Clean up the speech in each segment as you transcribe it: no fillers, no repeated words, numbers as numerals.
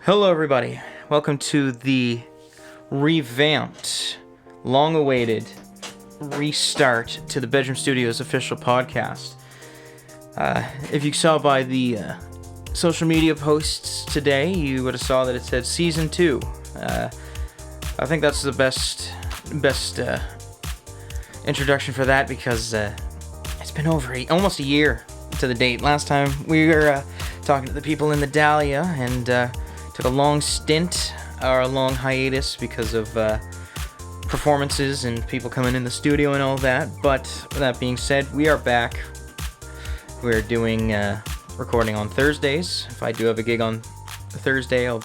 Hello, everybody. Welcome to the revamped, long-awaited restart to the Bedroom Studios official podcast. If you saw by the social media posts today, you would have saw that it said Season 2. I think that's the best introduction for that because it's been over almost a year to the date. Last time we were talking to the people in the Dahlia and took a long stint, or a long hiatus because of performances and people coming in the studio and all that. But with that being said, we are back. We're doing recording on Thursdays. If I do have a gig on Thursday, I'll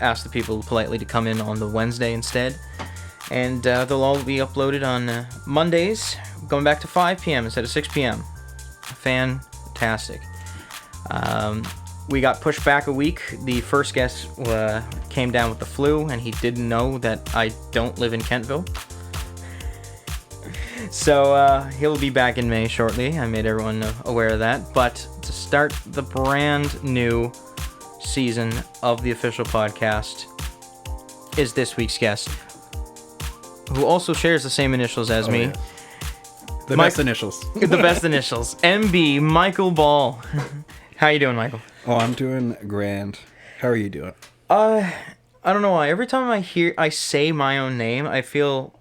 ask the people politely to come in on the Wednesday instead. And they'll all be uploaded on Mondays, going back to 5 p.m. instead of 6 p.m. Fantastic. We got pushed back a week. The first guest came down with the flu, and he didn't know that I don't live in Kentville. So he'll be back in May shortly. I made everyone aware of that. But to start the brand new season of the official podcast is this week's guest, who also shares the same initials as me. Yeah. The best initials. The best initials. MB Michael Ball. How you doing, Michael? Oh, I'm doing grand. How are you doing? I don't know why. Every time I say my own name, I feel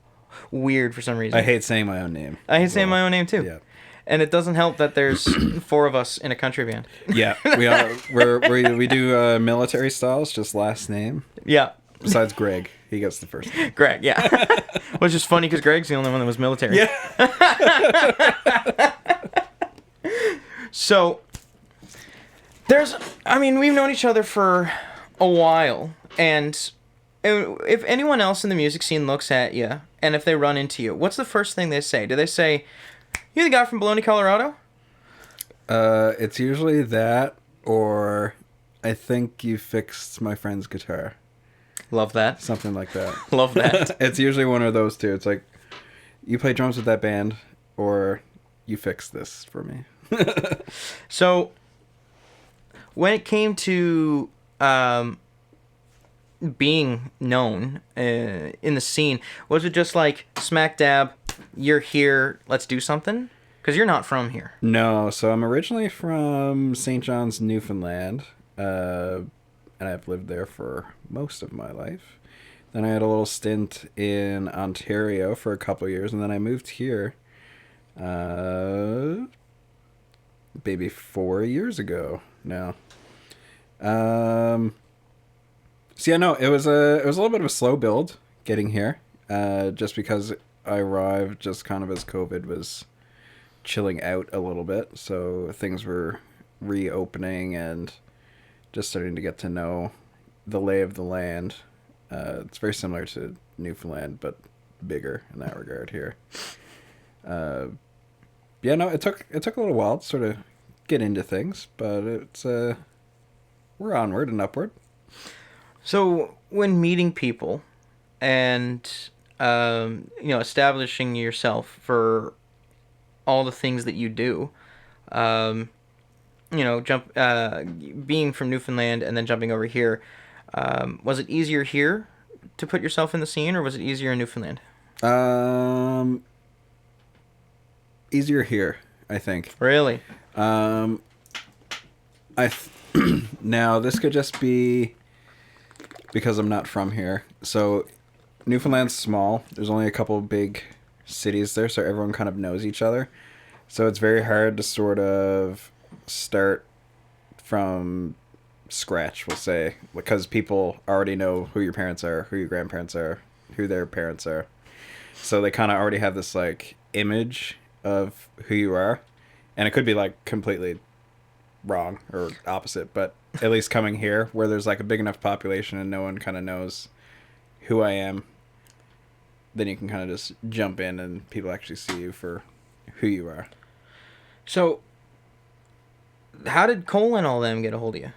weird for some reason. I hate saying my own name. I hate saying my own name too. Yeah. And it doesn't help that there's 4 of us in a country band. Yeah, we are. We do military styles, just last name. Yeah. Besides Greg, he gets the first name. Greg, yeah. Which is funny because Greg's the only one that was military. Yeah. So, we've known each other for a while, and if anyone else in the music scene looks at you, and if they run into you, what's the first thing they say? Do they say, "You the guy from Bologna, Colorado"? It's usually that, or I think you fixed my friend's guitar. Love that. Something like that. Love that. It's usually one of those two. It's like, you play drums with that band, or you fixed this for me. So, when it came to being known in the scene, was it just like smack dab, you're here, let's do something? Because you're not from here. No, so I'm originally from St. John's, Newfoundland, and I've lived there for most of my life. Then I had a little stint in Ontario for a couple of years, and then I moved here maybe 4 years ago now. So yeah, no, it was a little bit of a slow build getting here, just because I arrived just kind of as COVID was chilling out a little bit, so things were reopening and just starting to get to know the lay of the land. It's very similar to Newfoundland, but bigger in that regard here. Yeah, no, it took a little while to sort of get into things, but it's we're onward and upward. So when meeting people and establishing yourself for all the things that you do, being from Newfoundland and then jumping over here, was it easier here to put yourself in the scene, or was it easier in Newfoundland? Easier here, I think. Really? Now this could just be because I'm not from here. So Newfoundland's small. There's only a couple of big cities there, so everyone kind of knows each other. So it's very hard to sort of start from scratch, we'll say, because people already know who your parents are, who your grandparents are, who their parents are. So they kind of already have this like image of who you are, and it could be like completely wrong or opposite, but at least coming here where there's like a big enough population and no one kind of knows who I am, then you can kind of just jump in and people actually see you for who you are. So how did Cole and all them get a hold of you?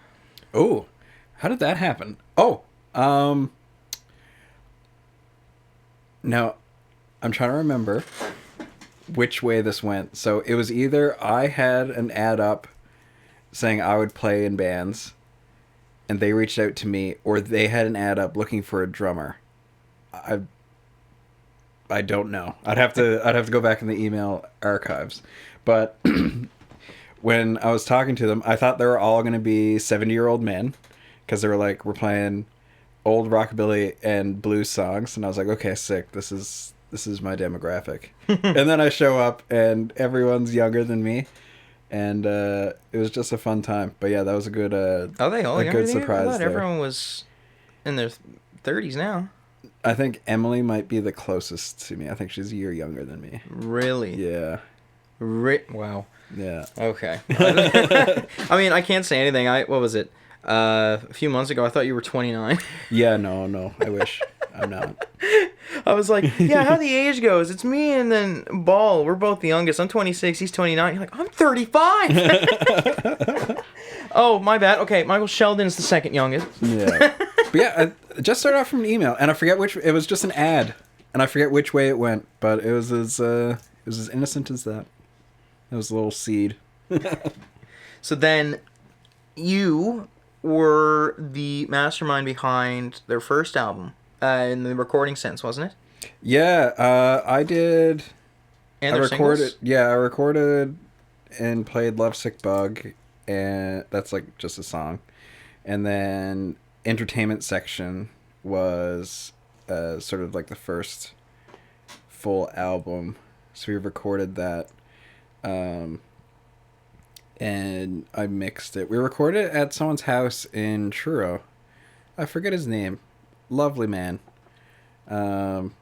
Oh, how did that happen? Oh, now I'm trying to remember which way this went. So it was either I had an ad up saying I would play in bands, and they reached out to me, or they had an ad up looking for a drummer. I don't know. I'd have to go back in the email archives. But when I was talking to them, I thought they were all going to be 70-year-old men, because they were like, we're playing old rockabilly and blues songs, and I was like, okay, sick. This is my demographic. And then I show up, and everyone's younger than me, and it was just a fun time. But yeah, that was a good Are they all a younger good than you? I surprise thought there. everyone was in their 30s now. I think Emily might be the closest to me. I think she's a year younger than me. Really? Yeah. Wow. Yeah. Okay. I mean, I can't say anything. What was it? A few months ago, I thought you were 29. Yeah, no. I wish I'm not. I was like, yeah, how the age goes. It's me and then Ball. We're both the youngest. I'm 26. He's 29. You're like, I'm 35. Oh, my bad. Okay, Michael Sheldon's the second youngest. Yeah. But yeah, I just started off from an email, and I forget which. It was just an ad, and I forget which way it went, but it was as innocent as that. It was a little seed. So then, you were the mastermind behind their first album, in the recording sense, wasn't it? Yeah, I did. And I their recorded. singles? Yeah, I recorded and played "Lovesick Bug," and that's like just a song. And then entertainment section was sort of like the first full album, so we recorded that. And I mixed it. We recorded it at someone's house in Truro. I forget his name. Lovely man. And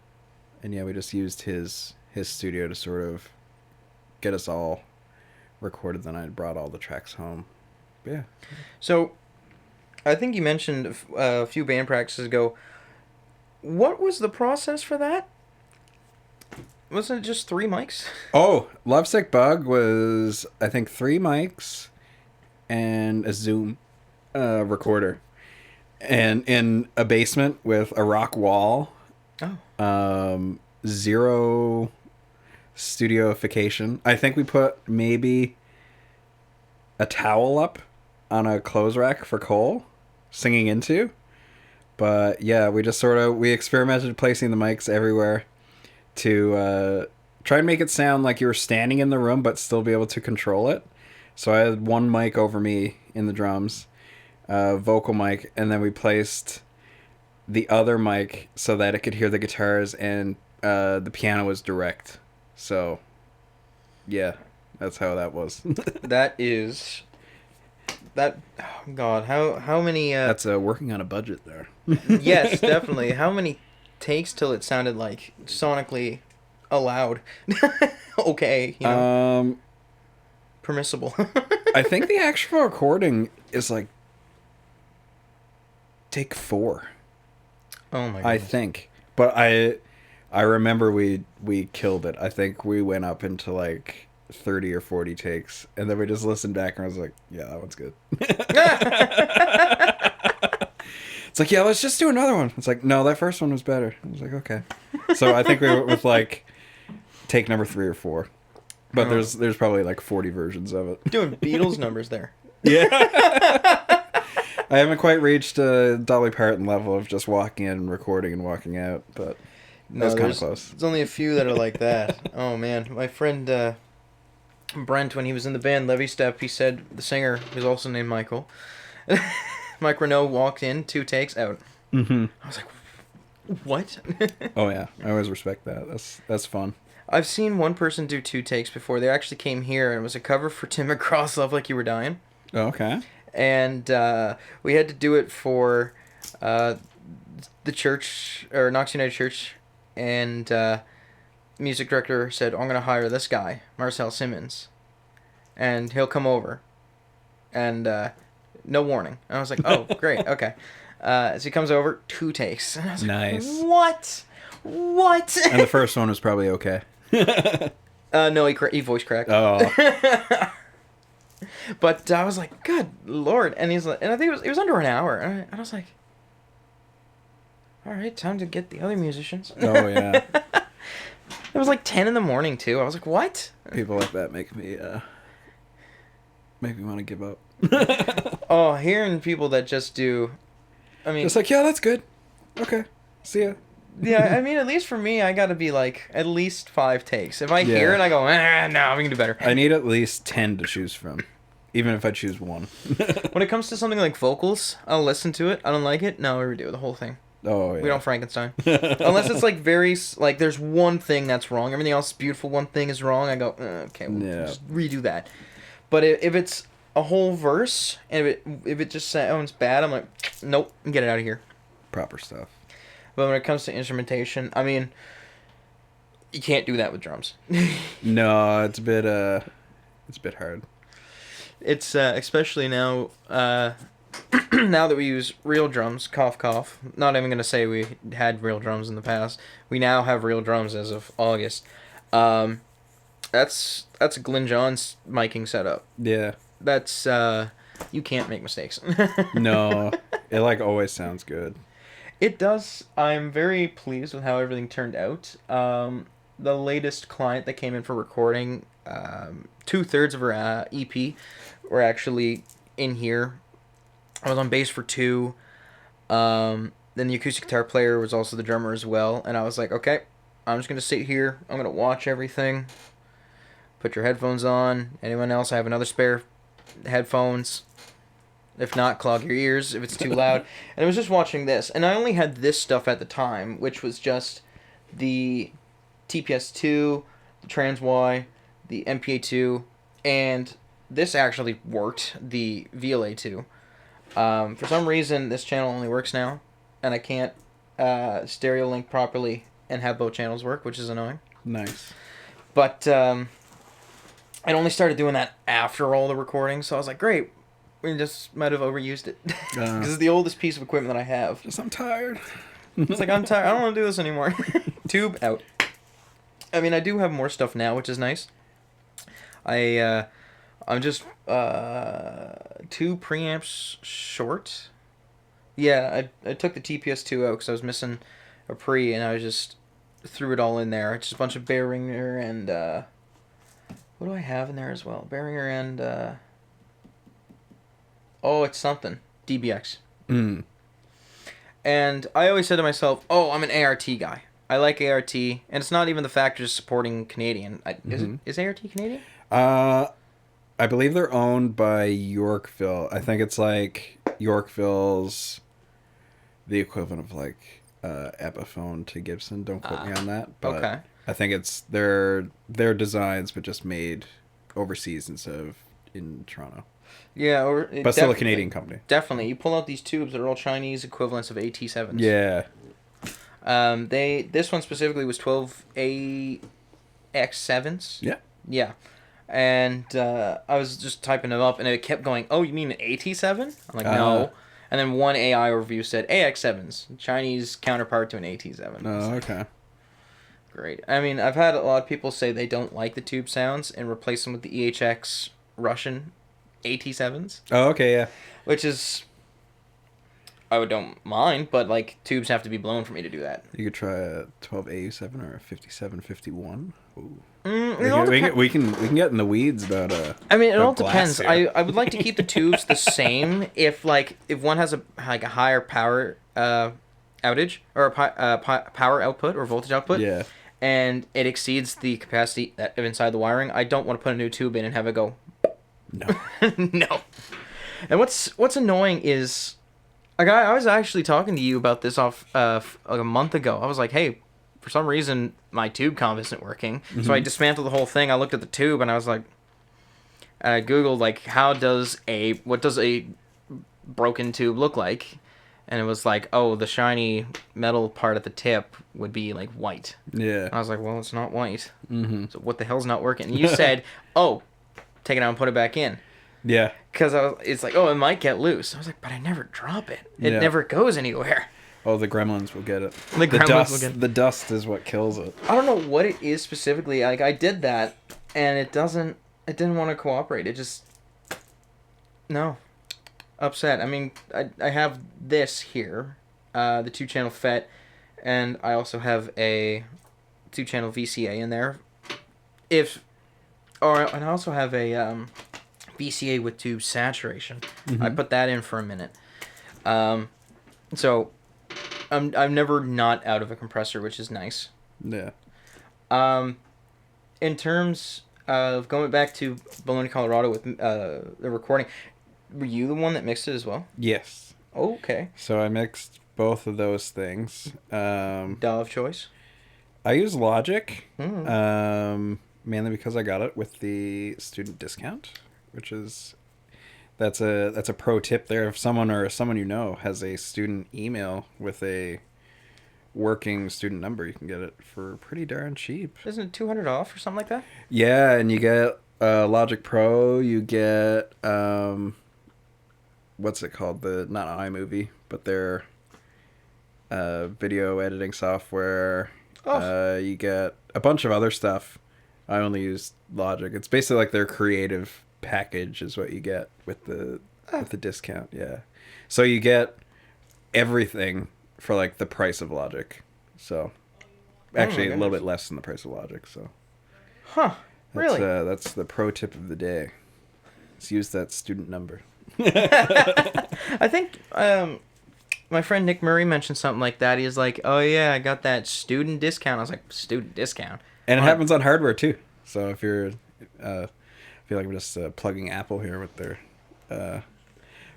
yeah, we just used his studio to sort of get us all recorded. Then I brought all the tracks home. But yeah. So, I think you mentioned a few band practices ago. What was the process for that? Wasn't it just 3 mics? Oh, Lovesick Bug was, I think, 3 mics and a Zoom recorder. And in a basement with a rock wall. Oh. 0 studioification. I think we put maybe a towel up on a clothes rack for Cole singing into. But yeah, we just we experimented placing the mics everywhere to try and make it sound like you were standing in the room but still be able to control it. So I had one mic over me in the drums, vocal mic, and then we placed the other mic so that it could hear the guitars, and the piano was direct. So yeah, that's how that was. Oh God, how many That's working on a budget there. Yes, definitely. How many takes till it sounded like sonically allowed? Okay, permissible. I think the actual recording is like take 4. Oh my god. I think. But I remember we killed it. I think we went up into like 30 or 40 takes, and then we just listened back and I was like, yeah, that one's good. It's like, yeah, let's just do another one. It's like, no, that first one was better. I was like, okay. So I think we went with like take number 3 or 4. But there's probably like 40 versions of it. Doing Beatles numbers there. Yeah. I haven't quite reached a Dolly Parton level of just walking in and recording and walking out, but that's kind of close. There's only a few that are like that. Oh man, my friend Brent, when he was in the band Levy Step, he said the singer, who's also named Michael, Mike Renault, walked in, 2 takes, out. Mm-hmm. I was like, what? Oh yeah, I always respect that. That's fun. I've seen one person do 2 takes before. They actually came here, and it was a cover for Tim McGraw's Love Like You Were Dying. Oh, okay. And we had to do it for the church, or Knox United Church, and music director said, I'm going to hire this guy, Marcel Simmons, and he'll come over. And no warning. And I was like, oh, great, okay. So he comes over, 2 takes. And I was Nice. like, what? And the first one was probably okay. No, he voice cracked. Oh. But I was like, good lord. And he's like, and I think it was under an hour. And I was like, all right, time to get the other musicians. Oh yeah. It was like 10 in the morning too. I was like, what? People like that make me want to give up. Oh, hearing people that just do, I mean, Just like, yeah, that's good. Okay, see ya. yeah, I mean, at least for me, I gotta be like at least 5 takes. If I hear Yeah. it, I go, no, we can do better. I need at least 10 to choose from, even if I choose one. When it comes to something like vocals, I'll listen to it. I don't like it. No, we redo the whole thing. Oh yeah. We don't Frankenstein. Unless it's like very like there's one thing that's wrong. Everything else is beautiful. One thing is wrong. I go, okay, we'll Yeah. just redo that. But if it's a whole verse and if it just sounds bad, I'm like, nope, get it out of here. Proper stuff. But when it comes to instrumentation, I mean, you can't do that with drums. No, it's a bit hard. It's especially now now that we use real drums, cough cough. Not even gonna say we had real drums in the past. We now have real drums as of August. That's Glenn John's miking setup. Yeah. That's you can't make mistakes. No, it like always sounds good. It does. I'm very pleased with how everything turned out. The latest client that came in for recording, 2/3 of her EP were actually in here. I was on bass for 2. Then the acoustic guitar player was also the drummer as well. And I was like, okay, I'm just going to sit here. I'm going to watch everything. Put your headphones on. Anyone else? I have another spare headphones. If not, clog your ears if it's too loud. And I was just watching this. And I only had this stuff at the time, which was just the TPS2, the Trans-Y, the MPA2, and this actually worked, the VLA2. For some reason, this channel only works now, and I can't stereo link properly and have both channels work, which is annoying. Nice. But I only started doing that after all the recordings, so I was like, great, we just might have overused it. Because it's the oldest piece of equipment that I have. Just I'm tired. It's like, I'm tired, I don't want to do this anymore. Tube out. I mean, I do have more stuff now, which is nice. I'm just 2 preamps short. Yeah, I took the TPS2 out because I was missing a pre, and I just threw it all in there. It's just a bunch of Behringer and what do I have in there as well? Behringer and oh, it's something DBX. Mm. And I always said to myself, oh, I'm an ART guy. I like ART, and it's not even the fact of just supporting Canadian. Is ART Canadian? I believe they're owned by Yorkville. I think it's like Yorkville's the equivalent of like Epiphone to Gibson. Don't quote me on that. But Okay. I think it's their designs, but just made overseas instead of in Toronto. Yeah, But still a Canadian company. Definitely. You pull out these tubes, they're all Chinese equivalents of AT7s. Yeah. This one specifically was 12 AX7s. Yeah. Yeah. And I was just typing them up, and it kept going, oh, you mean an AT7? I'm like, no. And then one AI review said AX7s, Chinese counterpart to an AT7. Oh, okay. Great. I mean, I've had a lot of people say they don't like the tube sounds and replace them with the EHX Russian AT7s. Oh, okay, yeah. Which is, I don't mind, but like tubes have to be blown for me to do that. You could try a 12AU7 or a 5751. Ooh. We can get in the weeds about I mean, it all glass depends. here. I would like to keep the tubes the same if one has a higher power outage or a power output or voltage output. Yeah. And it exceeds the capacity that inside the wiring. I don't want to put a new tube in and have it go. No. No. And what's annoying is, I was actually talking to you about this off like a month ago. I was like, hey, for some reason my tube comp isn't working. Mm-hmm. So I dismantled the whole thing. I looked at the tube and I was like, I googled like what does a broken tube look like? And it was like, oh, the shiny metal part at the tip would be like white. Yeah. And I was like, well, it's not white. Mm-hmm. So what the hell's not working? And you said, oh, take it out and put it back in. Yeah. Because it's like, oh, it might get loose. I was like, but I never drop it. It never goes anywhere. Oh, the gremlins will get it. The gremlins will get it. The dust is what kills it. I don't know what it is specifically. Like, I did that, and it didn't want to cooperate. It just, no. Upset. I mean, I have this here, the 2-channel FET, and I also have a 2-channel VCA in there. And I also have a VCA with tube saturation. Mm-hmm. I put that in for a minute. So I'm never not out of a compressor, which is nice. Yeah. In terms of going back to Bologna, Colorado with the recording, were you the one that mixed it as well? Yes. Okay. So I mixed both of those things. DAW of choice? I use Logic, Mm-hmm. mainly because I got it with the student discount, which is that's a pro tip there. If someone you know has a student email with a working student number, you can get it for pretty darn cheap. Isn't it 200 off or something like that? Yeah, and you get Logic Pro. You get what's it called? Not iMovie, but their video editing software. Oh. You get a bunch of other stuff. I only use Logic. It's basically like their creative package is what you get with the discount. Yeah, so you get everything for like the price of Logic. So actually, a little bit less than the price of Logic. So, huh? Really? That's the pro tip of the day. Let's use that student number. I think my friend Nick Murray mentioned something like that. He's like, "Oh yeah, I got that student discount." I was like, "Student discount?" And it happens on hardware too. So if you're, I feel like I'm just plugging Apple here with their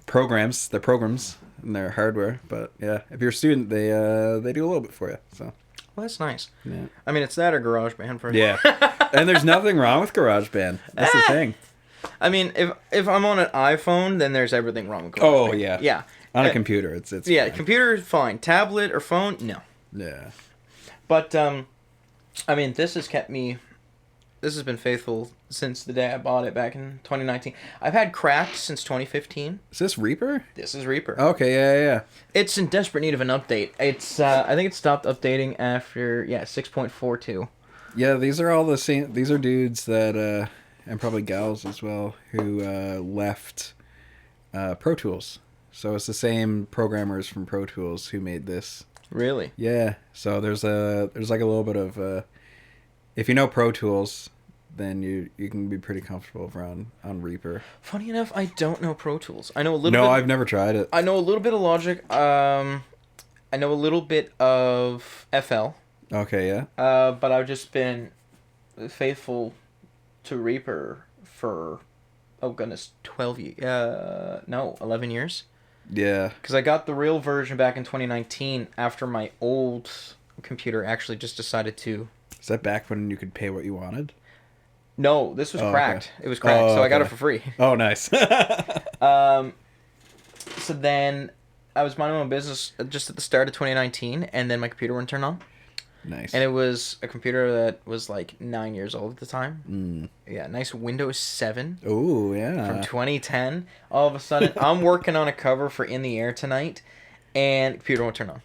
programs, and their hardware. But yeah, if you're a student, they do a little bit for you. So. Well, that's nice. Yeah. I mean, it's that or GarageBand for Yeah. And there's nothing wrong with GarageBand. That's the thing. I mean, if I'm on an iPhone, then there's everything wrong with GarageBand. Oh yeah. Yeah. On a computer, it's yeah, fine. computer fine. Tablet or phone, no. Yeah. But I mean, this has been faithful since the day I bought it back in 2019. I've had Cracked since 2015. Is this Reaper? This is Reaper. Okay, yeah. It's in desperate need of an update. It's I think it stopped updating after 6.42. Yeah, these are all the same. These are dudes that and probably gals as well who left Pro Tools. So it's the same programmers from Pro Tools who made this. Really? Yeah. So there's like a little bit of if you know Pro Tools, then you can be pretty comfortable over on Reaper. Funny enough, I don't know Pro Tools. I know a little bit. No, I've never tried it. I know a little bit of Logic. I know a little bit of FL. Okay, yeah. But I've just been faithful to Reaper for 11 years. Yeah. Because I got the real version back in 2019 after my old computer actually just decided to... Is that back when you could pay what you wanted? No, this was Cracked. Okay. It was Cracked, so I got it for free. Oh, nice. So then I was minding my own business just at the start of 2019, and then my computer wouldn't turn on. Nice. And it was a computer that was like 9 years old at the time. Mm. Yeah, nice Windows 7. Oh, yeah. From 2010. All of a sudden, I'm working on a cover for In the Air tonight, and the computer won't turn on.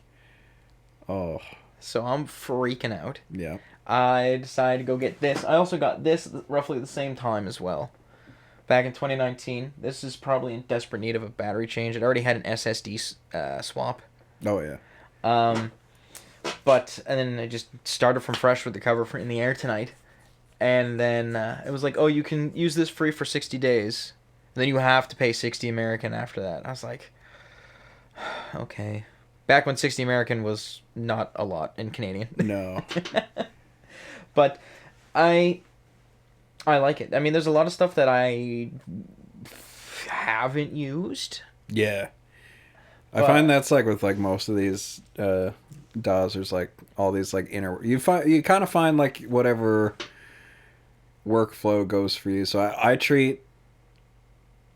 Oh. So I'm freaking out. Yeah. I decided to go get this. I also got this roughly at the same time as well. Back in 2019. This is probably in desperate need of a battery change. It already had an SSD swap. Oh, yeah. And then I just started from fresh with the cover for In the Air tonight. And then it was like, oh, you can use this free for 60 days. And then you have to pay 60 American after that. I was like, okay. Back when 60 American was not a lot in Canadian. No. But I like it. I mean, there's a lot of stuff that I haven't used. Yeah. I find that's like with like most of these DAWs, there's like all these like you kind of find like whatever workflow goes for you. So I treat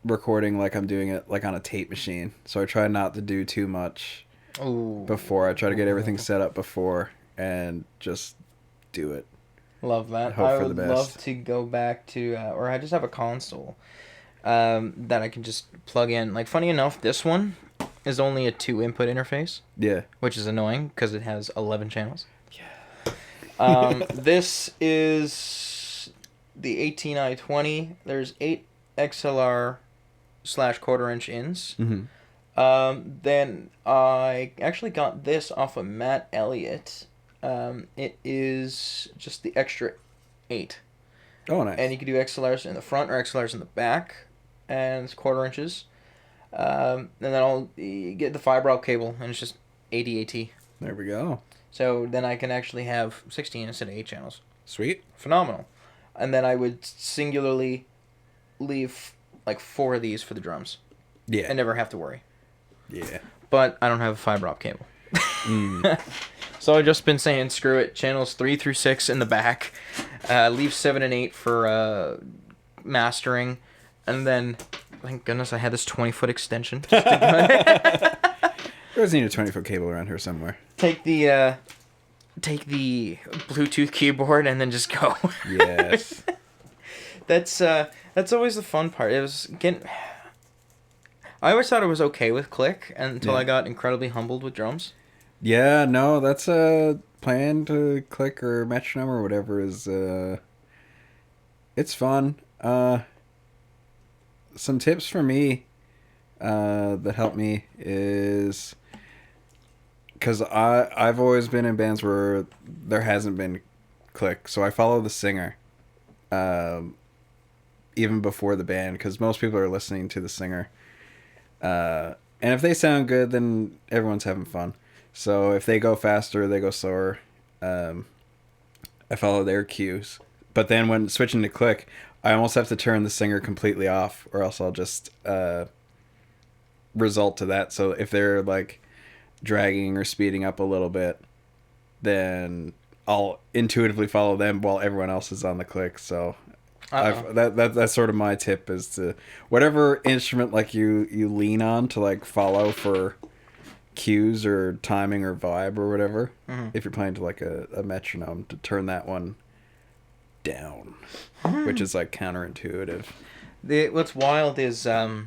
recording like I'm doing it like on a tape machine. So I try not to do too much before. I try to get everything set up before and just do it. Love that. Hope I for would the best. love to go back to, or I just have a console that I can just plug in. Like, funny enough, this one is only a 2-input interface. Yeah. Which is annoying because it has 11 channels. Yeah. This is the 18i20. There's 8 XLR / quarter-inch ins. Mm-hmm. Then I actually got this off of Matt Elliott. It is just the extra 8. Oh, nice. And you can do XLRs in the front or XLRs in the back. and it's 1/4 inches. And then I'll get the fiber optic cable, and it's just ADAT. There we go. So then I can actually have 16 instead of 8 channels. Sweet. Phenomenal. And then I would singularly leave like 4 of these for the drums. Yeah. And never have to worry. Yeah. But I don't have a fiber optic cable. So I've just been saying, screw it. Channels 3 through 6 in the back. Leave 7 and 8 for mastering. And then, thank goodness I had this 20-foot extension. There's need a 20-foot cable around here somewhere. Take the Bluetooth keyboard and then just go. Yes. That's always the fun part. It was getting. I always thought it was okay with click until I got incredibly humbled with drums. Yeah, no, that's playing to click or metronome or whatever is it's fun. Some tips for me that help me is because I've always been in bands where there hasn't been click, so I follow the singer even before the band, because most people are listening to the singer, and if they sound good, then everyone's having fun. So if they go faster, they go slower, I follow their cues. But then when switching to click, I almost have to turn the singer completely off, or else I'll just result to that. So if they're like dragging or speeding up a little bit, then I'll intuitively follow them while everyone else is on the click. So that's sort of my tip, is to whatever instrument like you lean on to like follow for cues or timing or vibe or whatever. If you're playing to like a metronome, to turn that one down, which is like counterintuitive. What's wild is my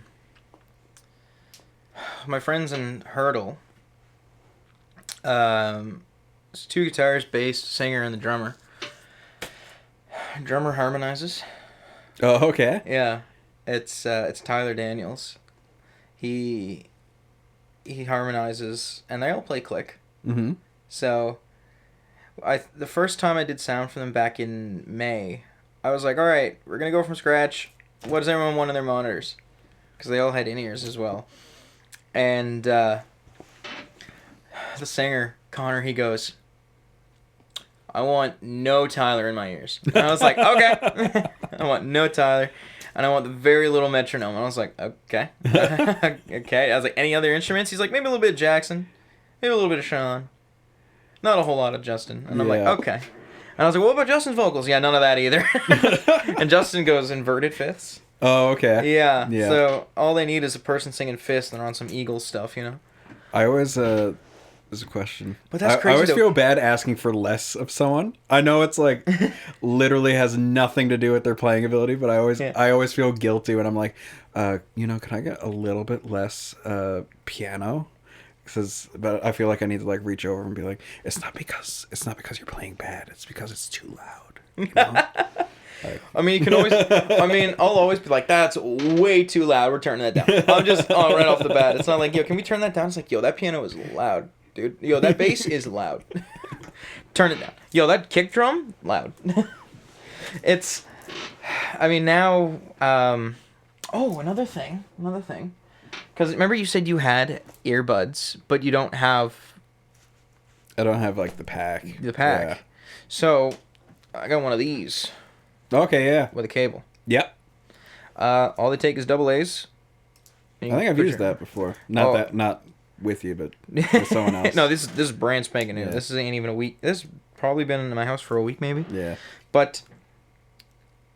friends in Hurdle. It's 2 guitars, bass, singer, and the drummer. Drummer harmonizes. Oh, okay. Yeah, it's Tyler Daniels. He harmonizes, and they all play click. Mm-hmm. So, the first time I did sound for them back in May, I was like, all right, we're gonna go from scratch. What does everyone want in their monitors? Because they all had in-ears as well. And the singer, Connor, he goes, I want no Tyler in my ears. And I was like, okay. I want no Tyler. And I want very little metronome. And I was like, okay. Okay. I was like, any other instruments? He's like, maybe a little bit of Jackson. Maybe a little bit of Sean. Not a whole lot of Justin. And I'm like, okay. And I was like, what about Justin's vocals? Yeah, none of that either. And Justin goes inverted fifths. Oh, okay. Yeah. So all they need is a person singing fifths and they're on some Eagles stuff, you know? I always, there's a question. But that's crazy. I always feel bad asking for less of someone. I know it's like literally has nothing to do with their playing ability, but I always feel guilty when I'm like, can I get a little bit less piano? But I feel like I need to like reach over and be like, it's not because you're playing bad. It's because it's too loud. You know? I mean, you can always. I'll always be like, "That's way too loud. We're turning that down." I'm just right off the bat. It's not like, "Yo, can we turn that down?" It's like, "Yo, that piano is loud, dude. Yo, that bass is loud. Turn it down. Yo, that kick drum, loud." It's. I mean, now. Another thing. Because remember, you said you had earbuds, but you don't have. I don't have like the pack. Yeah. So, I got one of these. Okay, yeah. With a cable. Yep. All they take is double A's. I think I've used that before. Not with you, but with someone else. No, this is brand spanking new. Yeah. This ain't even a week. This has probably been in my house for a week, maybe. Yeah. But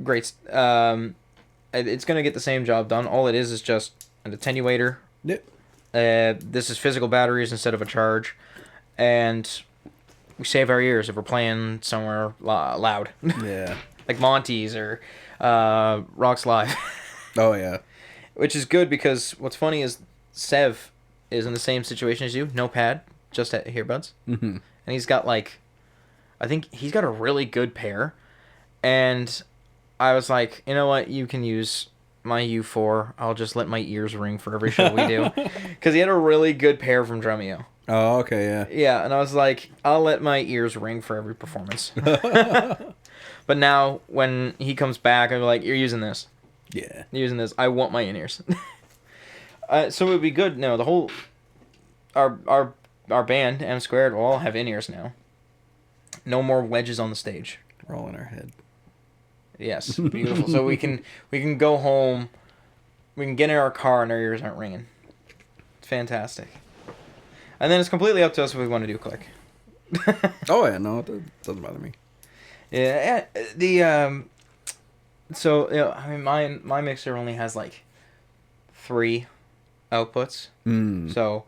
great. It's gonna get the same job done. All it is just an attenuator. Yep. This is physical batteries instead of a charge, and we save our ears if we're playing somewhere loud. Yeah. Like Monty's or Rocks Live. Oh, yeah. Which is good, because what's funny is Sev is in the same situation as you. No pad, just at earbuds. Mm-hmm. And he's got I think he's got a really good pair. And I was like, you know what? You can use my U4. I'll just let my ears ring for every show we do. Because he had a really good pair from Drumeo. Oh, okay, yeah. Yeah, and I was like, I'll let my ears ring for every performance. But now, when he comes back, I'm like, you're using this. Yeah. using this. I want my in-ears. So it would be good. No, the whole our band M Squared will all have in-ears now. No more wedges on the stage. We're all in our head. Yes, beautiful. So we can go home. We can get in our car and our ears aren't ringing. It's fantastic. And then it's completely up to us if we want to do click. Oh yeah, no, it doesn't bother me. Yeah, the so I mean my mixer only has like 3 outputs. So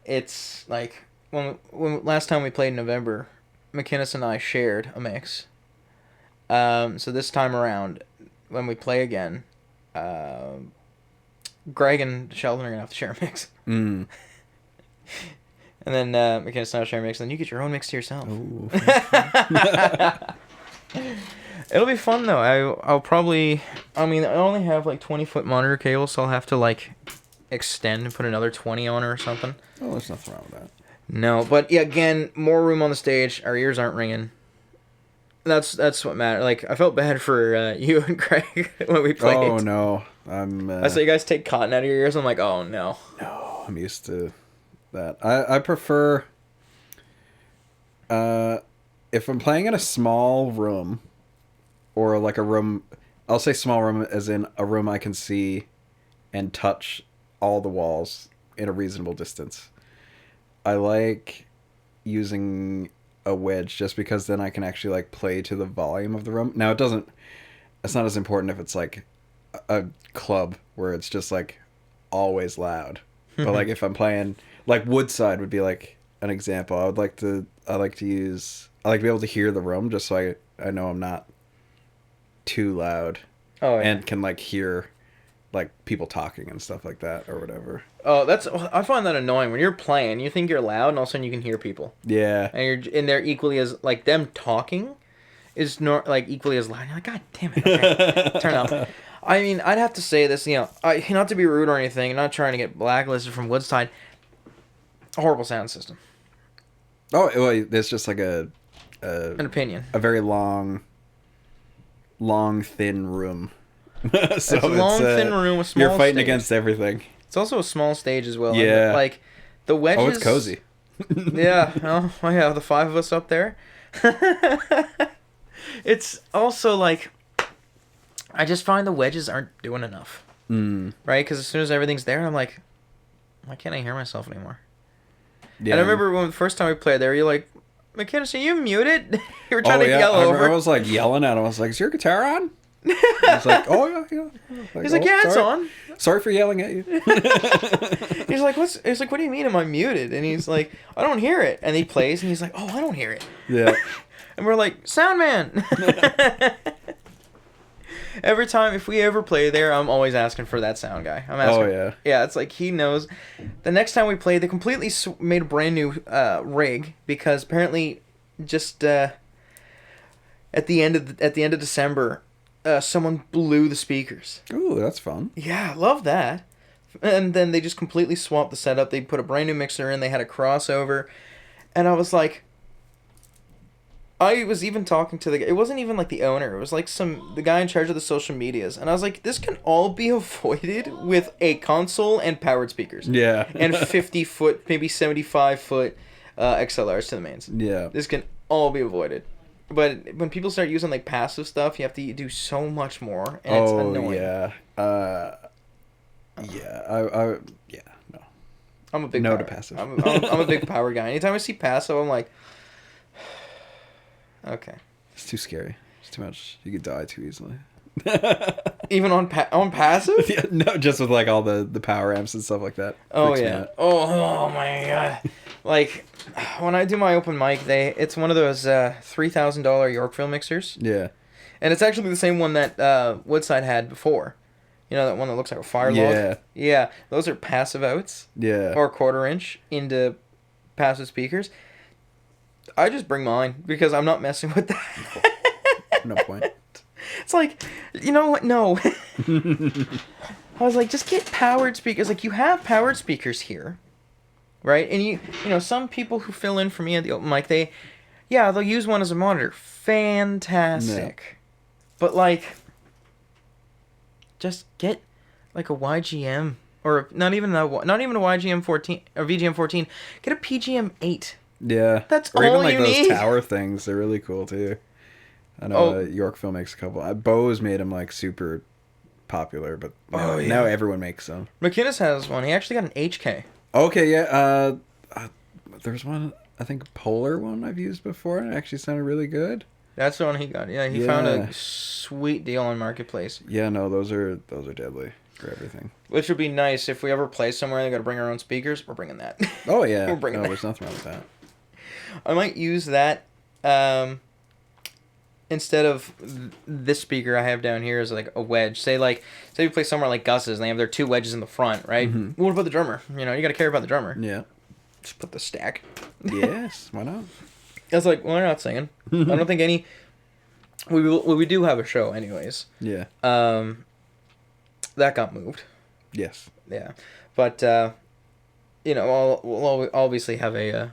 it's like when last time we played in November, McInnes and I shared a mix. So this time around, when we play again, Greg and Sheldon are gonna have to share a mix. And then McInnes and I share a mix, and then you get your own mix to yourself. It'll be fun though. I'll probably. I mean, I only have like 20-foot monitor cable, so I'll have to like extend and put another 20 on it or something. Oh, there's nothing wrong with that. No, but yeah, again, more room on the stage. Our ears aren't ringing. That's what matters. Like, I felt bad for you and Craig when we played. Oh no, I saw you guys take cotton out of your ears. I'm like, oh no. No, I'm used to that. I prefer. If I'm playing in a small room, or like a room, I'll say small room as in a room I can see and touch all the walls in a reasonable distance. I like using a wedge just because then I can actually like play to the volume of the room. Now it's not as important if it's like a club where it's just like always loud. But like if I'm playing like Woodside would be like an example. I like to be able to hear the room just so I know I'm not too loud. Oh, yeah. And can like hear like people talking and stuff like that or whatever. Oh, I find that annoying when you're playing. You think you're loud, and all of a sudden you can hear people. Yeah. And they're equally as like them talking is like equally as loud. You're like, God damn it! Okay, turn up. I mean, I'd have to say this. Not to be rude or anything. I'm not trying to get blacklisted from Woodside. Horrible sound system. Oh, well, there's just like an opinion. A very long, thin room. So it's a long, thin room with small. You're fighting stage. against everything. It's also a small stage as well. Yeah. And like the wedges. Oh, it's cozy. Yeah. Oh, yeah. The 5 of us up there. It's also like, I just find the wedges aren't doing enough. Right? Because as soon as everything's there, I'm like, why can't I hear myself anymore? Yeah. And I remember when the first time we played there, you're like, McInnes, are you muted? You were trying to yell over. I was like yelling at him. I was like, is your guitar on? I was like, oh yeah. He's like, yeah, it's on. Sorry for yelling at you. He's like, what do you mean am I muted? And he's like, I don't hear it. And he plays and he's like, oh, I don't hear it. Yeah. And we're like, sound man. Every time, if we ever play there, I'm always asking for that sound guy. I'm asking. Oh yeah. Yeah, it's like he knows. The next time we played, they completely made a brand new rig because apparently, just at the end of December, someone blew the speakers. Ooh, that's fun. Yeah, I love that. And then they just completely swapped the setup. They put a brand new mixer in. They had a crossover, and I was like. I was even talking to the guy. It wasn't even like the owner. It was like the guy in charge of the social medias. And I was like, this can all be avoided with a console and powered speakers. Yeah. And 50-foot, maybe 75-foot XLRs to the mains. Yeah. This can all be avoided. But when people start using like passive stuff, you have to do so much more. And it's annoying. Yeah. No. I'm a big no power. to passive. I'm a big power guy. Anytime I see passive, I'm like... Okay. It's too scary. It's too much. You could die too easily. Even on passive? Yeah, no, just with like all the power amps and stuff like that. Oh yeah. Oh my god. Like when I do my open mic, it's one of those $3,000 Yorkville mixers. Yeah. And it's actually the same one that Woodside had before. You know, that one that looks like a fire log? Yeah. Yeah. Those are passive outs. Yeah. Or 1/4 inch into passive speakers. I just bring mine because I'm not messing with that. No point. It's like, you know what? No. I was like, just get powered speakers. Like, you have powered speakers here, right? And you know, some people who fill in for me at the open mic, they'll use one as a monitor. Fantastic. No. But like, just get like a YGM or not even a YGM 14 or VGM 14. Get a PGM 8. Yeah. That's or even all like you those need. tower things. They're really cool too. I know Yorkville makes a couple. Bose made them like super popular, but now everyone makes them. McInnes has one. He actually got an HK. Okay, yeah. There's one, I think, Polar one I've used before, and it actually sounded really good. That's the one he got. Yeah, he found a sweet deal on Marketplace. Yeah, no, those are deadly for everything. Which would be nice if we ever play somewhere and they got to bring our own speakers. We're bringing that. Oh yeah, We're bringing that. there's nothing wrong with that. I might use that instead of this speaker I have down here as like a wedge. Say we play somewhere like Gus's and they have their 2 wedges in the front, right? Mm-hmm. What about the drummer? You know, you got to care about the drummer. Yeah. Just put the stack. Yes, why not? I was like, well, they're not singing. I don't think any. We do have a show, anyways. Yeah. That got moved. Yes. Yeah, but we'll obviously have a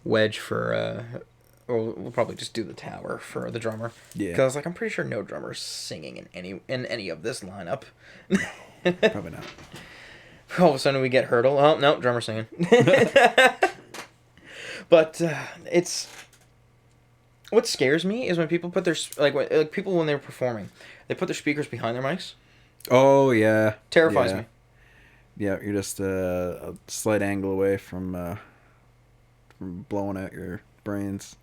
wedge for. Or we'll probably just do the tower for the drummer. Yeah. Because I'm pretty sure no drummer's singing in any of this lineup. Probably not. All of a sudden we get Hurdle. Oh no, drummer singing. But it's what scares me is when people put their like people when they're performing, they put their speakers behind their mics. Oh yeah. Terrifies me. Yeah, you're just a slight angle away from blowing out your brains.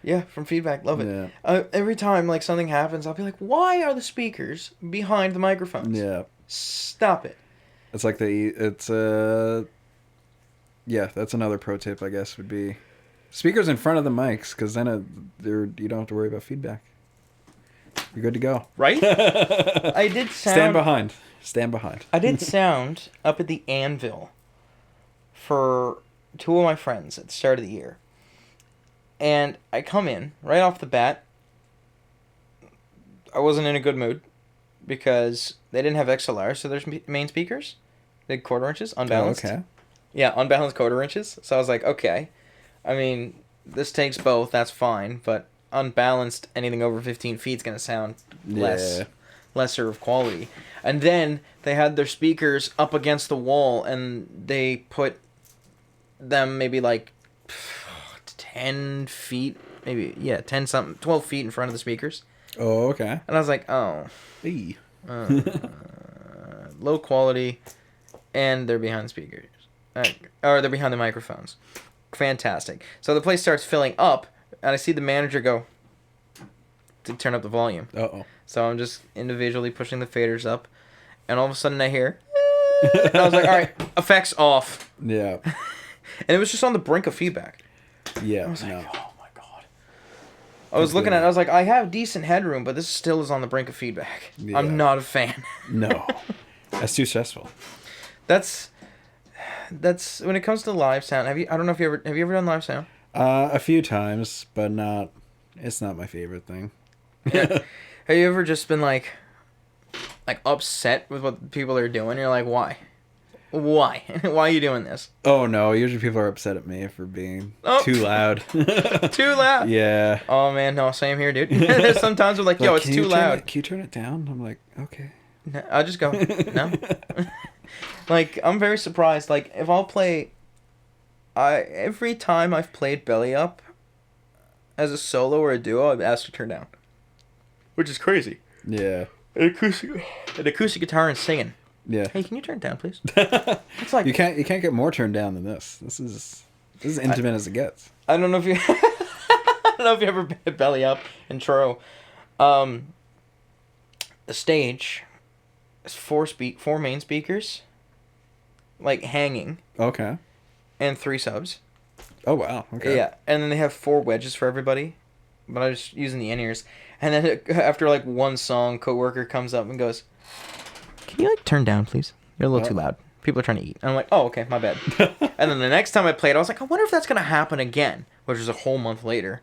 Yeah, from feedback. Love it. Yeah. Every time like something happens, I'll be like, why are the speakers behind the microphones? Yeah. Stop it. It's like yeah, that's another pro tip, I guess, would be speakers in front of the mics, because then you don't have to worry about feedback. You're good to go. Right? I did sound... Stand behind. I did sound up at the Anvil for 2 of my friends at the start of the year. And I come in, right off the bat, I wasn't in a good mood, because they didn't have XLR, so there's main speakers. They had quarter inches, unbalanced. Oh, okay. Yeah, unbalanced quarter inches. So I was like, okay. I mean, this takes both, that's fine, but unbalanced, anything over 15 feet is going to sound lesser of quality. And then they had their speakers up against the wall, and they put them maybe like 10 feet, maybe, 10 something, 12 feet in front of the speakers. Oh, okay. And I was like, oh. Hey. Low quality, and they're behind the speakers. Or they're behind the microphones. Fantastic. So the place starts filling up, and I see the manager go to turn up the volume. Uh-oh. So I'm just individually pushing the faders up, and all of a sudden I hear... and I was like, all right, effects off. Yeah. And it was just on the brink of feedback. Yeah, I was like, oh my god. I was looking at it, I was like, I have decent headroom, but this still is on the brink of feedback. Yeah. I'm not a fan. No. That's too stressful. That's when it comes to live sound. Have you ever done live sound? A few times, but it's not my favorite thing. Yeah. Have you ever just been like upset with what people are doing? You're like, why? Why are you doing this? Oh no, usually people are upset at me for being too loud. Too loud? Yeah. Oh man, no, same here, dude. Sometimes we're like, yo, it's too loud. Can you turn it down? I'm like, okay. No, I'll just go, no. Like, I'm very surprised. Like, if I'll play... every time I've played Belly Up as a solo or a duo, I've asked to turn down. Which is crazy. Yeah. An acoustic guitar and singing. Yeah. Hey, can you turn it down, please? It's like... You can't get more turned down than this. This is intimate as it gets. I don't know if you... I don't know if you ever been to Belly Up in Truro. The stage is 4 main speakers, like hanging. Okay. And 3 subs. Oh wow. Okay. Yeah, and then they have 4 wedges for everybody, but I'm just using the in-ears. And then after like one song, coworker comes up and goes, "Can you like turn down, please? You're a little too loud. People are trying to eat." And I'm like, "Oh, okay, my bad." And then the next time I played, I was like, "I wonder if that's gonna happen again," which was a whole month later.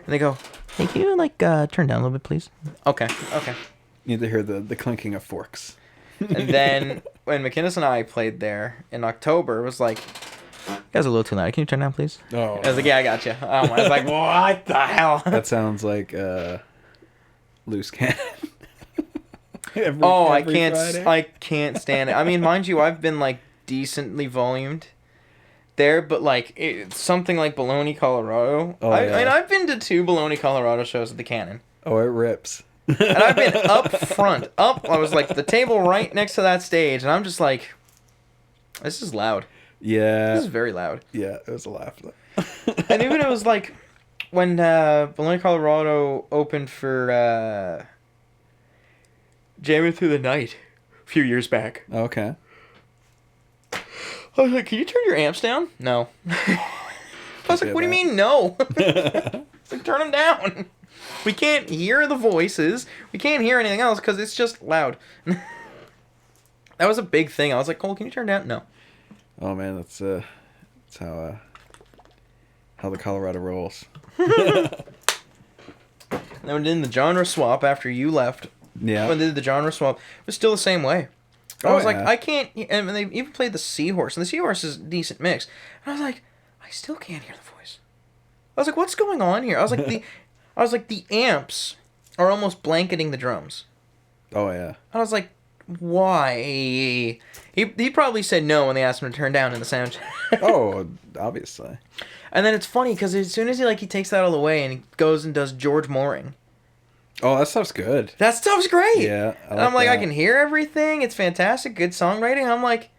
And they go, "Hey, can you like turn down a little bit, please?" Okay. You need to hear the clinking of forks. And then when McInnes and I played there in October, it was like, "You guys are a little too loud. Can you turn down, please?" Oh. I was like, "Yeah, I got you." I was like, "What the hell?" That sounds like loose cannon. I every can't. Friday? I can't stand it. I mean, mind you, I've been like decently volumed there, but like it's something like Bologna, Colorado. Oh, I mean, yeah. I've been to 2 Bologna, Colorado shows at the Cannon, Oh, it rips. and I've been up front. I was like the table right next to that stage, and I'm just like, this is loud. Yeah. This is very loud. Yeah, it was a laugh. And even it was like when Bologna, Colorado opened for Jamming Through the Night a few years back. Okay. I was like, can you turn your amps down? No. I was like, what do you mean no? It's like, turn them down. We can't hear the voices. We can't hear anything else because it's just loud. That was a big thing. I was like, Cole, can you turn down? No. Oh man, that's how the Colorado rolls. And then we did the genre swap after you left. Yeah. When they did the genre swap, it was still the same way. I Oh, was like, yeah. I can't. And they even played the Seahorse, and the Seahorse is a decent mix. And I was like, I still can't hear the voice. I was like, what's going on here? I was like, the amps are almost blanketing the drums. Oh yeah. I was like, why? He probably said no when they asked him to turn down in the sound check. Oh, obviously. And then it's funny because as soon as he takes that all away and he goes and does George Mooring. Oh, that stuff's good. That stuff's great. Yeah, And I'm like, that. I can hear everything. It's fantastic. Good songwriting. And I'm like,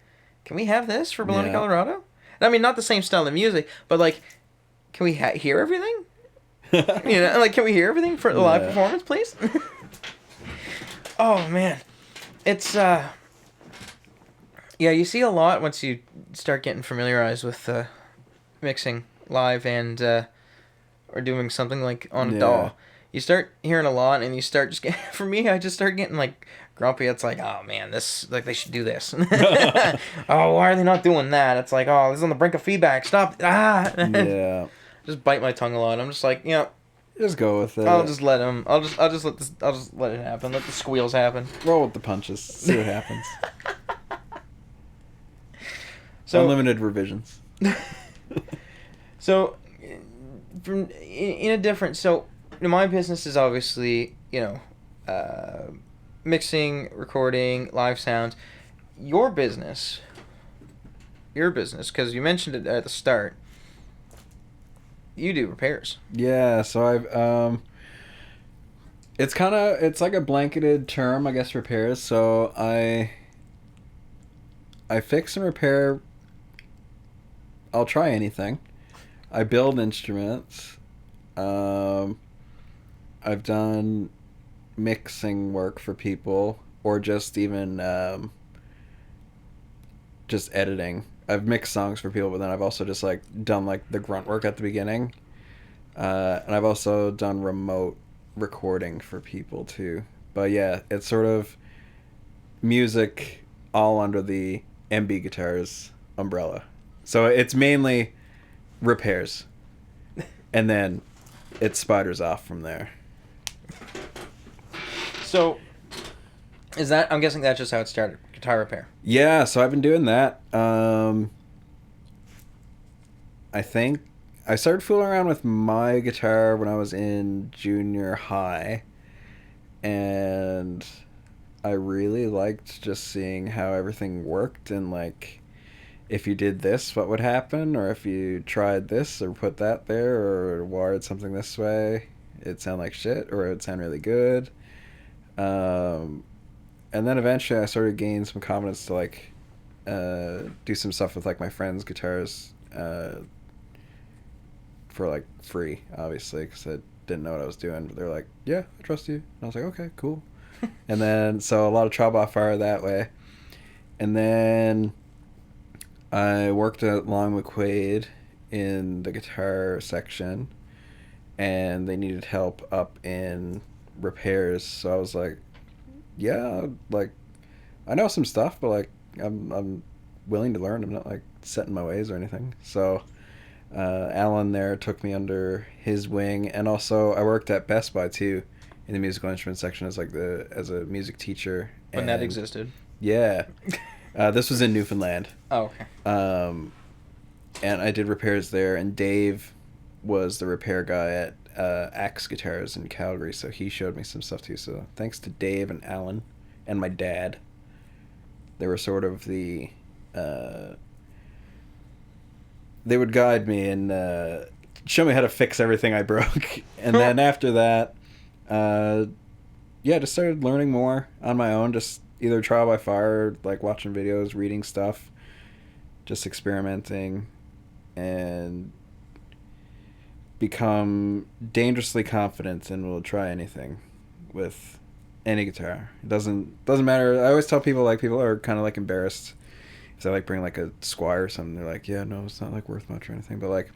can we have this for Bologna, Yeah. Colorado? And I mean, not the same style of music, but like, can we hear everything? You know, like, can we hear everything for the live Yeah. performance, please? Oh man, it's yeah. You see a lot once you start getting familiarized with mixing live and or doing something like on a Yeah. DAW. You start hearing a lot, and you start just getting. For me, I just start getting like grumpy. It's like, oh man, this like they should do this. Oh, why are they not doing that? It's like, oh, this is on the brink of feedback. Stop! Ah! Yeah. Just bite my tongue a lot. I'm just like, you know, Just go with it. I'll just let him. I'll just let it happen. Let the squeals happen. roll with the punches. See what happens. So Unlimited revisions. So, from in a different my business is obviously mixing, recording, live sounds. Your business, because you mentioned it at the start. You do repairs. Yeah, so I've it's like a blanketed term, I guess, repairs. So I fix and repair. I'll try anything. I build instruments. I've done mixing work for people, or just even just editing. I've mixed songs for people, but then I've also just like done like the grunt work at the beginning. And I've also done remote recording for people too. But yeah, it's sort of music all under the MB Guitars umbrella. So it's mainly repairs. And then it spiders off from there. So, I'm guessing that's just how it started, guitar repair. Yeah, so I've been doing that. I think I started fooling around with my guitar when I was in junior high. And I really liked just seeing how everything worked and like if you did this, what would happen? Or if you tried this or put that there or wired something this way, it'd sound like shit or it'd sound really good. And then eventually I started gaining some confidence to like do some stuff with like my friends' guitars for like free, obviously, because I didn't know what I was doing. But they're like, yeah, I trust you. And I was like, okay, cool. And then so a lot of trouble off fire that way. And then I worked at Long McQuaid in the guitar section, and they needed help up in repairs. So I was like, yeah, like I know some stuff, but like I'm willing to learn. I'm not like set in my ways or anything. So Alan there took me under his wing, and also I worked at Best Buy too in the musical instrument section as a music teacher. When that existed. Yeah. This was in Newfoundland. Oh, okay. And I did repairs there, and Dave was the repair guy at Axe Guitars in Calgary, so he showed me some stuff too. So thanks to Dave and Alan and my dad. They were sort of the they would guide me and show me how to fix everything I broke. And then after that, just started learning more on my own, just either trial by fire, like watching videos, reading stuff, just experimenting, and become dangerously confident and will try anything with any guitar. It doesn't matter. I always tell people, like, people are kind of like embarrassed if I like bring like a Squire or something. They're like, yeah, no, it's not like worth much or anything, but like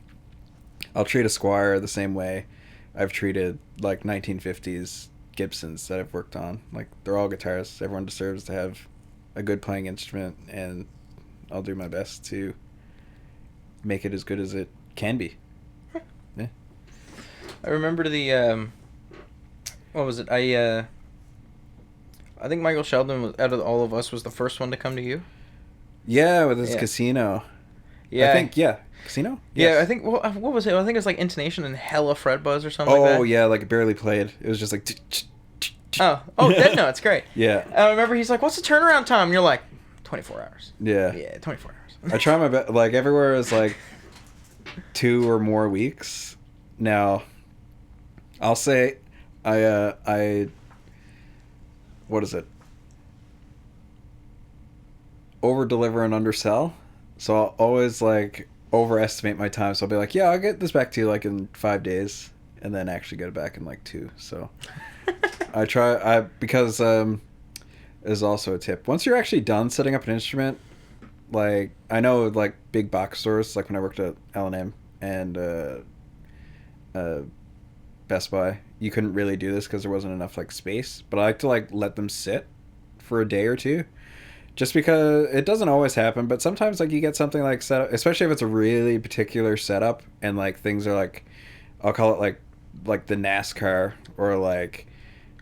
I'll treat a Squire the same way I've treated like 1950s Gibsons that I've worked on. Like, they're all guitars. Everyone deserves to have a good playing instrument, and I'll do my best to make it as good as it can be. Yeah. I remember the what was it? I think Michael Sheldon was, out of all of us, was the first one to come to you. Yeah, with his Casino. Yeah. I think, Casino? Yeah, Yes. I think, what was it? I think it was like intonation and hella fret buzz or something like that. Oh, yeah, like it barely played. It was just like... Dead Note's great. Yeah. I remember he's like, what's the turnaround time? And you're like, 24 hours. Yeah. Yeah, 24 hours. I try my best. Like, everywhere is like 2 or more weeks. Now, I'll say what is it? Over deliver and undersell. So I'll always like overestimate my time. So I'll be like, yeah, I'll get this back to you like in 5 days, and then actually get it back in like 2. So because is also a tip. Once you're actually done setting up an instrument, like, I know like big box stores, like when I worked at L&M and Best Buy, you couldn't really do this because there wasn't enough like space. But I like to like let them sit for a day or two, just because it doesn't always happen. But sometimes like you get something like set up, especially if it's a really particular setup and like things are like, I'll call it like the NASCAR or like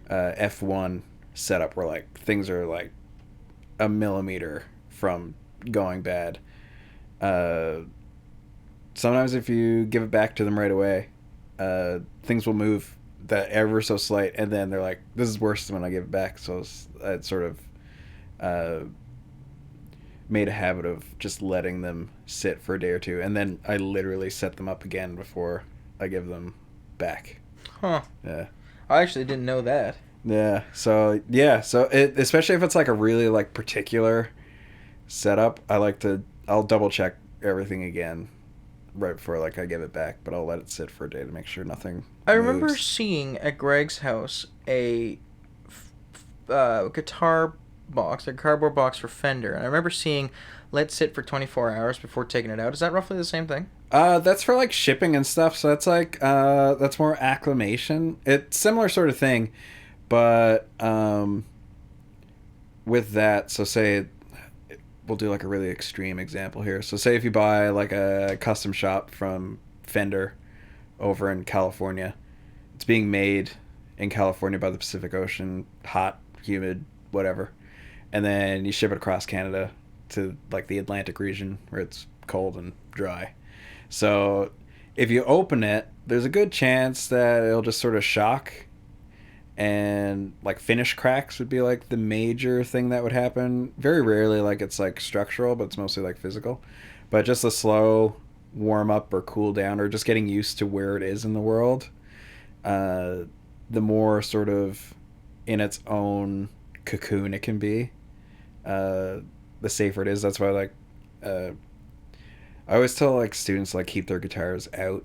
F1 setup, where like things are like a millimeter from going bad. Sometimes if you give it back to them right away, things will move that ever so slight, and then they're like, this is worse than when I give it back. So I sort of made a habit of just letting them sit for a day or two, and then I literally set them up again before I give them back. Huh. Yeah. I actually didn't know that. Yeah. So it, especially if it's like a really like particular setup, I'll double check everything again right before like I give it back, but I'll let it sit for a day to make sure nothing I remember moves. seeing at Greg's house a guitar box, a cardboard box for Fender, and I remember seeing let sit for 24 hours before taking it out. Is that roughly the same thing? That's for like shipping and stuff, so that's like that's more acclimation. It's similar sort of thing, but with that, so say we'll do like a really extreme example here. So say if you buy like a custom shop from Fender over in California, it's being made in California by the Pacific Ocean, hot, humid, whatever, and then you ship it across Canada to like the Atlantic region where it's cold and dry. So if you open it, there's a good chance that it'll just sort of shock, and like finish cracks would be like the major thing that would happen. Very rarely like it's like structural, but it's mostly like physical. But just a slow warm up or cool down, or just getting used to where it is in the world, the more sort of in its own cocoon it can be, the safer it is. That's why like I always tell like students to like keep their guitars out,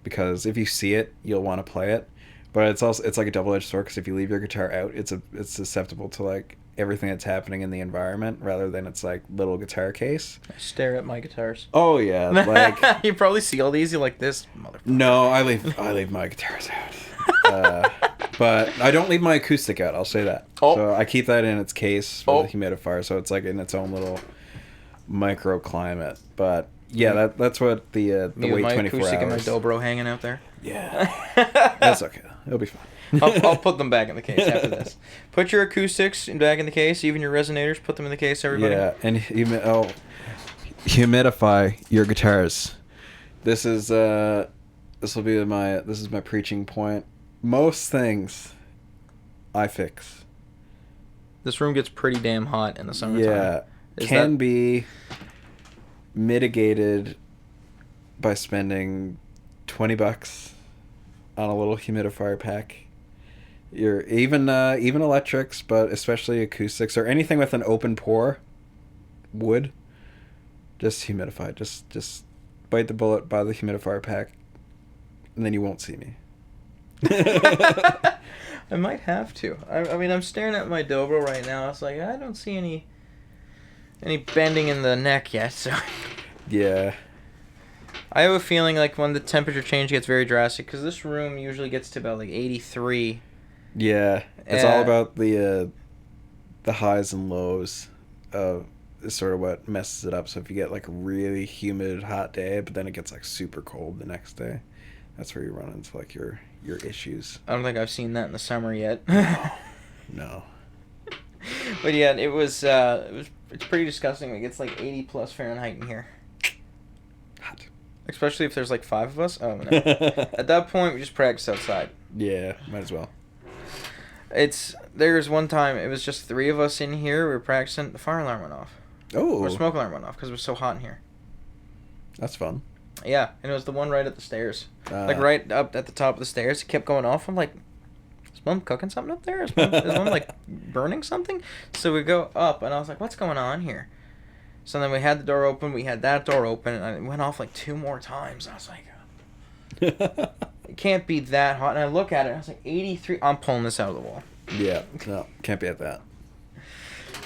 because if you see it, you'll want to play it. But it's like a double-edged sword, because if you leave your guitar out, it's susceptible to like everything that's happening in the environment, rather than it's like little guitar case. I stare at my guitars. Oh yeah, like you probably see all these. You're like, this motherfucker. No, I leave my guitars out. But I don't leave my acoustic out. I'll say that. Oh. So I keep that in its case for the humidifier, so it's like in its own little microclimate. But yeah, that's what the Me with wait my 24 acoustic and my hours. dobro hanging out there. Yeah, that's okay. It'll be fine. I'll put them back in the case after this. Put your acoustics back in the case. Even your resonators, put them in the case. Everybody. Yeah, and humidify your guitars. This is my preaching point. Most things I fix. This room gets pretty damn hot in the summertime. Yeah, can be mitigated by spending $20 on a little humidifier pack. You're even electrics, but especially acoustics or anything with an open pore wood. Just humidify. Just bite the bullet, buy the humidifier pack, and then you won't see me. I might have to. I mean, I'm staring at my dobro right now. It's like I don't see any bending in the neck yet. So Yeah. I have a feeling like when the temperature change gets very drastic, because this room usually gets to about like 83. Yeah, it's all about the highs and lows. Is sort of what messes it up. So if you get like a really humid hot day, but then it gets like super cold the next day, that's where you run into like your issues. I don't think I've seen that in the summer yet. No. But yeah, it's pretty disgusting when it gets like 80 plus Fahrenheit in here. Hot. Especially if there's like 5 of us. Oh no. At that point, we just practice outside. Yeah, might as well. There's one time it was just 3 of us in here. We were practicing. The fire alarm went off. Oh. Or smoke alarm went off because it was so hot in here. That's fun. Yeah, and it was the one right at the stairs. Like right up at the top of the stairs. It kept going off. I'm like, is Mom cooking something up there? Is Mom like burning something? So we go up, and I was like, what's going on here? So then we had the door open. We had that door open, and it went off like 2 more times. I was like, it can't be that hot. And I look at it, and I was like, 83. I'm pulling this out of the wall. Yeah, no, can't be at that.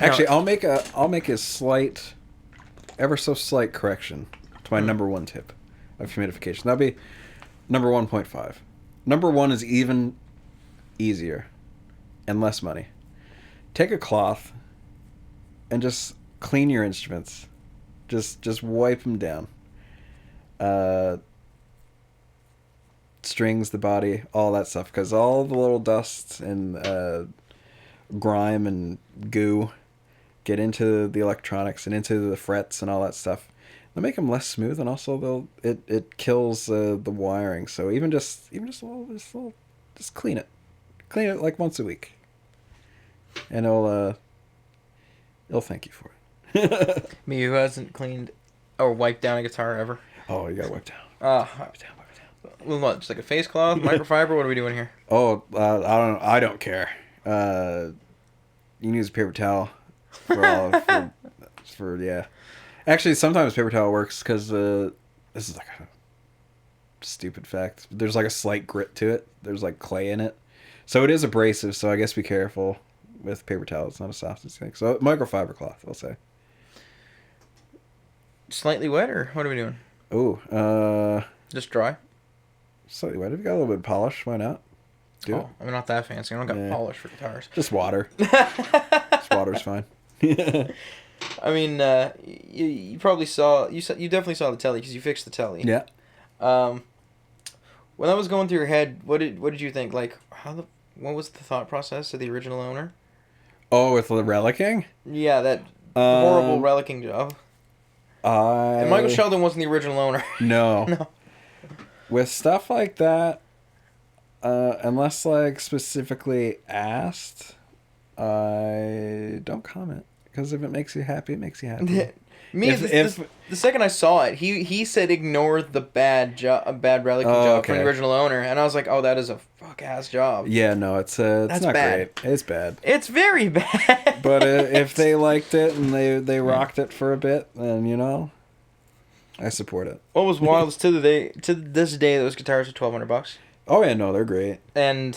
Actually, no. I'll make a slight, ever so slight correction to my number 1 tip of humidification. That'd be number 1.5. Number 1 is even easier and less money. Take a cloth and just clean your instruments. Just wipe them down. Strings, the body, all that stuff, because all the little dust and grime and goo get into the electronics and into the frets and all that stuff. They'll make them less smooth, and also it kills the wiring. So even just a little, just clean it like once a week, and it'll thank you for it. Me, who hasn't cleaned or wiped down a guitar ever? Oh, you gotta wipe down. Wipe it down. With what? Just like a face cloth, microfiber? What are we doing here? Oh, I don't care. You can use a paper towel for yeah. Actually, sometimes paper towel works because this is like a stupid fact. There's like a slight grit to it. There's like clay in it, so it is abrasive. So I guess be careful with paper towel. It's not a soft as thing. So microfiber cloth, I'll say. Slightly wet, or what are we doing? Oh, just dry. Slightly wet. If you got a little bit of polish, why not? I'm not that fancy. I don't got polish for guitars. Just water. Just water's fine. I mean, you probably you definitely saw the telly because you fixed the telly. Yeah. When that was going through your head, what did you think? Like, what was the thought process of the original owner? Oh, with the relicking? Yeah, that horrible relicking job. And Michael Sheldon wasn't the original owner. No. No. With stuff like that, unless like specifically asked, I don't comment, because if it makes you happy, it makes you happy. The second I saw it, he said ignore the bad relicking job from the original owner, and I was like, oh, that is a fuck ass job. Yeah, no, it's not bad. Great. It's bad. It's very bad. But if they liked it and they rocked it for a bit, then I support it. What was wild is to this day those guitars are $1,200. Oh yeah, no, they're great. And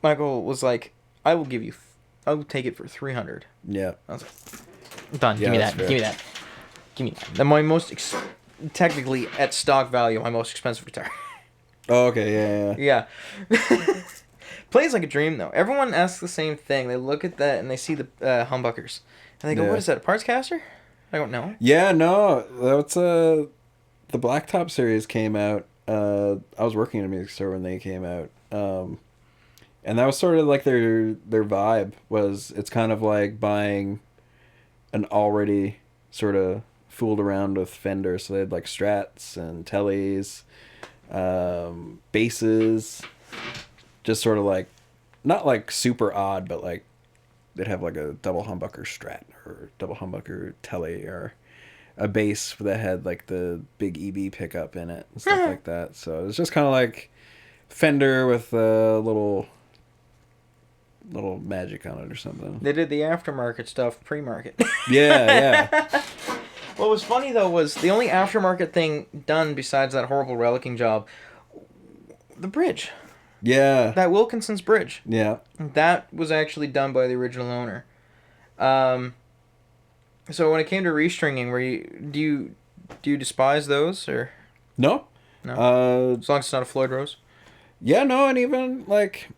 Michael was like, I will take it for $300. Yeah. I was like, done. Give me that. Give me that. Give me that. Then my technically at stock value, my most expensive guitar. Oh, okay, yeah. Plays like a dream though. Everyone asks the same thing. They look at that and they see the humbuckers, and they go, "What is that? A parts caster?" I don't know. Yeah, no, that's the Blacktop series came out. I was working at a music store when they came out, and that was sort of like their vibe. Was it's kind of like buying an already sort of fooled around with Fender, so they had like Strats and Tellys, basses, just sort of like not like super odd, but like they'd have like a double humbucker Strat or double humbucker Tele or a bass that had like the big EB pickup in it and stuff like that. So it was just kind of like Fender with a little magic on it or something. They did the aftermarket stuff pre-market. Yeah. What was funny though was the only aftermarket thing done besides that horrible relicking job, the bridge. Yeah. That Wilkinson's bridge. Yeah. That was actually done by the original owner. So when it came to restringing, do you despise those or No. no? As long as it's not a Floyd Rose. Yeah, no, and even like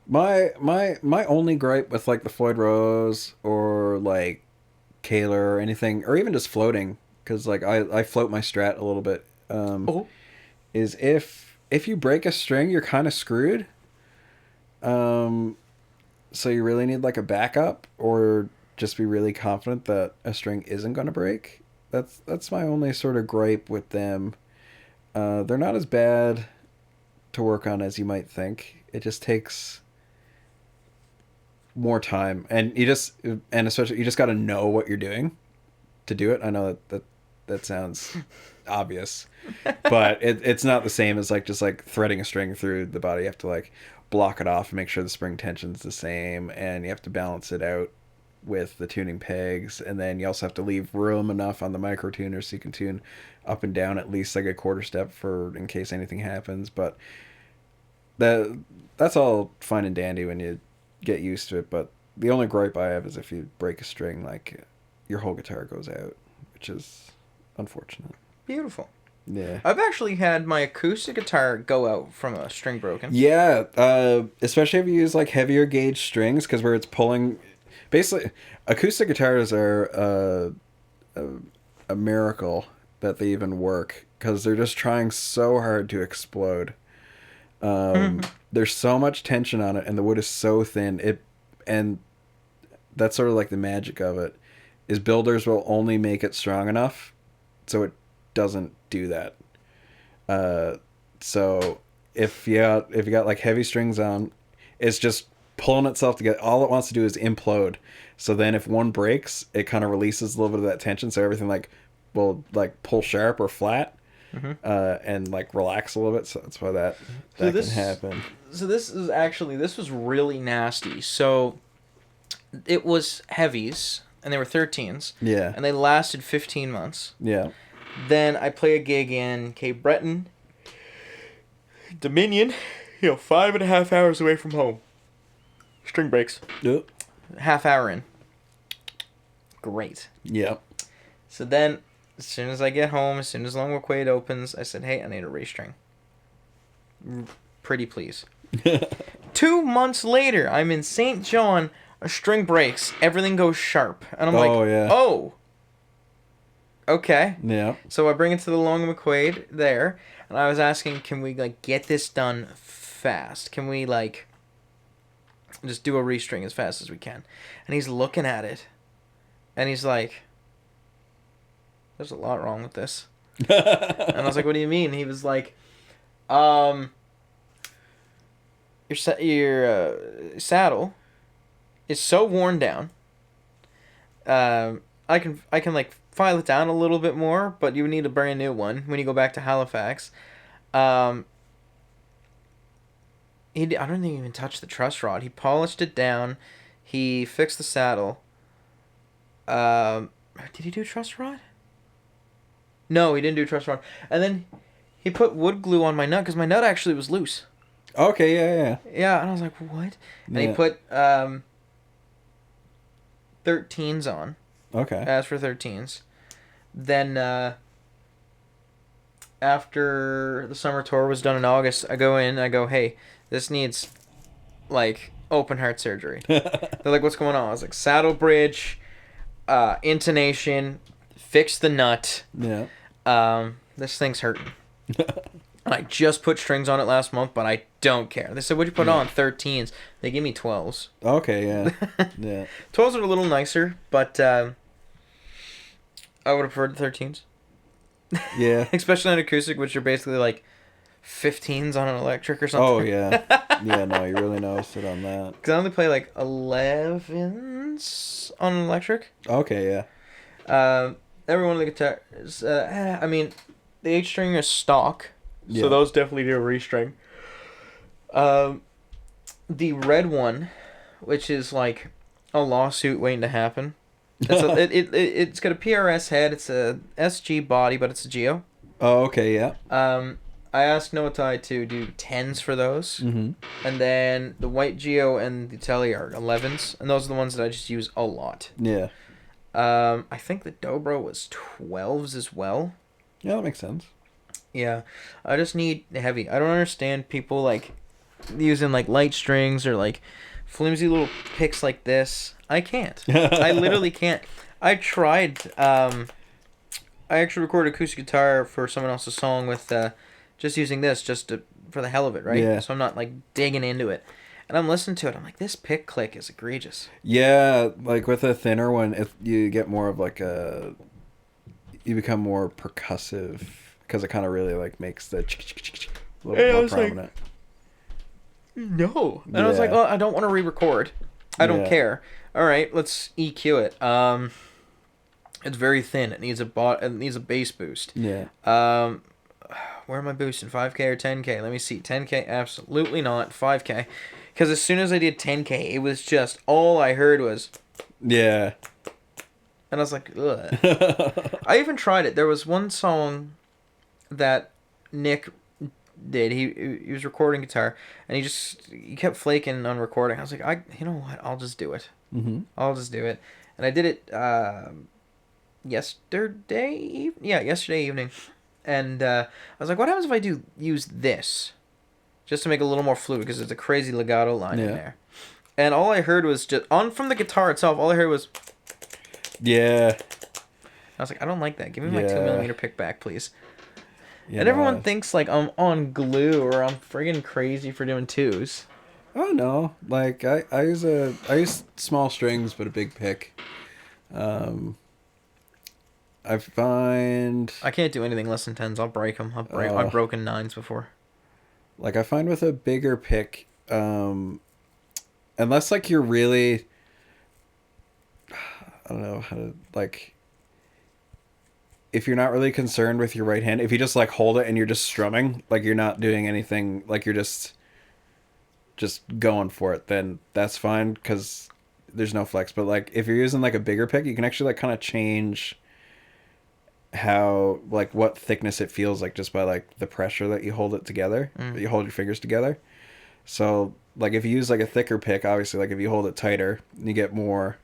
my only gripe with like the Floyd Rose or like Kaler or anything, or even just floating, because like I float my Strat a little bit. Is if you break a string, you're kind of screwed. So you really need like a backup, or just be really confident that a string isn't going to break. That's my only sort of gripe with them. They're not as bad to work on as you might think. It just takes more time, and especially you just got to know what you're doing to do it. I know that sounds obvious, but it's not the same as like just like threading a string through the body. You have to like block it off and make sure the spring tension's the same, and you have to balance it out with the tuning pegs, and then you also have to leave room enough on the micro tuner so you can tune up and down at least like a quarter step for in case anything happens. But that's all fine and dandy when you get used to it, but the only gripe I have is if you break a string, like your whole guitar goes out, which is unfortunate. Beautiful. Yeah. I've actually had my acoustic guitar go out from a string broken. Yeah, especially if you use like heavier gauge strings, because where it's pulling, basically, acoustic guitars are a miracle that they even work, because they're just trying so hard to explode. There's so much tension on it, and the wood is so thin. And that's sort of like the magic of it, is builders will only make it strong enough so it doesn't do that. So if you got like heavy strings on, it's just pulling itself together. All it wants to do is implode. So then if one breaks, it kind of releases a little bit of that tension, so everything like will like pull sharp or flat. And like relax a little bit, so that's why that can happen. So this was really nasty. So it was heavies, and they were 13s. Yeah. And they lasted 15 months. Yeah. Then I play a gig in Cape Breton, Dominion, 5.5 hours away from home. String breaks. Yep. Half hour in. Great. Yep. So then, as soon as I get home, as soon as Long McQuaid opens, I said, hey, I need a restring. Pretty please. 2 months later, I'm in St. John, a string breaks, everything goes sharp. And I'm oh, okay. Yeah. So I bring it to the Long McQuaid there, and I was asking, can we, like, get this done fast? Can we, like, just do a restring as fast as we can? And he's looking at it, and he's like, there's a lot wrong with this. And I was like, what do you mean? He was like, your saddle is so worn down. I can like file it down a little bit more, but you need a brand new one when you go back to Halifax. I don't think he even touched the truss rod. He polished it down. He fixed the saddle. Did he do truss rod? No, he didn't do truss rod. And then he put wood glue on my nut, because my nut actually was loose. Okay, yeah. Yeah, and I was like, what? And he put 13s on. Okay. As for 13s. Then, after the summer tour was done in August, I go in, I go, hey, this needs, like, open heart surgery. They're like, what's going on? I was like, saddle bridge, intonation, fix the nut. Yeah. This thing's hurting. I just put strings on it last month, but I don't care. They said, what'd you put on? 13s. They give me 12s. Okay, yeah. Yeah. 12s are a little nicer, but I would have preferred the 13s. Yeah. Especially on acoustic, which are basically like 15s on an electric or something. Oh yeah, yeah. No, you really noticed it on that. Because I only play like 11s on an electric. Okay, yeah. Every one of the guitars, I mean, the H string is stock, so Yeah. those definitely need a restring. The red one, which is like a lawsuit waiting to happen. It's got a PRS head. It's a SG body, but it's a Geo. Oh, okay, yeah. I asked Noatai to do 10s for those, and then the white Geo and the Telly are 11s, and those are the ones that I just use a lot. Yeah. I think the Dobro was 12s as well. Yeah, that makes sense. Yeah, I just need heavy. I don't understand people like using like light strings or like flimsy little picks like this. I can't. I literally can't. I tried. I actually recorded acoustic guitar for someone else's song with just using this for the hell of it, right? Yeah. So I'm not like digging into it. And I'm listening to it. I'm like, this pick click is egregious. Yeah, like with a thinner one, you get more of like you become more percussive because it kind of really like makes the a little more prominent. No. And I was like, well, I don't want to re-record. I don't care. All right, let's EQ it. It's very thin. It needs a bass boost. Yeah. Where am I boosting? 5K or 10K? Let me see. 10K? Absolutely not. 5K. Because as soon as I did 10K, it was just all I heard was. Yeah. And I was like, ugh. I even tried it. There was one song that Nick did. He was recording guitar, and he kept flaking on recording. I was like, you know what? I'll just do it. I'll just do it. And I did it yesterday. Yeah, yesterday evening. And I was like, what happens if I use this? Just to make it a little more fluid, because it's a crazy legato line in there. And all I heard was just, from the guitar itself, all I heard was... Yeah. I was like, I don't like that. Give me my 2mm pick back, please. Yeah, and everyone thinks, like, I'm on glue or I'm friggin' crazy for doing 2s. Oh, no. Like, I use small strings, but a big pick. I find... I can't do anything less than 10s. I'll break them. I've broken 9s before. Like, I find with a bigger pick, unless, like, you're really... I don't know how to, like... If you're not really concerned with your right hand, if you just, like, hold it and you're just strumming, like, you're not doing anything, like, you're just going for it, then that's fine, because there's no flex. But, like, if you're using, like, a bigger pick, you can actually, like, kind of change... how, like, what thickness it feels like just by, like, the pressure that you hold it together, you hold your fingers together. So, like, if you use, like, a thicker pick, obviously, like, if you hold it tighter, you get more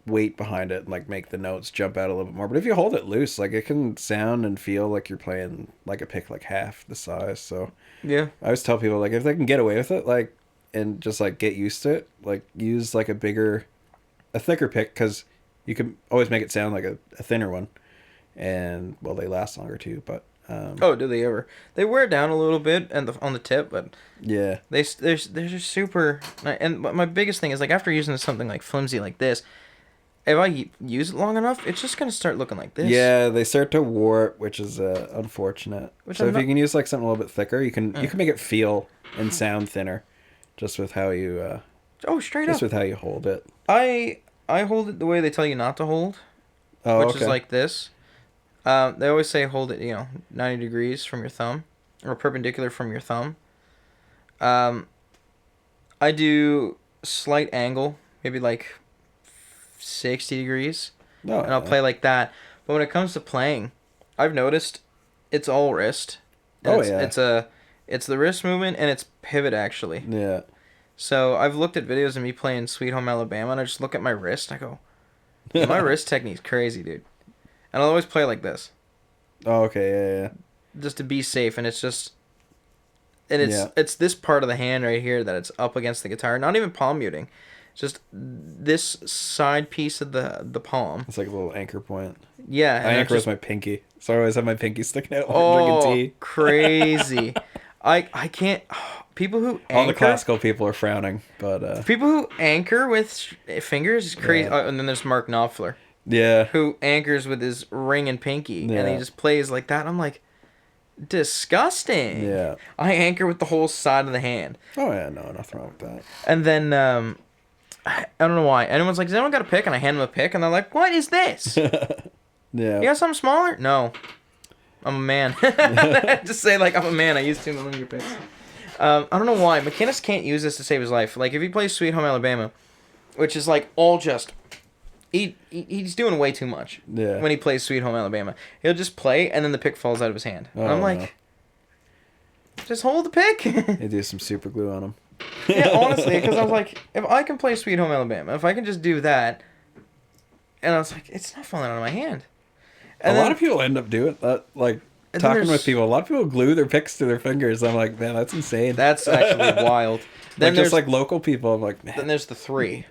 weight behind it and, like, make the notes jump out a little bit more. But if you hold it loose, like, it can sound and feel like you're playing, like, a pick, like, half the size. So, yeah, I always tell people, like, if they can get away with it, like, and just, like, get used to it, like, use, like, a thicker pick, because you can always make it sound like a thinner one, and well, they last longer too. But oh, do they ever? They wear down a little bit on the tip, but yeah, they're just super. And my biggest thing is, like, after using something like flimsy like this, if I use it long enough, it's just gonna start looking like this. Yeah, they start to warp, which is unfortunate. So if you can use, like, something a little bit thicker, you can make it feel and sound thinner, just with how you just with how you hold it. I hold it the way they tell you not to hold, which is like this. They always say hold it, 90 degrees from your thumb, or perpendicular from your thumb. I do slight angle, maybe like 60 degrees, and I'll play like that. But when it comes to playing, I've noticed it's all wrist. It's the wrist movement and it's pivot, actually. Yeah. So I've looked at videos of me playing Sweet Home Alabama, and I just look at my wrist, and I go, my wrist technique's crazy, dude. And I'll always play like this. Oh, okay, yeah. Just to be safe, and it's just... And it's this part of the hand right here that it's up against the guitar. Not even palm muting. It's just this side piece of the palm. It's like a little anchor point. Yeah. I anchor with my pinky. So I always have my pinky sticking out while I'm drinking tea. Crazy. I can't... People who anchor... All the classical people are frowning, but... People who anchor with fingers is crazy. Yeah. And then there's Mark Knopfler. Yeah. Who anchors with his ring and pinky. Yeah. And he just plays like that. I'm like, Disgusting. Yeah. I anchor with the whole side of the hand. Oh yeah, no, nothing wrong with that. And then, I don't know why. Anyone's like, has anyone got a pick? And I hand them a pick, and they're like, what is this? Yeah. You got something smaller? No. I'm a man. Just say, like, I'm a man. I use 2mm picks. I don't know why. McInnes can't use this to save his life. Like, if he plays Sweet Home Alabama, which is, like, all just... He's doing way too much when he plays Sweet Home Alabama. He'll just play, and then the pick falls out of his hand. And I'm like, no. just hold the pick. They do some super glue on him. Yeah, honestly, because I was like, if I can play Sweet Home Alabama, if I can just do that, and I was like, it's not falling out of my hand. And a lot of people end up doing that, like, talking with people. A lot of people glue their picks to their fingers. I'm like, man, that's insane. That's actually wild. Then like, just like local people, I'm like, man. Then there's the 3.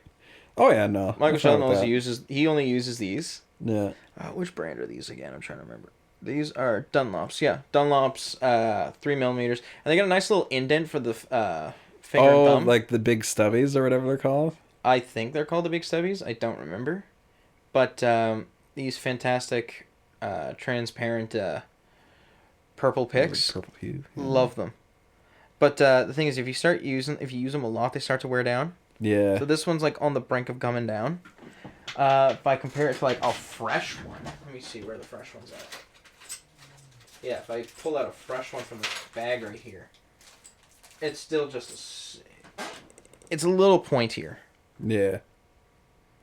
Oh yeah, no. Michael Sheldon only uses these. Yeah. Which brand are these again? I'm trying to remember. These are Dunlops. Yeah, Dunlops, 3mm, and they got a nice little indent for the finger and thumb. Like the big stubbies or whatever they're called. I think they're called the big stubbies. I don't remember, but these fantastic, transparent, purple picks. Purple hue. Yeah. Love them. But the thing is, if you use them a lot, they start to wear down. Yeah. So this one's like on the brink of coming down. If I compare it to like a fresh one, let me see where the fresh one's at. Yeah, if I pull out a fresh one from the bag right here, it's still just it's a little pointier. Yeah.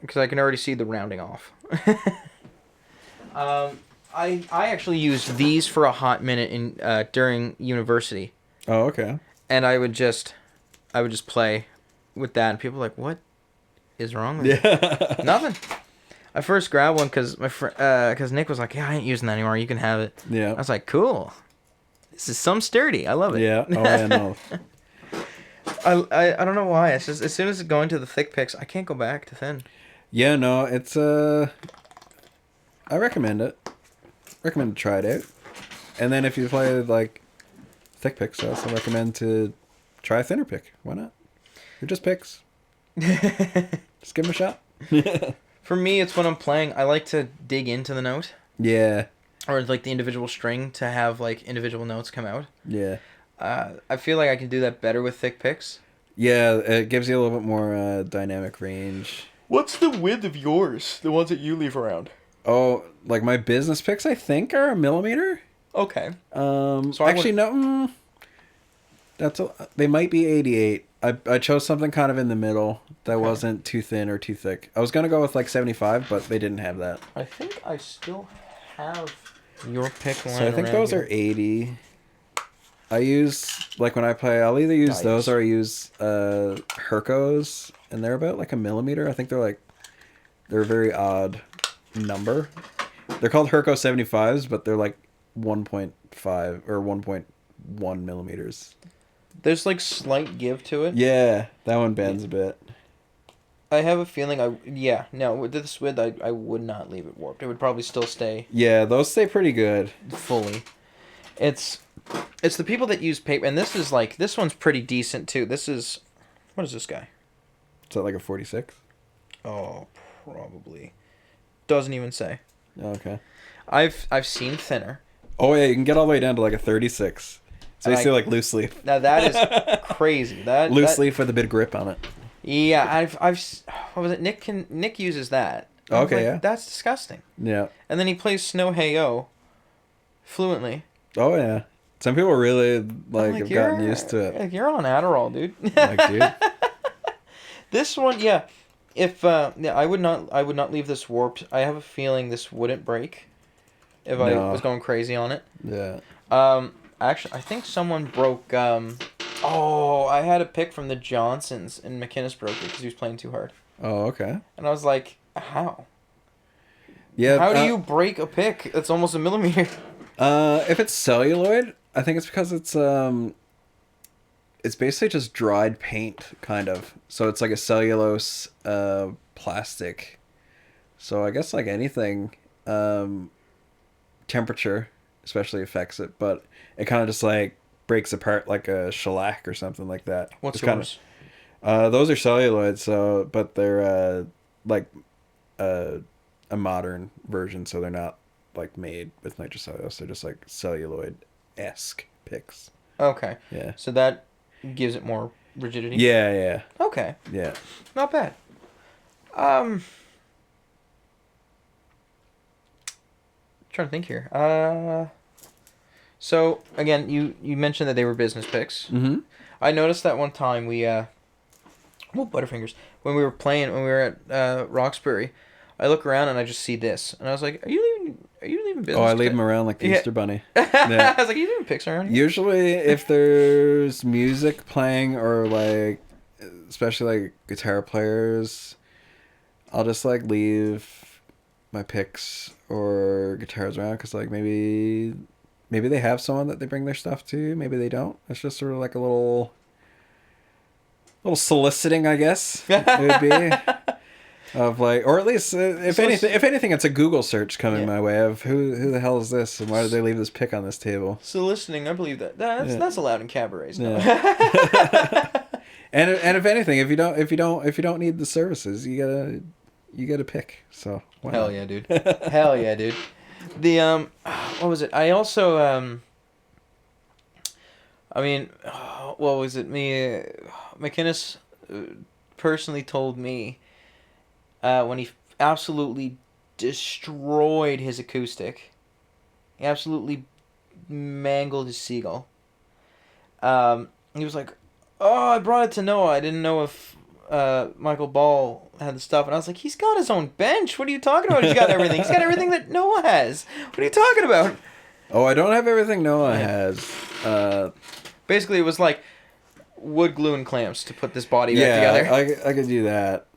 Because I can already see the rounding off. I actually used these for a hot minute in during university. Oh, okay. And I would just play with that, and people were like, what is wrong with you? Nothing. I first grabbed one because Nick was like, yeah, I ain't using that anymore. You can have it. Yeah. I was like, cool. This is some sturdy. I love it. Yeah. Oh, yeah, no. I don't know why. It's just as soon as it's going to the thick picks, I can't go back to thin. Yeah, no, it's I recommend it. Recommend to try it out. And then if you play like thick picks, I also recommend to try a thinner pick. Why not? They're just picks. Just give them a shot. For me, it's when I'm playing, I like to dig into the note. Yeah. Or like the individual string to have like individual notes come out. Yeah. I feel like I can do that better with thick picks. Yeah, it gives you a little bit more dynamic range. What's the width of yours? The ones that you leave around? Oh, like my business picks, I think, are 1mm. Okay. So actually, no. They might be 88. I chose something kind of in the middle that wasn't too thin or too thick. I was gonna go with like 75, but they didn't have that. I think I still have your pick line. So I think those are 80. I use, like when I play, I'll either use those or I use Hercos, and they're about like 1mm. I think they're a very odd number. They're called Herco 75s, but they're like 1.5 or 1.1 millimeters. There's like slight give to it. Yeah, that one bends a bit. I have a feeling with this width I would not leave it warped. It would probably still stay. Yeah, those stay pretty good. Fully. It's the people that use paper, and this one's pretty decent too. What is this guy? Is that like a 46? Oh, probably. Doesn't even say. Okay. I've seen thinner. Oh yeah, you can get all the way down to like a 36. So you see like loose leaf. Now that is crazy. Loose leaf with a bit of grip on it. Yeah, I've what was it? Nick uses that. Okay, like, yeah. That's disgusting. Yeah. And then he plays Snow Hey-O fluently. Oh yeah. Some people really have gotten used to it. Like, you're on Adderall, dude. Like, dude. This one, yeah. If I would not leave this warped. I have a feeling this wouldn't break if I was going crazy on it. Yeah. Actually, I think someone broke. I had a pick from the Johnsons, and McInnes broke it because he was playing too hard. Oh, okay. And I was like, how? Yeah. How do you break a pick that's almost 1mm? If it's celluloid, I think it's because it's basically just dried paint, kind of. So it's like a cellulose plastic. So I guess like anything, temperature especially affects it, but it kind of just like breaks apart like a shellac or something like that. What's yours? Kinda, those are celluloid, so but they're like a modern version, so they're not like made with nitrocellulose. They're just like celluloid esque picks. Okay. Yeah. So that gives it more rigidity. Yeah. Okay. Yeah. Not bad. Trying to think here. So again, you mentioned that they were business picks. Mm-hmm. I noticed that one time Butterfingers, when we were at Roxbury, I look around and I just see this, and I was like, are you leaving business? Oh, I leave them around like the Yeah. Easter Bunny. I was like, are you leaving picks around here? Usually, if there's music playing or like, especially like guitar players, I'll just like leave my picks or guitars around because like maybe they have someone that they bring their stuff to. Maybe they don't. It's just sort of like a little soliciting, I guess it would be. Of like, or at least if anything, it's a Google search coming my way of who the hell is this and why did they leave this pick on this table? So listening, I believe that's allowed in cabarets. No. Yeah. and if anything, if you don't need the services, you gotta pick. So hell yeah, dude. Hell yeah, dude. The what was it? I also I mean, what was it? McInnes personally told me when he absolutely destroyed his acoustic. He absolutely mangled his Seagull. He was like, "Oh, I brought it to Noah. I didn't know if Michael Ball had the stuff." And I was like, "He's got his own bench. What are you talking about? He's got everything. He's got everything that Noah has. What are you talking about?" Oh, I don't have everything Noah has. Basically, it was like wood glue and clamps to put this body back together. I could do that.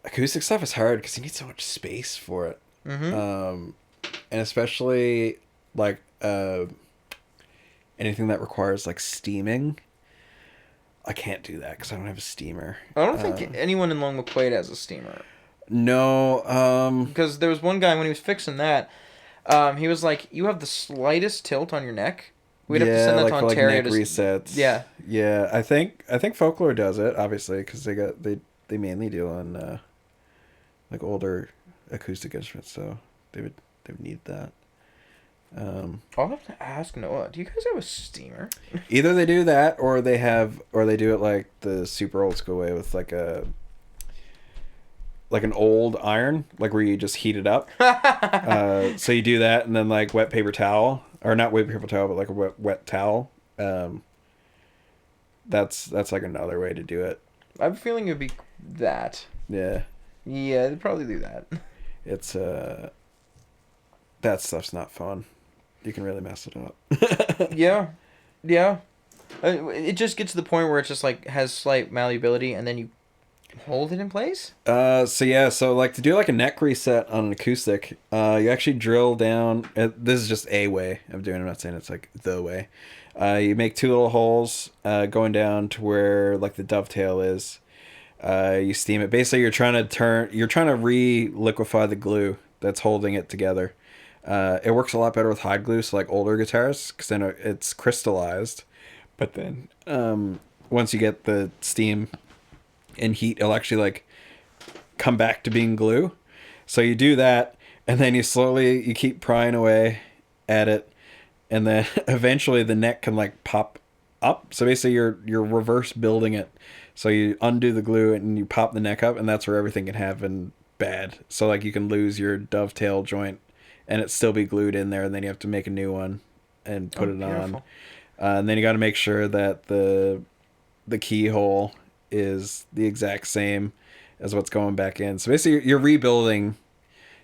Acoustic stuff is hard because you need so much space for it. Mm-hmm. And especially like anything that requires like steaming. I can't do that because I don't have a steamer. I don't think anyone in Long McQuaid has a steamer. No. Because there was one guy when he was fixing that, he was like, "You have the slightest tilt on your neck. We'd have to send that like to for Ontario like neck resets. Yeah. Yeah. I think Folklore does it obviously because they mainly deal on like older acoustic instruments, so they would need that. I'll have to ask Noah. Do you guys have a steamer? Either they do that, or they do it like the super old school way with like an old iron, like where you just heat it up. So you do that, and then like wet paper towel, or not wet paper towel, but like a wet towel. That's like another way to do it. I have a feeling it would be that. Yeah. Yeah, they'd probably do that. It's that stuff's not fun. You can really mess it up. Yeah. It just gets to the point where it just like has slight malleability, and then you hold it in place. So like to do like a neck reset on an acoustic, you actually drill down. This is just a way of doing it. I'm not saying it's like the way. You make two little holes going down to where like the dovetail is. You steam it. Basically, you're trying to re-liquefy the glue that's holding it together. It works a lot better with hot glue, so like older guitars, because then it's crystallized. But then once you get the steam and heat, it'll actually like come back to being glue. So you do that, and then you keep prying away at it, and then eventually the neck can like pop up. So basically you're reverse building it. So you undo the glue and you pop the neck up, and that's where everything can happen bad. So like you can lose your dovetail joint and it still be glued in there, and then you have to make a new one and put it on. And then you got to make sure that the keyhole is the exact same as what's going back in. So basically you're rebuilding,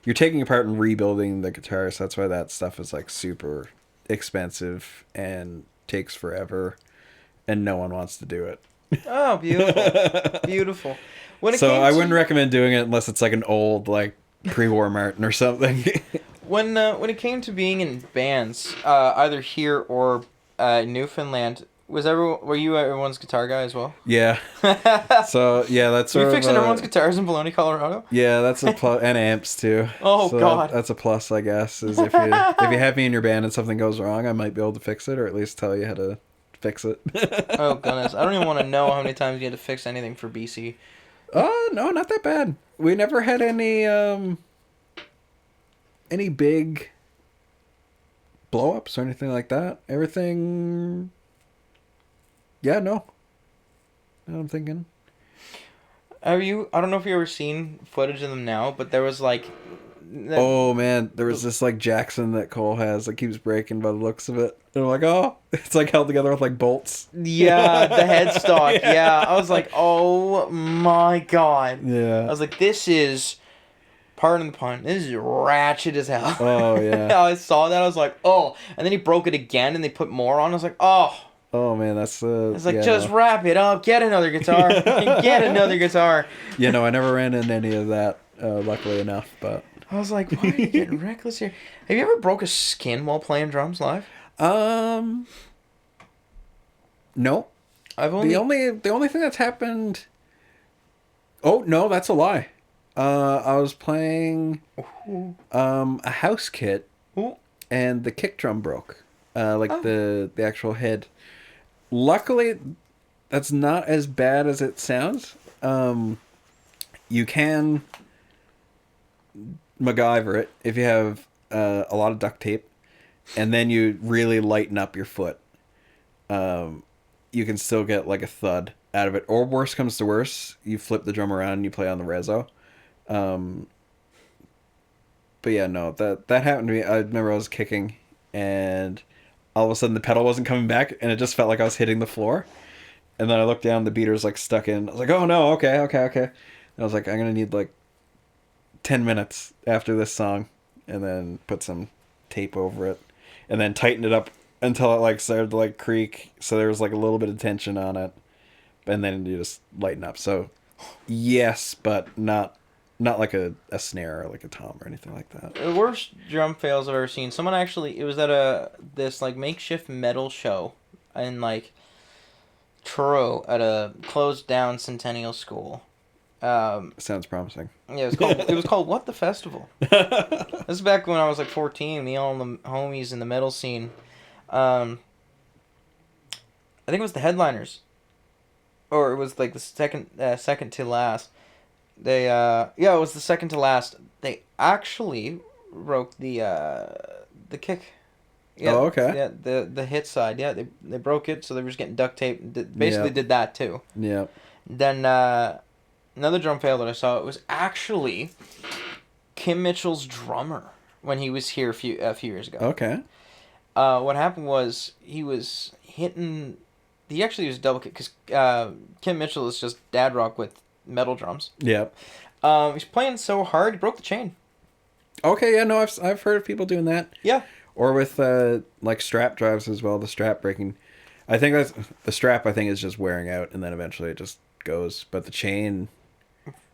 you're taking apart and rebuilding the guitar. So that's why that stuff is like super expensive and takes forever, and no one wants to do it. Oh, beautiful. Beautiful. I wouldn't recommend doing it unless it's like an old like pre-war Martin or something. When it came to being in bands, either here or Newfoundland, were you everyone's guitar guy as well? Yeah. So yeah, that's you fixing everyone's guitars in Bologna, Colorado? Yeah, that's a plus, and amps too. Oh so God, that's a plus, I guess. Is if you have me in your band and something goes wrong, I might be able to fix it, or at least tell you how to fix it. Oh goodness, I don't even want to know how many times you had to fix anything for BC. Oh no, not that bad. We never had any big blow-ups or anything like that. Everything... Yeah, no. I'm thinking. I don't know if you ever seen footage of them now, but there was like... Oh, man. There was this, like, Jackson that Cole has that keeps breaking by the looks of it. And I'm like, oh, it's, like, held together with, like, bolts. Yeah, the headstock. Yeah. I was like, oh, my God. Yeah. I was like, this is... Pardon the pun. This is ratchet as hell. Oh, yeah. I saw that. I was like, oh. And then he broke it again, and they put more on. I was like, oh. Oh, man, that's... It's like, just wrap it up. Get another guitar. Get another guitar. Yeah, no, I never ran into any of that, luckily enough, but... I was like, why are you getting reckless here? Have you ever broke a skin while playing drums live? No. The only thing that's happened... Oh, no, that's a lie. I was playing a house kit, and the kick drum broke. The actual head. Luckily, that's not as bad as it sounds. You can MacGyver it if you have a lot of duct tape, and then you really lighten up your foot. You can still get like a thud out of it. Or worse comes to worse, you flip the drum around and you play on the reso. But yeah, no, that happened to me. I remember I was kicking, and all of a sudden the pedal wasn't coming back, and it just felt like I was hitting the floor. And then I looked down, the beater's like stuck in. I was like, oh no, okay. And I was like, I'm gonna need like 10 minutes after this song, and then put some tape over it, and then tighten it up until it like started to like creak, so there was like a little bit of tension on it, and then you just lighten up. So yes, but not like a snare or like a tom or anything like that. The worst drum fails I've ever seen. Someone actually, it was at this like makeshift metal show in like Truro at a closed down Centennial School. Sounds promising. Yeah, it was called What the Festival. This is back when I was like 14. Me and all the homies in the metal scene. I think it was the headliners, or it was like the second to last. It was the second to last. They actually broke the kick. Yeah, oh, okay. Yeah, the hit side. Yeah, they broke it, so they were just getting duct tape. Basically, did that too. Yeah. Then another drum fail that I saw, it was actually Kim Mitchell's drummer when he was here a few years ago. Okay. What happened was he was hitting. He actually was double kick because Kim Mitchell is just dad rock with metal drums. Yep. He's playing so hard he broke the chain. Okay, yeah, no, I've heard of people doing that. Yeah. Or with like strap drives as well, the strap breaking. I think that's the strap. I think is just wearing out, and then eventually it just goes. But the chain,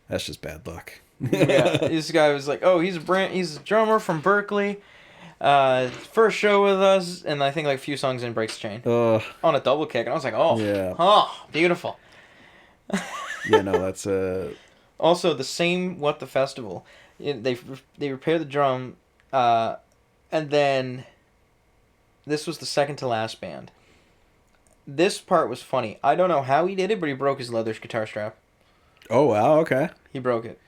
that's just bad luck. Yeah, this guy was like, "Oh, he's a drummer from Berkeley. First show with us, and I think like a few songs in breaks the chain on a double kick." And I was like, "Oh, yeah, oh, beautiful." Yeah, no, that's Also, the same What the Festival, they repair the drum, and then this was the second to last band. This part was funny. I don't know how he did it, but he broke his leather guitar strap. Oh wow, okay. He broke it.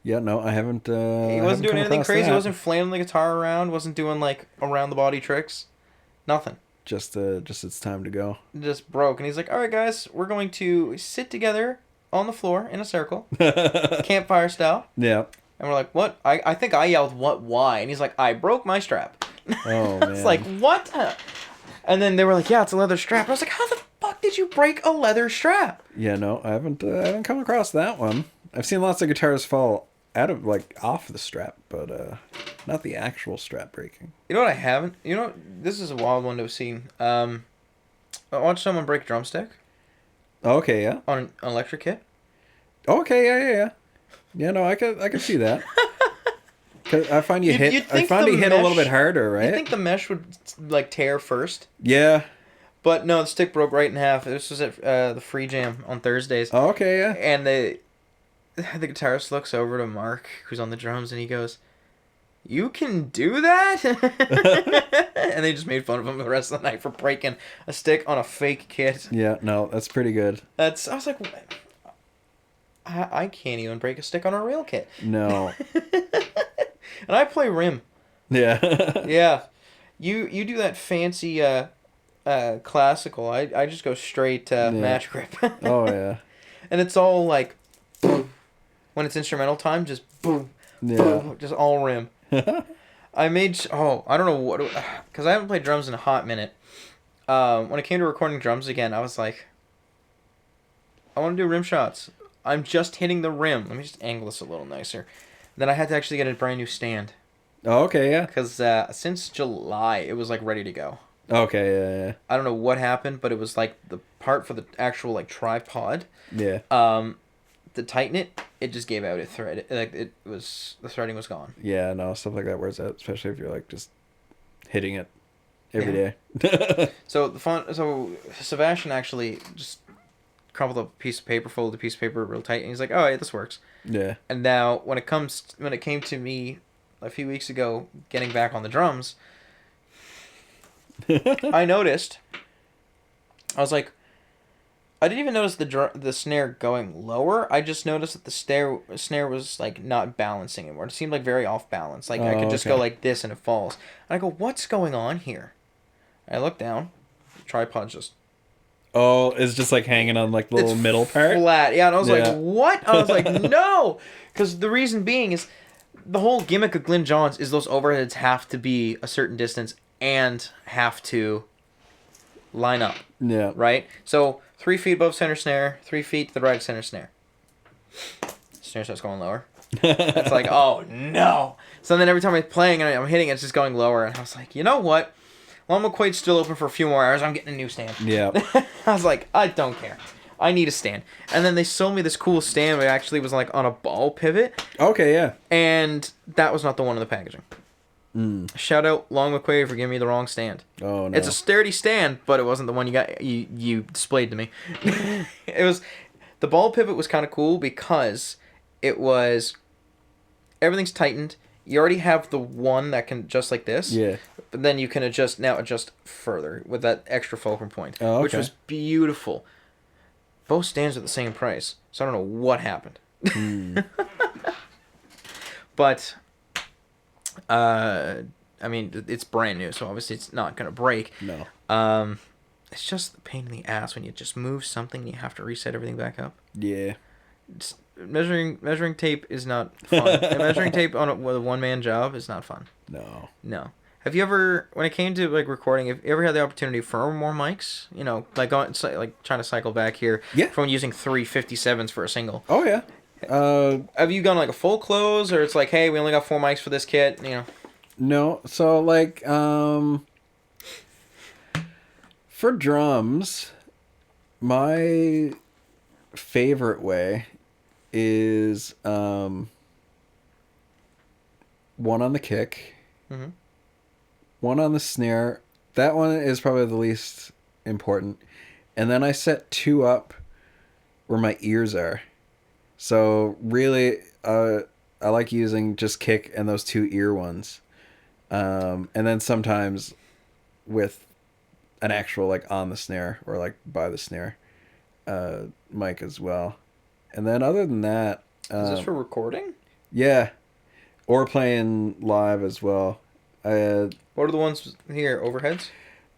Yeah, no, I haven't. He wasn't doing anything crazy. He wasn't flailing the guitar around. Wasn't doing like around the body tricks. Nothing. Just it's time to go. Just broke, and he's like, "All right, guys, we're going to sit together on the floor in a circle, campfire style." Yeah. And we're like, "What?" I think I yelled, "What? Why?" And he's like, "I broke my strap." Oh man. It's like, what? And then they were like, "Yeah, it's a leather strap." I was like, "How the fuck did you break a leather strap?" Yeah, no, I haven't come across that one. I've seen lots of guitars fall out of like off the strap, but not the actual strap breaking. You know what I haven't? You know, this is a wild one to have seen. I watched someone break a drumstick. Okay, yeah. On an electric kit. Okay, yeah. Yeah, no, I could see that. Cause I find you hit a little bit harder, right? You think the mesh would like tear first? Yeah. But no, the stick broke right in half. This was at the Free Jam on Thursdays. Oh, okay, yeah. And the guitarist looks over to Mark, who's on the drums, and he goes, "You can do that?" And they just made fun of him the rest of the night for breaking a stick on a fake kit. Yeah, no, that's pretty good. I was like, I can't even break a stick on a real kit. No. And I play rim. Yeah. Yeah. You do that fancy classical. I just go straight Yeah. match grip. Oh yeah. And it's all like boom. When it's instrumental time, just boom, Yeah. boom, just all rim. I don't know what, because I haven't played drums in a hot minute. When it came to recording drums again, I was like, I want to do rim shots. I'm just hitting the rim. Let me just angle this a little nicer. Then I had to actually get a brand new stand Oh, okay, yeah. because since July it was like ready to go. Okay, yeah, I don't know what happened, but it was like the part for the actual like tripod. yeah. Yeah. To tighten it, it just gave out. It thread. Like the threading was gone. Yeah, no, stuff like that wears out, especially if you're like just hitting it every Yeah. day. So Sebastian actually just crumpled up a piece of paper, folded a piece of paper real tight, and he's like, "Oh, yeah, this works." Yeah. And now when it came to me a few weeks ago getting back on the drums, I noticed. I was like, I didn't even notice the snare going lower. I just noticed that the snare was like not balancing anymore. It seemed like very off balance. Like I could just go okay. like this and it falls. And I go, "What's going on here?" I look down. The tripod's just Oh, it's just like hanging on like the it's little middle part. flat. Yeah, and I was like, Yeah. "What?" I was like, "No," because the reason being is the whole gimmick of Glyn Johns is those overheads have to be a certain distance and have to line up, Yeah. right? So 3 feet above center snare, 3 feet to the right of center snare. Snare starts going lower. It's like, oh no. So then every time I'm playing and I'm hitting, it's just going lower. And I was like, you know what? Long McQuaid's still open for a few more hours. I'm getting a new stand. Yeah. I was like, I don't care. I need a stand. And then they sold me this cool stand that actually was like on a ball pivot. Okay, yeah. And that was not the one in the packaging. Shout out Long McQuaid for giving me the wrong stand. Oh no. It's a sturdy stand, but it wasn't the one you displayed to me. It was the ball pivot was kind of cool because it was everything's tightened. You already have the one that can adjust like this. Yeah. But then you can adjust further with that extra fulcrum point, Oh, which okay. was beautiful. Both stands are the same price, so I don't know what happened. But I mean, it's brand new, so obviously it's not gonna break. No. It's just a pain in the ass when you just move something and you have to reset everything back up. Yeah. Just measuring tape is not fun. And measuring tape on with a one man job is not fun. No. No. Have you ever, when it came to like recording, have you ever had the opportunity for more mics? You know, like like trying to cycle back here. Yeah. From using 357s for a single. Oh yeah. Have you gone like a full close, or it's like, hey, we only got 4 mics for this kit? You know. No. So like for drums, my favorite way is one on the kick, Mm-hmm. one on the snare. That one is probably the least important. And then I set 2 up where my ears are. So really, I like using just kick and those 2 ear ones. And then sometimes with an actual like on the snare or like by the snare mic as well. And then other than that, Is this for recording? yeah, or playing live as well. What are the ones here? Overheads?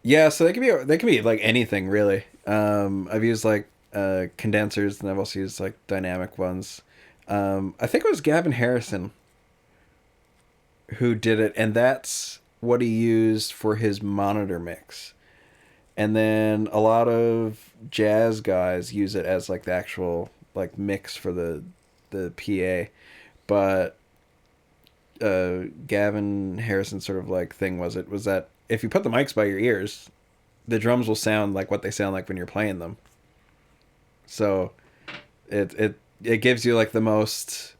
Yeah, so they can be like anything really. I've used like condensers, and I've also used like dynamic ones. I think it was Gavin Harrison who did it, and that's what he used for his monitor mix. And then a lot of jazz guys use it as like the actual like mix for the PA. But Gavin Harrison's sort of like thing was that if you put the mics by your ears, the drums will sound like what they sound like when you're playing them. So it gives you like the most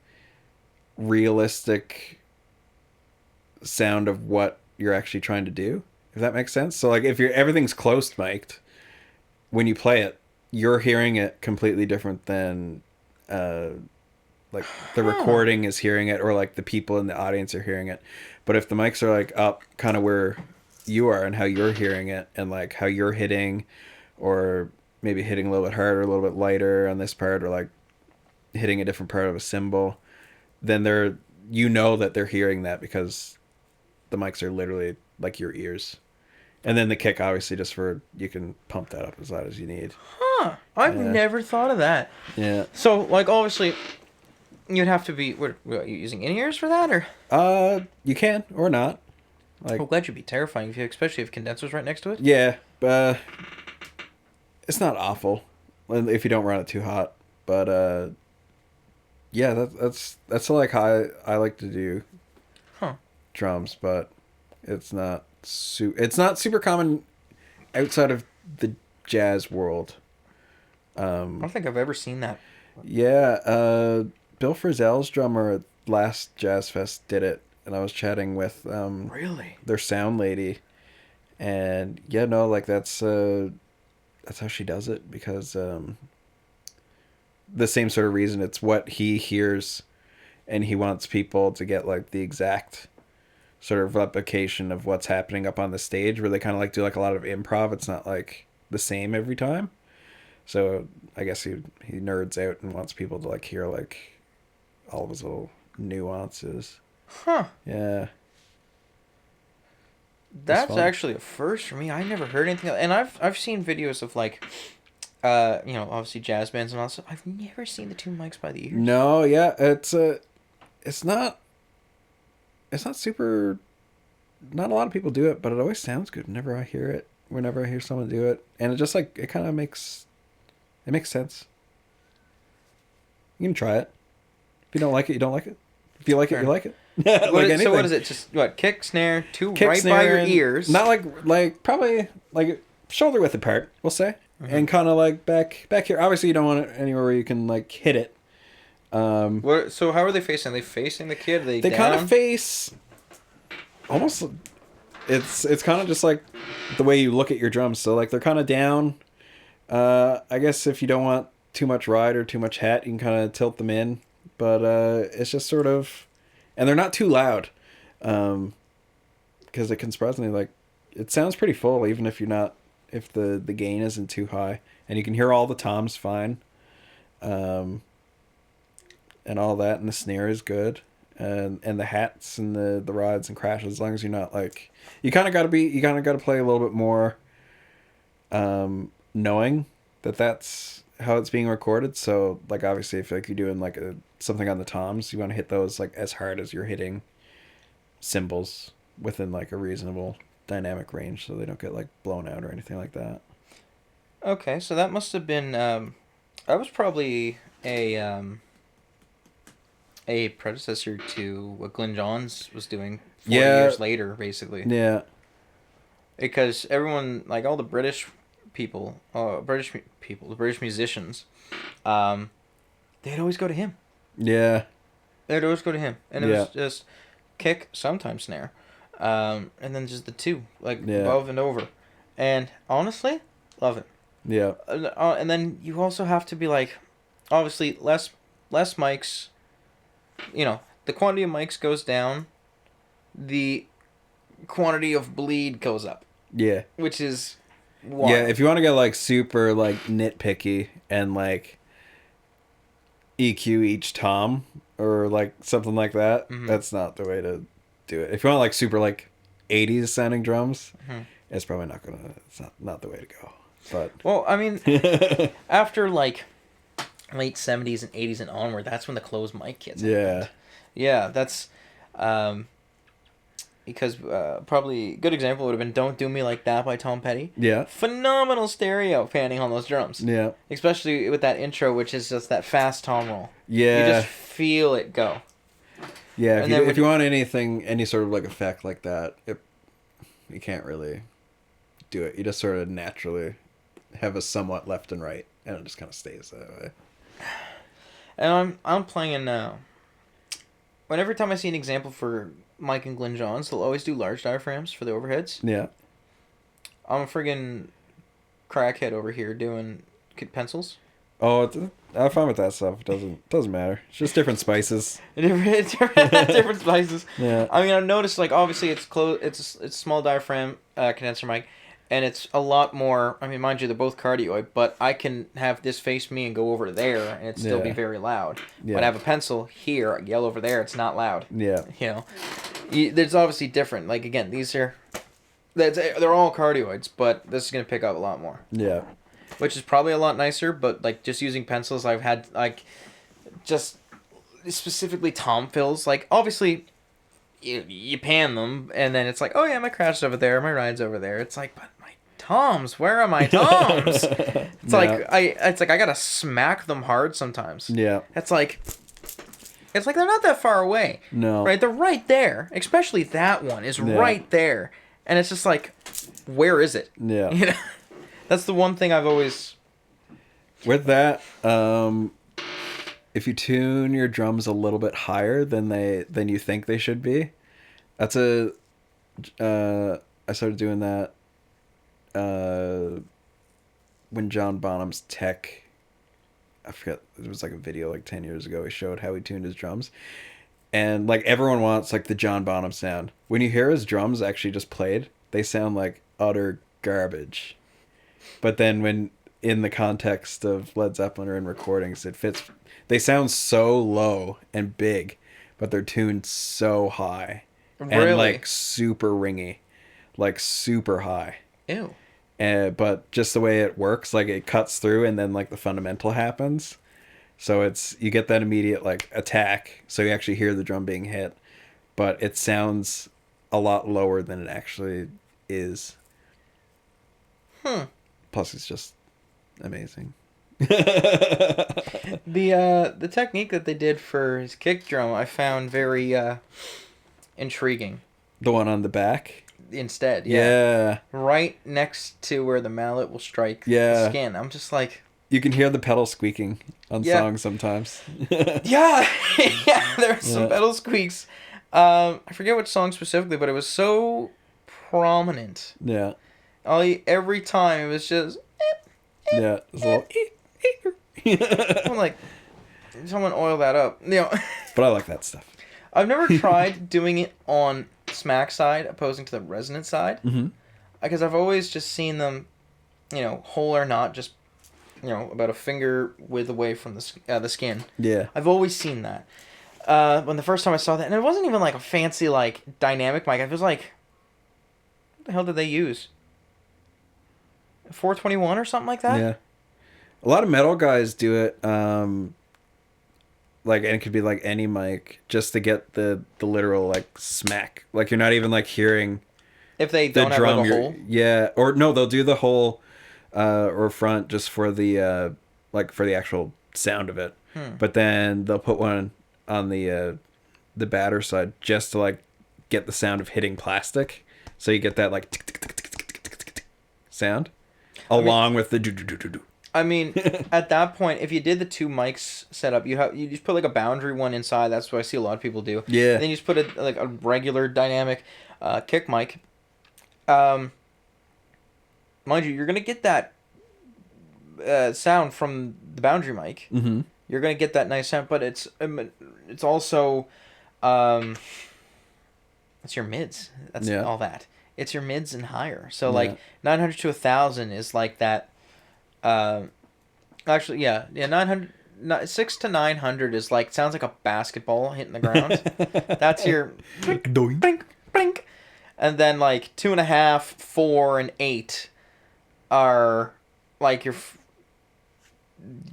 realistic sound of what you're actually trying to do, if that makes sense. So like if everything's close mic'd, when you play it, you're hearing it completely different than like the recording is hearing it, or like the people in the audience are hearing it. But if the mics are like up kind of where you are and how you're hearing it, and like how you're hitting, or maybe hitting a little bit harder, a little bit lighter on this part, or like hitting a different part of a cymbal, then you know that they're hearing that because the mics are literally like your ears. And then the kick, obviously, just for you can pump that up as loud as you need. Huh. I've never thought of that. Yeah. So, like, obviously, you'd have to be... What, are you using in-ears for that, or...? You can, or not. Like, Oh, that should be terrifying, if you, especially if condensers right next to it. yeah, but it's not awful if you don't run it too hot. But, yeah, that's like how I like to do drums, but it's not super common outside of the jazz world. I don't think I've ever seen that. Yeah, Bill Frisell's drummer at last Jazz Fest did it, and I was chatting with Really? their sound lady, and yeah, no, like that's how she does it, because the same sort of reason. It's what he hears, and he wants people to get like the exact sort of replication of what's happening up on the stage, where they kind of like do like a lot of improv. It's not like the same every time. So I guess he nerds out and wants people to like hear like all of his little nuances. Huh. Yeah. That's actually a first for me. I never heard anything, and I've seen videos of like, obviously jazz bands and all that. I've never seen the two mics by the ears. No, yeah, it's not super. Not a lot of people do it, but it always sounds good whenever I hear it. Whenever I hear someone do it, and it just like it kind of makes sense. You can try it. If you don't like it, you don't like it. If you like it, you like it. So what is it? Just what, kick, snare, Kick, right snare, by your and ears. Not like probably like shoulder width apart, we'll say, and kind of like back here. Obviously, you don't want it anywhere where you can like hit it. So how are they facing? Are they facing the kid? Are they down? kind of face almost. It's kind of just like the way you look at your drums. So like they're kind of down. I guess if you don't want too much ride or too much hat, you can kind of tilt them in. But it's just sort of, and they're not too loud, because it can surprisingly like it sounds pretty full even if the gain isn't too high, and you can hear all the toms fine, and all that, and the snare is good. And the hats and the rides and crashes, as long as you're not like, you kind of got to play a little bit more, knowing that that's how it's being recorded. So like obviously if like you're doing like something on the toms, you want to hit those like as hard as you're hitting cymbals within like a reasonable dynamic range, so they don't get like blown out or anything like that. Okay, so that must have been I was probably a predecessor to what Glenn Johns was doing 40 years later, basically. Yeah. Because everyone, like all the British people, the British musicians, they'd always go to him. Yeah. They'd always go to him. And it was just kick, sometimes snare, and then just the two, like above and over. And honestly, love it. Yeah. And then you also have to be like, obviously, less mics. You know, the quantity of mics goes down, the quantity of bleed goes up. Yeah. Which is wild. Yeah, if you want to get like super like nitpicky and like EQ each tom or like something like that, that's not the way to do it. If you want like super like 80s sounding drums, it's probably it's not the way to go. But well, I mean, after like late 70s and 80s and onward, that's when the closed mic kits happened. Yeah, that's because probably a good example would have been Don't Do Me Like That by Tom Petty. Yeah. Phenomenal stereo panning on those drums. Yeah. Especially with that intro, which is just that fast tom roll. Yeah. You just feel it go. Yeah, if you want any sort of like effect like that, you can't really do it. You just sort of naturally have a somewhat left and right, and it just kind of stays that way. And I'm playing now. Every time I see an example for Mike and Glenn Johns, they'll always do large diaphragms for the overheads. Yeah. I'm a friggin' crackhead over here doing pencils. Oh, I'm fine with that stuff. It doesn't matter. It's just different spices. different spices. Yeah. I mean, I've noticed like obviously it's it's a small diaphragm condenser mic, and it's a lot more. I mean, mind you, they're both cardioid, but I can have this face me and go over there, and it still be very loud. Yeah. When I have a pencil here, I yell over there, it's not loud. Yeah. You know, there's obviously different. Like again, these are they're all cardioids, but this is gonna pick up a lot more, Yeah. which is probably a lot nicer. But like just using pencils, I've had like just specifically tom fills. Like obviously, you pan them, and then it's like, oh yeah, my crash over there, my ride's over there. It's like, but my toms, where are my toms? It's like I gotta smack them hard sometimes. Yeah. It's like they're not that far away. No. Right? They're right there. Especially that one is right there. And it's just like, where is it? Yeah. You know? That's the one thing I've always... With that, if you tune your drums a little bit higher than you think they should be, that's I started doing that when John Bonham's Tech, I forget, it was like a video like 10 years ago, he showed how he tuned his drums. And like everyone wants like the John Bonham sound. When you hear his drums actually just played, they sound like utter garbage. But then when in the context of Led Zeppelin or in recordings, it fits. They sound so low and big, but they're tuned so high. Really? And like super ringy. Like super high. Ew. But just the way it works, like it cuts through and then like the fundamental happens. So you get that immediate like attack. So you actually hear the drum being hit, but it sounds a lot lower than it actually is. Plus it's just amazing. The technique that they did for his kick drum I found very intriguing. The one on the back? Instead, yeah. Right next to where the mallet will strike the skin. I'm just like... You can hear the pedal squeaking on songs sometimes. yeah, there's some pedal squeaks. I forget which song specifically, but it was so prominent. Yeah. Every time it was just... yeah. I'm like, someone oil that up. But I like that stuff. I've never tried doing it on smack side opposing to the resonant side. Mm-hmm. Because I've always just seen them, whole or not, just, about a finger width away from the skin. Yeah. I've always seen that. When the first time I saw that, and it wasn't even like a fancy, like, dynamic mic. It was like, what the hell did they use? 421 or something like that? Yeah. A lot of metal guys do it, like, and it could be like any mic, just to get the literal like smack. Like you're not even like hearing if they the don't drum. have like a hole. Yeah, or no, they'll do the hole or front just for the like for the actual sound of it. But then they'll put one on the batter side just to like get the sound of hitting plastic. So you get that like sound along with the do. I mean, at that point, if you did the two mics setup, you just put like a boundary one inside. That's what I see a lot of people do. Yeah. And then you just put a regular dynamic kick mic. Mind you, you're gonna get that sound from the boundary mic. Mm-hmm. You're gonna get that nice sound, but it's also it's your mids. That's all that. It's your mids and higher. So like 900 to 1,000 is like that. Actually, 900, 6 to 900 is like, sounds like a basketball hitting the ground. That's your blink, blink, blink. And then like 2.5, 4, and 8 are like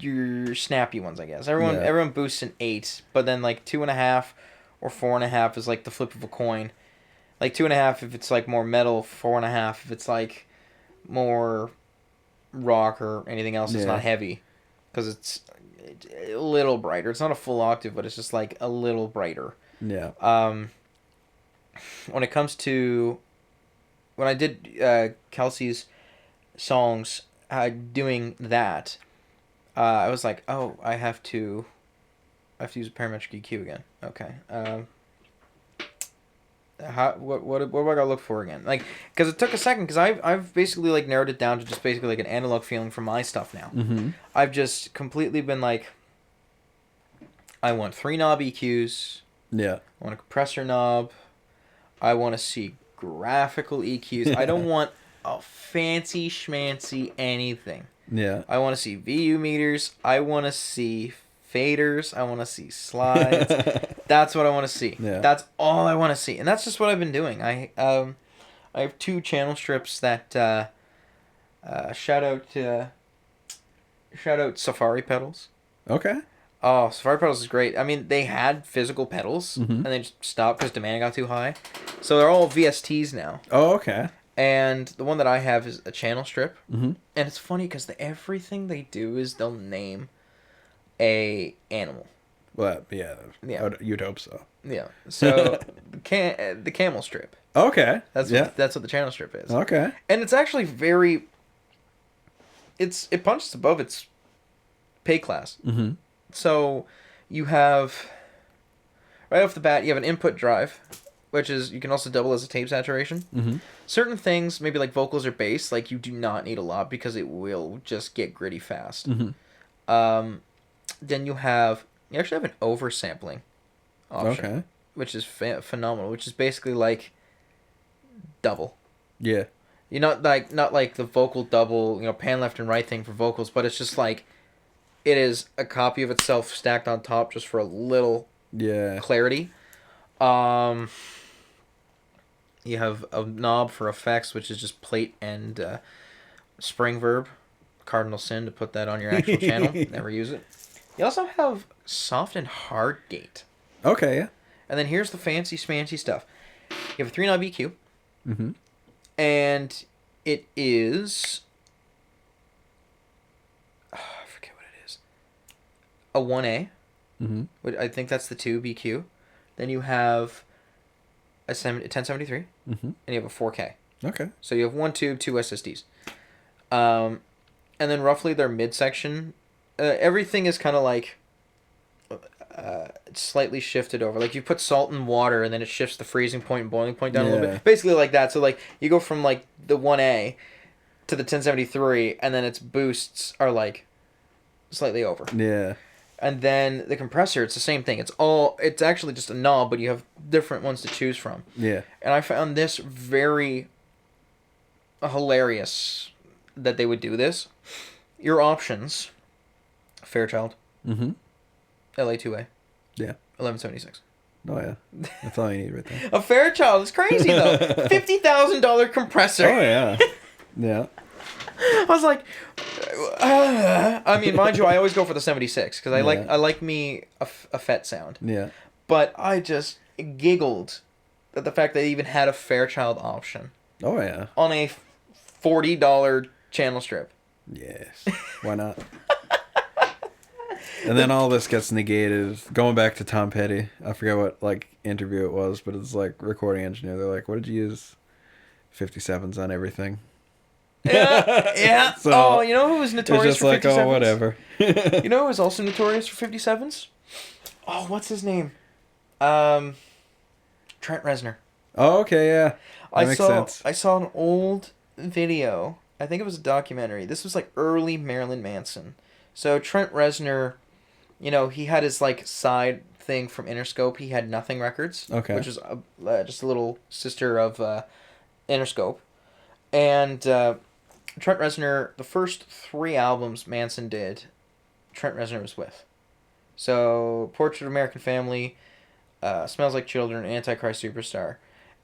your snappy ones, I guess. Everyone boosts an 8, but then like 2.5 or 4.5 is like the flip of a coin. Like 2.5 if it's like more metal, 4.5 if it's like more rock or anything else that's not heavy, because it's a little brighter. It's not a full octave, but it's just like a little brighter. Yeah. When it comes to when I did Kelsey's songs, doing that, I was like, oh, I have to use a parametric EQ again. Okay. What do I gotta look for again? Like, because it took a second, because I've basically like narrowed it down to just basically like an analog feeling for my stuff now. Mm-hmm. I've just completely been like, I want 3 knob EQs. Yeah. I want a compressor knob. I want to see graphical EQs. I don't want a fancy schmancy anything. Yeah. I want to see VU meters. I want to see faders. I want to see slides. That's what I want to see. Yeah. That's all I want to see, and that's just what I've been doing. I I have 2 channel strips that shout out Safari pedals. Okay. Oh, Safari pedals is great. I mean, they had physical pedals Mm-hmm. and they just stopped because demand got too high. So they're all VSTs now. Oh, okay. And the one that I have is a channel strip. Mm-hmm. And it's funny because everything they do is they'll name a animal. Well, yeah. Yeah. You'd hope so. Yeah. So the camel strip. Okay. That's yeah. what, that's what the channel strip is. Okay. And it's actually very. It punches above its pay class. Mm-hmm. So you have right off the bat you have an input drive, which is you can also double as a tape saturation. Mm-hmm. Certain things, maybe like vocals or bass, like you do not need a lot because it will just get gritty fast. Mm-hmm. Then you actually have an oversampling option, Okay. which is phenomenal. Which is basically like double. Yeah. You're not like the vocal double, pan left and right thing for vocals, but it's just like it is a copy of itself stacked on top just for a little Yeah. clarity. You have a knob for effects, which is just plate and spring verb, cardinal sin to put that on your actual channel. Never use it. You also have soft and hard gate. Okay. Yeah. And then here's the fancy smancy stuff. You have a 3-knob EQ. Mm-hmm. And it is... I forget what it is. A 1A. Mm-hmm. Which I think that's the 2 BQ. Then you have a 1073. Mm-hmm. And you have a 4K. Okay. So you have 1 tube, 2 SSDs. And then roughly their midsection... everything is kind of like... slightly shifted over. Like you put salt in water and then it shifts the freezing point and boiling point down a little bit. Basically like that. So like you go from like the 1A to the 1073 and then its boosts are like slightly over. Yeah. And then the compressor, it's the same thing. It's actually just a knob, but you have different ones to choose from. Yeah. And I found this very hilarious that they would do this. Your options, Fairchild, Mm-hmm. LA2A. Yeah. 1176. Oh yeah. That's all you need right there. A Fairchild is crazy though. $50,000 compressor. Oh yeah. Yeah. I was like, I mean, mind you, I always go for the 76 because I like me a FET sound. Yeah. But I just giggled at the fact that they even had a Fairchild option Oh yeah. on a $40 channel strip. Yes. Why not? And then all this gets negated. Going back to Tom Petty, I forget what interview it was, but it's like recording engineer. They're like, "What did you use? 57s on everything." Yeah, yeah. So, oh, you know who was It's notorious just for like, 57s? oh, whatever. You know who was also notorious for 57s? Oh, what's his name? Trent Reznor. Oh, okay, yeah. That makes sense. I saw an old video. I think it was a documentary. This was like early Marilyn Manson. So Trent Reznor, he had his side thing from Interscope. He had Nothing Records, Okay. which is just a little sister of Interscope. And Trent Reznor, the first 3 albums Manson did, Trent Reznor was with. So Portrait of American Family, Smells Like Children, Antichrist Superstar.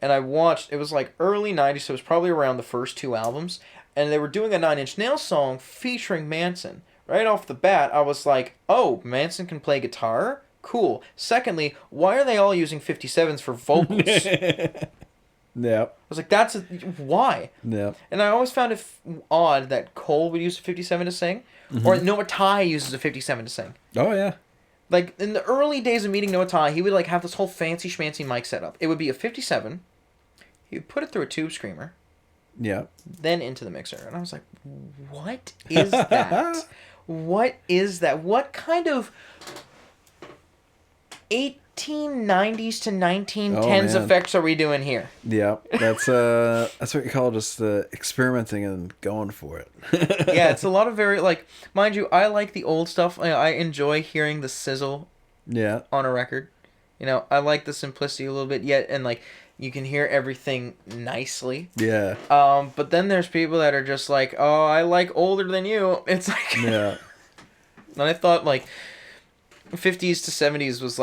And I watched, it was like early 90s, so it was probably around the first 2 albums. And they were doing a 9 Inch Nails song featuring Manson. Right off the bat, I was like, oh, Manson can play guitar? Cool. Secondly, why are they all using 57s for vocals? I Yep. was like, why? Yep. And I always found it odd that Cole would use a 57 to sing, or Noah Ty uses a 57 to sing. Oh, yeah. Like, in the early days of meeting Noah Ty, he would have this whole fancy schmancy mic set up. It would be a 57. He would put it through a tube screamer. Yeah. Then into the mixer. And I was like, what is that? What is that? What kind of 1890s to 1910s effects are we doing here? Yeah. That's what you call just experimenting and going for it. Yeah, it's a lot of very, mind you, I like the old stuff. I enjoy hearing the sizzle Yeah. on a record. I like the simplicity a little bit yet, and you can hear everything nicely. Yeah. But then there's people that are just like, oh, I like older than you. It's like... Yeah. And I thought, 50s to 70s was,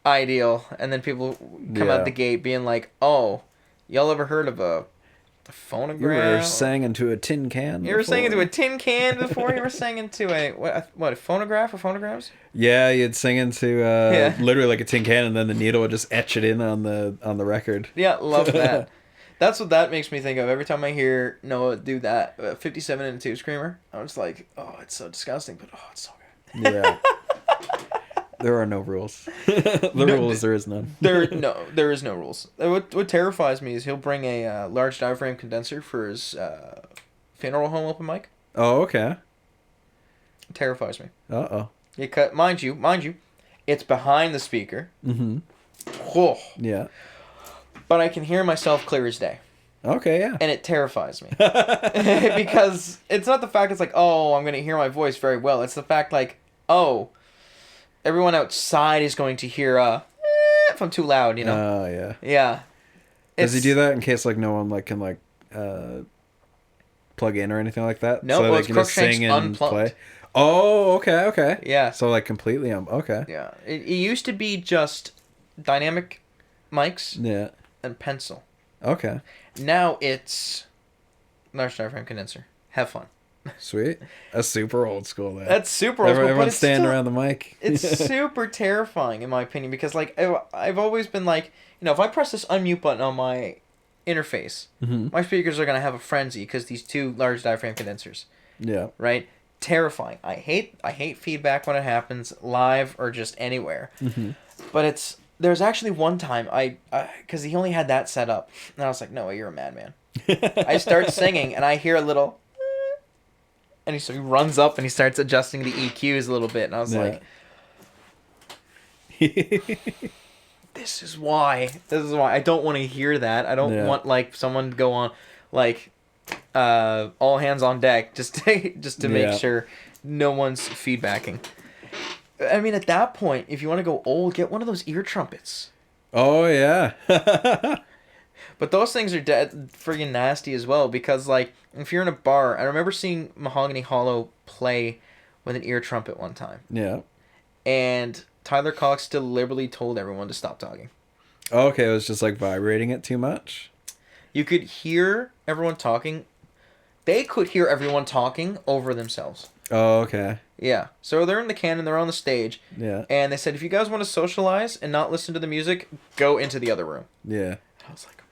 ideal. And then people come out the gate being like, oh, y'all ever heard of a A phonograph. You were sang into a tin can. You were sang into a tin can before. You were sang into a phonograph or phonograms? Yeah, you'd sing into Yeah. literally like a tin can, and then the needle would just etch it in on the record. Yeah, love that. That's what that makes me think of every time I hear Noah do that 57 and a 2 screamer. I'm just like, oh, it's so disgusting, but oh, it's so good. Yeah. There are no rules. The rule is there is none. There is no rules. What terrifies me is he'll bring a large diaphragm condenser for his funeral home open mic. Oh, okay. It terrifies me. Uh-oh. Mind you, it's behind the speaker. Mm-hmm. Oh, Yeah. but I can hear myself clear as day. Okay, yeah. And it terrifies me. Because it's not the fact it's like, oh, I'm going to hear my voice very well. It's the fact like, oh, everyone outside is going to hear if I'm too loud, you know. Oh, yeah. Yeah. Does he do that in case like no one like can like plug in or anything like that? No, so well, they it's can just sing and unplugged. play. Oh, okay. Yeah. So like completely okay. Yeah. It used to be just dynamic mics Yeah. and pencil. Okay. Now it's large diaphragm condenser. Have fun. Sweet. That's super old school there. That's super old school, but Everyone's it's standing still, around the mic. It's super terrifying in my opinion because like I've always been like, you know, if I press this unmute button on my interface, Mm-hmm. my speakers are going to have a frenzy because these two large diaphragm condensers, Yeah. right? Terrifying. I hate feedback when it happens live or just anywhere. Mm-hmm. But there's actually one time because he only had that set up, and I was like, no, you're a madman. I start singing and I hear a little, and he runs up and he starts adjusting the EQs a little bit, and I was like, this is why I don't want to hear that. I don't want like someone to go on like all hands on deck just to make sure no one's feedbacking. I mean, at that point, if you want to go old, get one of those ear trumpets. Oh yeah. But those things are dead friggin' nasty as well because like if you're in a bar, I remember seeing Mahogany Hollow play with an ear trumpet one time. Yeah. And Tyler Cox deliberately told everyone to stop talking. Okay, it was just like vibrating it too much. You could hear everyone talking. They could hear everyone talking over themselves. Oh, okay. Yeah. So they're in the can and they're on the stage. Yeah. And they said, if you guys want to socialize and not listen to the music, go into the other room. Yeah. I was like,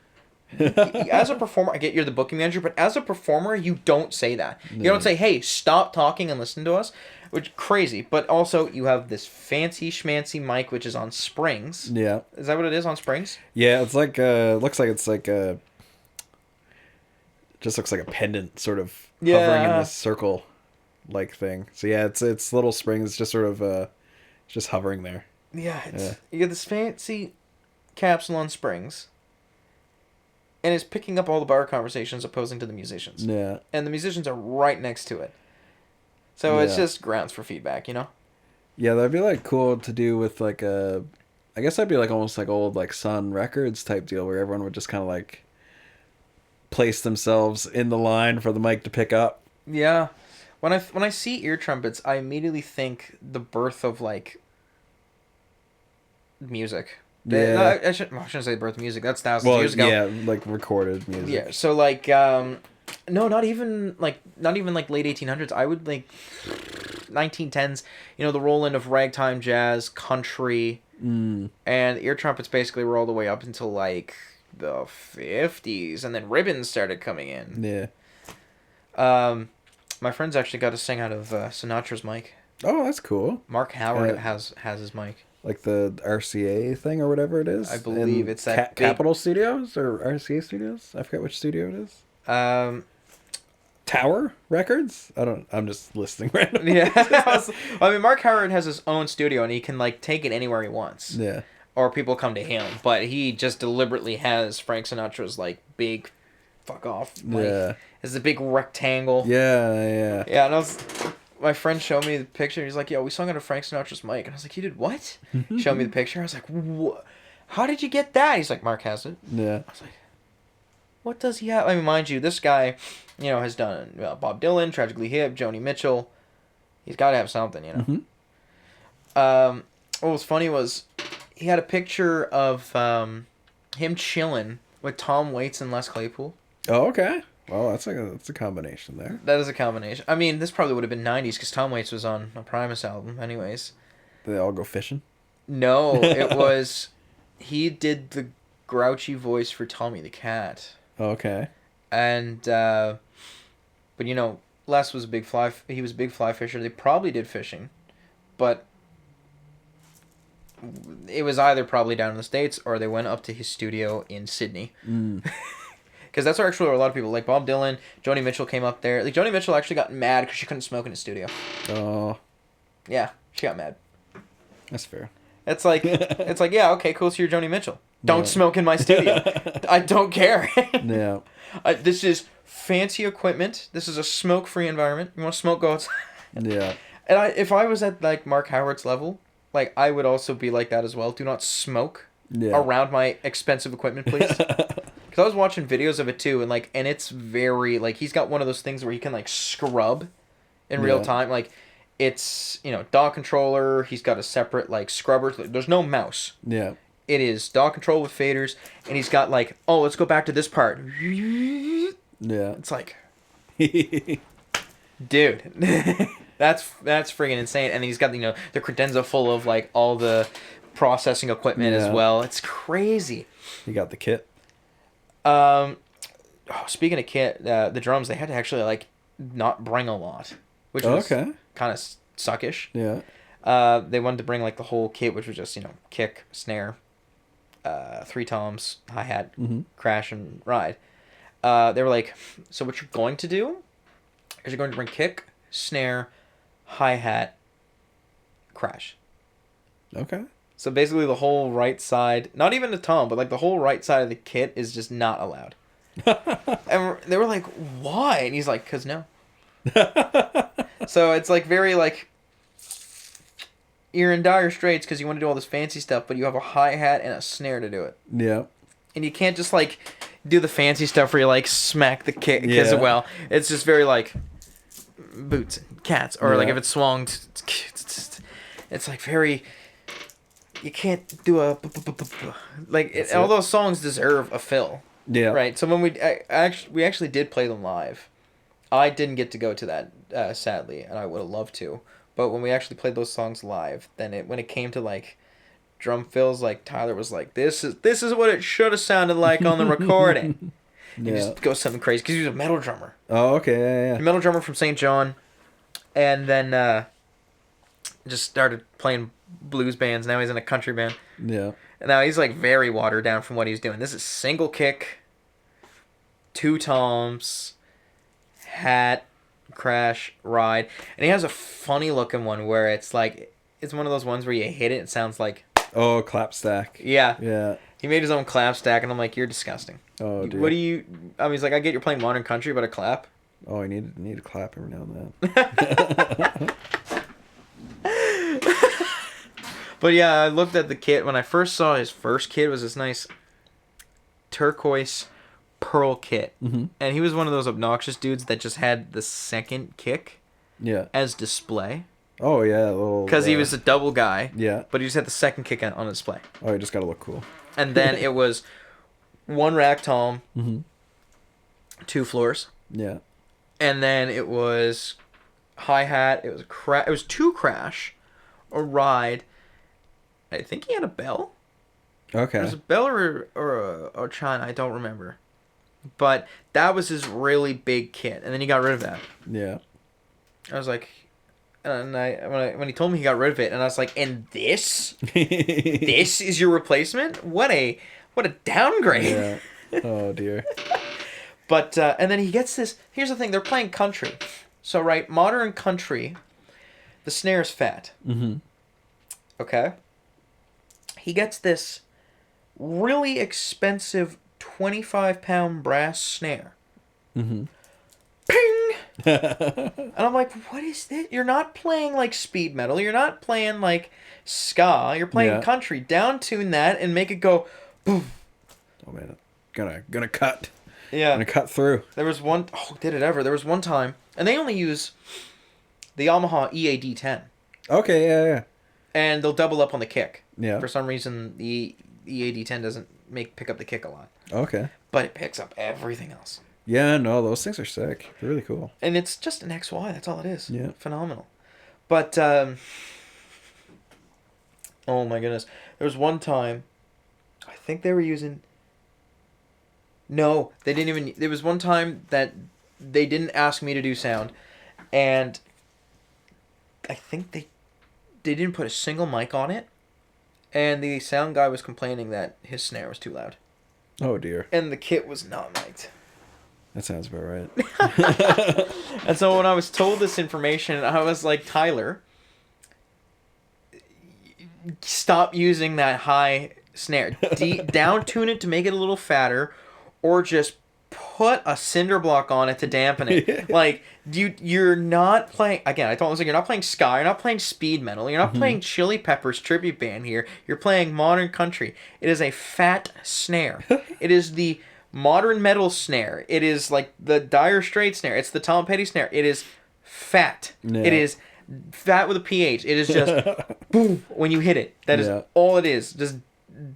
as a performer, I get you're the booking manager, but as a performer, you don't say that. You don't say, hey, stop talking and listen to us, which crazy. But also, you have this fancy schmancy mic, which is on springs. Yeah. Is that what it is, on springs? Yeah, it's like looks like it's like a just looks like a pendant sort of hovering in this circle like thing. So yeah, it's little springs just sort of just hovering there. Yeah, you get this fancy capsule on springs. And it's picking up all the bar conversations opposing to the musicians. Yeah. And the musicians are right next to it. So it's just grounds for feedback, you know? Yeah, that'd be like cool to do with like I guess that'd be like almost like old like Sun Records type deal where everyone would just kind of like place themselves in the line for the mic to pick up. Yeah. When I see ear trumpets, I immediately think the birth of like music. Yeah. I shouldn't say birth of music. That's thousands of years ago. Yeah, like recorded music. Yeah. So like no, not even like late 1800s. I would like 1910s. You know, the roll in of ragtime, jazz, country, and ear trumpets basically were all the way up until like the 50s, and then ribbons started coming in. Yeah. My friends actually got to sing out of Sinatra's mic. Oh, that's cool. Mark Howard has his mic. Like the RCA thing or whatever it is. I believe it's that Capitol Studios or RCA Studios. I forget which studio it is. Tower Records. I'm just listening randomly. Yeah. I mean, Mark Howard has his own studio and he can like take it anywhere he wants. Yeah. Or people come to him, but he just deliberately has Frank Sinatra's like big, fuck off mic. Yeah. It's a big rectangle. Yeah. Yeah, and my friend showed me the picture. He's like, "Yo, we sung out of Frank Sinatra's mic," and I was like, "You did what?" Showed me the picture. I was like, "What? How did you get that?" He's like, "Mark has it." Yeah. I was like, "What does he have?" I mean, mind you, this guy, you know, has done Bob Dylan, Tragically Hip, Joni Mitchell. He's got to have something, you know. Mm-hmm. What was funny was he had a picture of him chilling with Tom Waits and Les Claypool. Oh, okay. Well, that's a combination there. That is a combination. I mean, this probably would have been 90s because Tom Waits was on a Primus album anyways. They all go fishing. No, it was... He did the grouchy voice for Tommy the Cat. Okay. And, but you know, Les was a big fly... He was a big fly fisher. They probably did fishing. But it was either probably down in the States or they went up to his studio in Sydney. Because that's actually where a lot of people, like Bob Dylan, Joni Mitchell came up there. Like, Joni Mitchell actually got mad because she couldn't smoke in his studio. Oh. Yeah, she got mad. That's fair. It's like, yeah, okay, cool, so you're Joni Mitchell. Don't smoke in my studio. I don't care. Yeah. This is fancy equipment. This is a smoke-free environment. You want to smoke, go outside. Yeah. And if I was at, like, Mark Howard's level, like, I would also be like that as well. Do not smoke around my expensive equipment, please. Because I was watching videos of it, too, and it's very, like, he's got one of those things where he can, like, scrub in real time. Like, it's, DAW controller. He's got a separate, like, scrubber. There's no mouse. Yeah. It is DAW control with faders, and he's got, like, oh, let's go back to this part. Yeah. It's like, dude, that's friggin' insane. And he's got, the credenza full of, like, all the processing equipment as well. It's crazy. You got the kit? Speaking of kit, the drums, they had to actually, like, not bring a lot, which was kind of suckish. Yeah. They wanted to bring, like, the whole kit, which was just, kick, snare, 3 toms, hi-hat, crash, and ride. They were like, so what you're going to do is you're going to bring kick, snare, hi-hat, crash. Okay. So basically the whole right side, not even the tom, but like the whole right side of the kit is just not allowed. And they were like, why? And he's like, 'cause no. So it's like very like, you're in dire straits because you want to do all this fancy stuff, but you have a hi-hat and a snare to do it. Yeah. And you can't just like do the fancy stuff where you like smack the kick as well. It's just very like boots and cats, or like if it's swung, it's like very. You can't do a like all those songs deserve a fill. Yeah. Right. So when we actually did play them live, I didn't get to go to that sadly, and I would have loved to. But when we actually played those songs live, then when it came to like drum fills, like Tyler was like, this is what it should have sounded like on the recording. He just goes something crazy because he was a metal drummer. Oh, okay, yeah. A metal drummer from St. John, and then just started playing blues bands. Now he's in a country band. Yeah. And now he's like very watered down from what he's doing. This is single kick, 2 toms, hat, crash, ride, and he has a funny looking one where it's like it's one of those ones where you hit it, it sounds like clap stack. Yeah. Yeah. He made his own clap stack, and I'm like, you're disgusting. Oh, dude. What do you? I mean, he's like, I get you're playing modern country, but a clap. Oh, I need a clap every now and then. But yeah, I looked at the kit when I first saw his first kit. It was this nice turquoise pearl kit, and he was one of those obnoxious dudes that just had the second kick as display. Oh yeah, because he was a double guy. Yeah, but he just had the second kick on display. Oh, he just gotta look cool. And then it was 1 rack tom, 2 floors. Yeah, and then it was hi-hat. It was it was 2 crash, a ride. I think he had a bell. Okay. It was a bell or a china. I don't remember. But that was his really big kit, and then he got rid of that. Yeah. I was like, and when he told me he got rid of it, and I was like, and this is your replacement? What a downgrade. Yeah. Oh dear. But and then he gets this. Here's the thing: they're playing country, so right, modern country, the snare's fat. Okay. He gets this really expensive 25-pound brass snare. Ping! And I'm like, what is this? You're not playing like speed metal. You're not playing like ska. You're playing country. Down tune that and make it go boom. Oh man, gonna cut. Yeah. Gonna cut through. There was one, did it ever? There was one time, and they only use the Yamaha EAD10. Okay, yeah. And they'll double up on the kick. Yeah. For some reason, the EAD10 doesn't pick up the kick a lot. Okay. But it picks up everything else. Yeah, no, those things are sick. They're really cool. And it's just an XY. That's all it is. Yeah. Phenomenal. But oh my goodness, there was one time I think they were using. No, they didn't even. There was one time that they didn't ask me to do sound, and I think they didn't put a single mic on it, and the sound guy was complaining that his snare was too loud, Oh dear. and the kit was not mic'd. That sounds about right. And so when I was told this information, I was like, Tyler, stop using that high snare. Down tune it to make it a little fatter, or just put a cinder block on it to dampen it. Like you're not playing again. I told him, like, you're not playing ska. You're not playing speed metal. You're not playing Chili Peppers tribute band here. You're playing modern country. It is a fat snare. It is the modern metal snare. It is like the Dire Straits snare. It's the Tom Petty snare. It is fat. Yeah. It is fat with a pH. It is just boom when you hit it. That is all it is. Just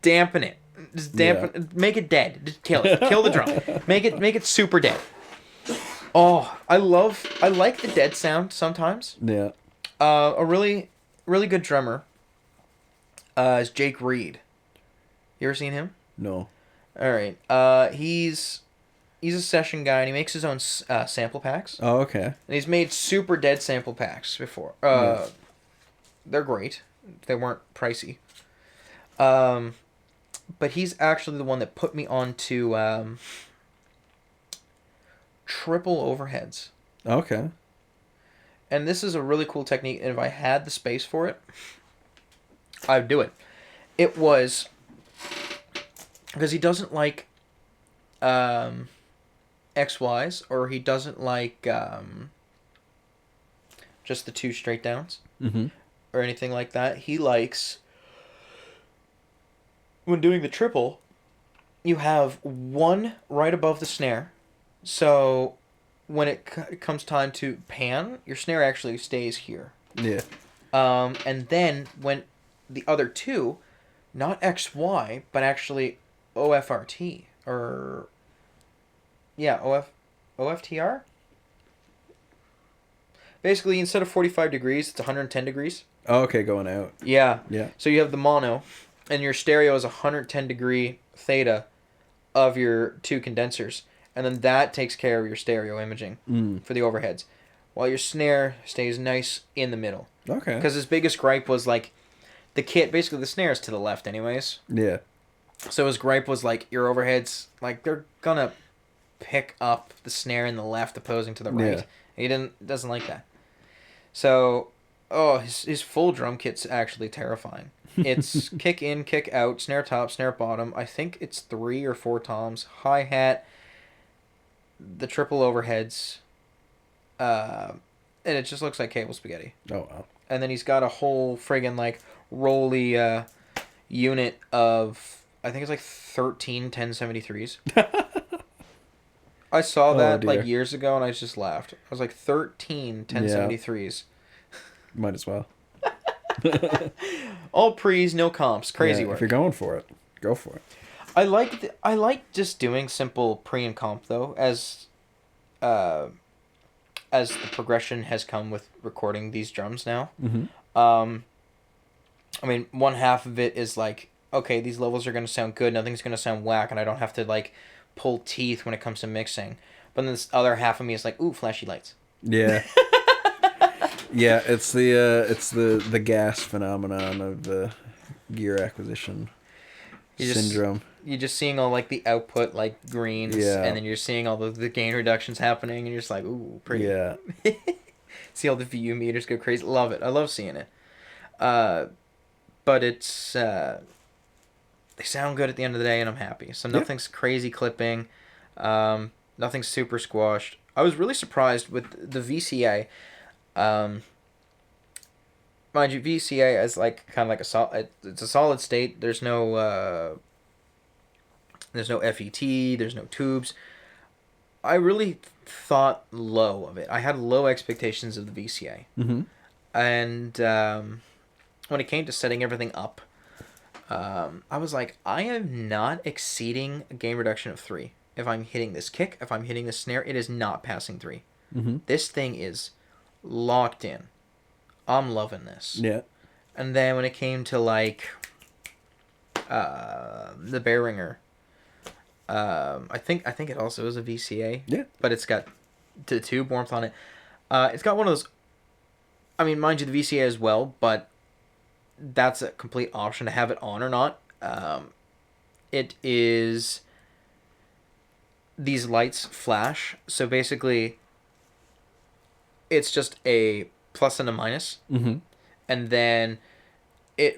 dampen it. Just dampen. Make it dead. Just kill it. Kill the drum. Make it super dead. Oh, I like the dead sound sometimes. Yeah. A really good drummer is Jake Reed. You ever seen him? No. All right. He's a session guy and he makes his own sample packs. Oh, okay. And he's made super dead sample packs before. They're great. They weren't pricey. But he's actually the one that put me onto triple overheads. Okay. And this is a really cool technique, and if I had the space for it, I'd do it. It was because he doesn't like XYs, or he doesn't like just the two straight downs or anything like that. He likes, when doing the triple, you have one right above the snare. So when it comes time to pan, your snare actually stays here. Yeah. And then when the other two, not XY, but actually OFRT, or yeah, OFTR. Basically, instead of 45 degrees, it's 110 degrees. Oh, okay, going out. Yeah. Yeah. So you have the mono, and your stereo is 110 degree theta of your two condensers, and then that takes care of your stereo imaging for the overheads, while your snare stays nice in the middle. Okay. Because his biggest gripe was like, the kit, basically the snare is to the left anyways. Yeah. So his gripe was like, your overheads, like, they're gonna pick up the snare in the left opposing to the right. Yeah. He doesn't like that. So, his full drum kit's actually terrifying. It's kick in, kick out, snare top, snare bottom. I think it's 3 or 4 toms, hi-hat, the triple overheads, and it just looks like cable spaghetti. Oh, wow. And then he's got a whole friggin' like rolly unit of, I think it's like 13 1073s. I saw that like years ago and I just laughed. I was like, 13 1073s. Might as well. All pre's, no comps. Crazy work. If you're going for it, go for it. I like just doing simple pre and comp though, as the progression has come with recording these drums now. I mean, one half of it is like, okay, these levels are gonna sound good, nothing's gonna sound whack, and I don't have to like pull teeth when it comes to mixing. But then this other half of me is like, ooh, flashy lights. Yeah. Yeah, it's the gas phenomenon of the gear acquisition syndrome. You're just seeing all like the output like greens, and then you're seeing all the gain reductions happening, and you're just like, ooh, pretty. Yeah. See all the VU meters go crazy. Love it. I love seeing it. But it's they sound good at the end of the day, and I'm happy. So nothing's crazy clipping, nothing's super squashed. I was really surprised with the VCA. Mind you, VCA is like kind of like it's a solid state. There's no FET. There's no tubes. I really thought low of it. I had low expectations of the VCA. And when it came to setting everything up, I was like, I am not exceeding a gain reduction of 3 if I'm hitting this kick, if I'm hitting this snare, it is not passing 3. This thing is locked in. I'm loving this. Yeah. And then when it came to like the Bear Ringer, I think it also is a VCA. Yeah. But it's got the tube warmth on it. It's got one of those. I mean, mind you, the VCA as well, but that's a complete option to have it on or not. It is. These lights flash, so basically, it's just a plus and a minus, and then